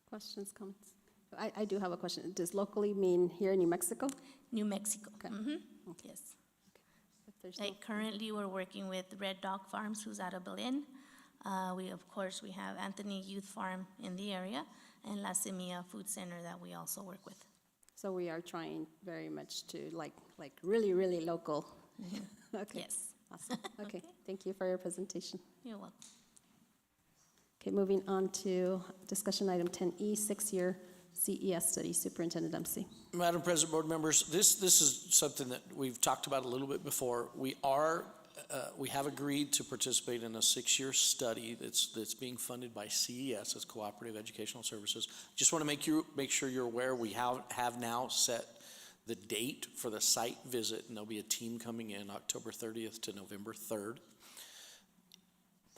Questions, comments? I do have a question. Does locally mean here in New Mexico? New Mexico. Okay. Mm-hmm. Okay. Yes. Like currently, we're working with Red Dog Farms, who's out of Berlin. We have Anthony Youth Farm in the area, and La Semilla Food Center that we also work with. So we are trying very much to like really, really local. Mm-hmm. Okay. Yes. Awesome. Okay. Thank you for your presentation. You're welcome. Okay, moving on to discussion item 10E, 6-year CES study, Superintendent Dempsey. Madam President, board members, this is something that we've talked about a little bit before. We have agreed to participate in a 6-year study that's being funded by CES, as Cooperative Educational Services. Just want to make sure you're aware we have now set the date for the site visit, and there'll be a team coming in October 30th to November 3rd.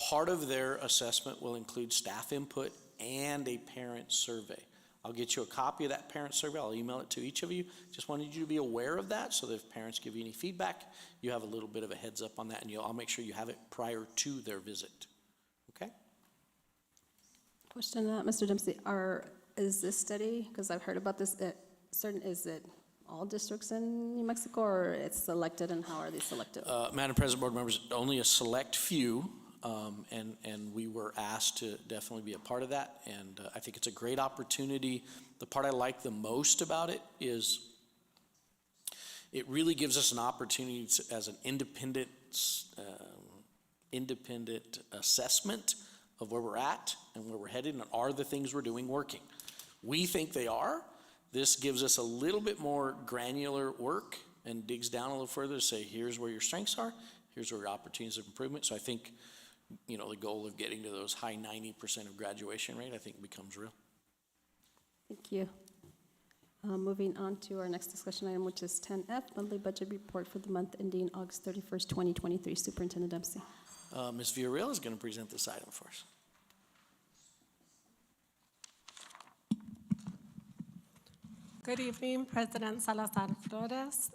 Part of their assessment will include staff input and a parent survey. I'll get you a copy of that parent survey. I'll email it to each of you. Just wanted you to be aware of that so that if parents give you any feedback, you have a little bit of a heads up on that, and I'll make sure you have it prior to their visit. Okay? Question, Mr. Dempsey, is this study, because I've heard about this, is it all districts in New Mexico, or it's selected, and how are they selected? Madam President, board members, only a select few, and we were asked to definitely be a part of that, and I think it's a great opportunity. The part I like the most about it is it really gives us an opportunity to, as an independent assessment of where we're at and where we're headed, and are the things we're doing working. We think they are. This gives us a little bit more granular work and digs down a little further to say, here's where your strengths are, here's where your opportunities of improvement. So I think, you know, the goal of getting to those high 90% of graduation rate, I think becomes real. Thank you. Moving on to our next discussion item, which is 10F, monthly budget report for the month ending August 31st, 2023. Superintendent Dempsey. Ms. Villarreal is going to present this item for us. Good evening, President Salazar Flores,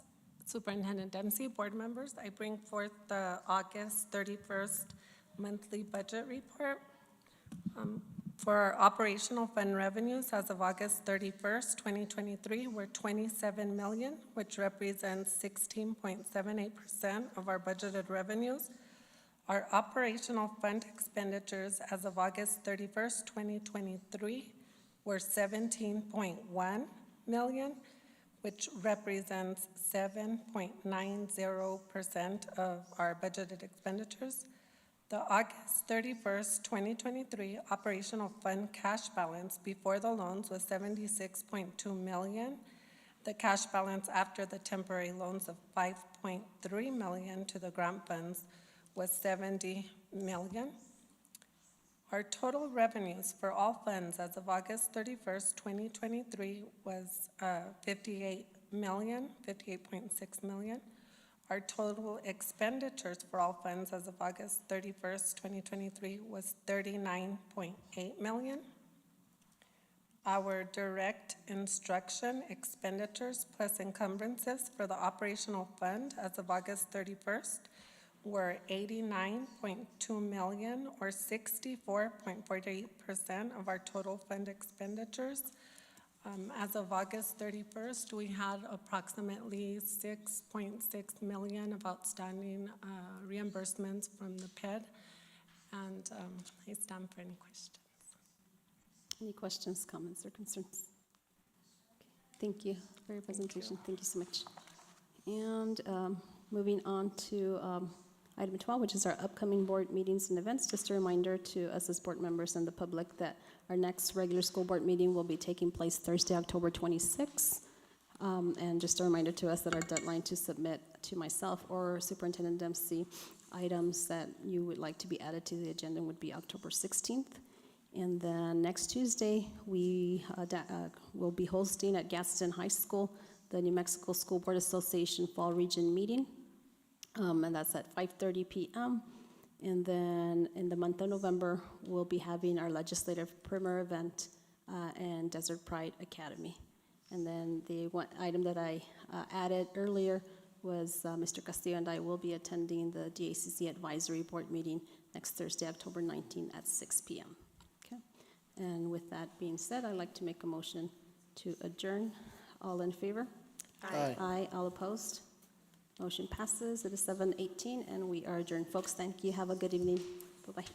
Superintendent Dempsey, board members. I bring forth the August 31st monthly budget report. For our operational fund revenues as of August 31st, 2023, were $27 million, which represents 16.78% of our budgeted revenues. Our operational fund expenditures as of August 31st, 2023, were $17.1 million, which represents 7.90% of our budgeted expenditures. The August 31st, 2023 operational fund cash balance before the loans was $76.2 million. The cash balance after the temporary loans of $5.3 million to the grant funds was $70 million. Our total revenues for all funds as of August 31st, 2023 was $58.6 million. Our total expenditures for all funds as of August 31st, 2023 was $39.8 million. Our direct instruction expenditures plus encumbrances for the operational fund as of August 31st were $89.2 million, or 64.48% of our total fund expenditures. As of August 31st, we had approximately $6.6 million of outstanding reimbursements from the PED, and I stand for any questions. Any questions, comments, or concerns? Okay. Thank you for your presentation. Thank you so much. And moving on to item 12, which is our upcoming board meetings and events. Just a reminder to us as board members and the public that our next regular school board meeting will be taking place Thursday, October 26th. And just a reminder to us that our deadline to submit to myself or Superintendent Dempsey items that you would like to be added to the agenda would be October 16th. And then next Tuesday, we will be hosting at Gadsden High School the New Mexico School Board Association Fall Region Meeting. And that's at 5:30 p.m. And then in the month of November, we'll be having our legislative primer event in Desert Pride Academy. And then the one item that I added earlier was Mr. Castillo and I will be attending the DACC Advisory Board meeting next Thursday, October 19 at 6 p.m. Okay. And with that being said, I'd like to make a motion to adjourn. All in favor? Aye. Aye. All opposed? Motion passes. It is 7:18, and we are adjourned. Folks, thank you. Have a good evening. Bye-bye.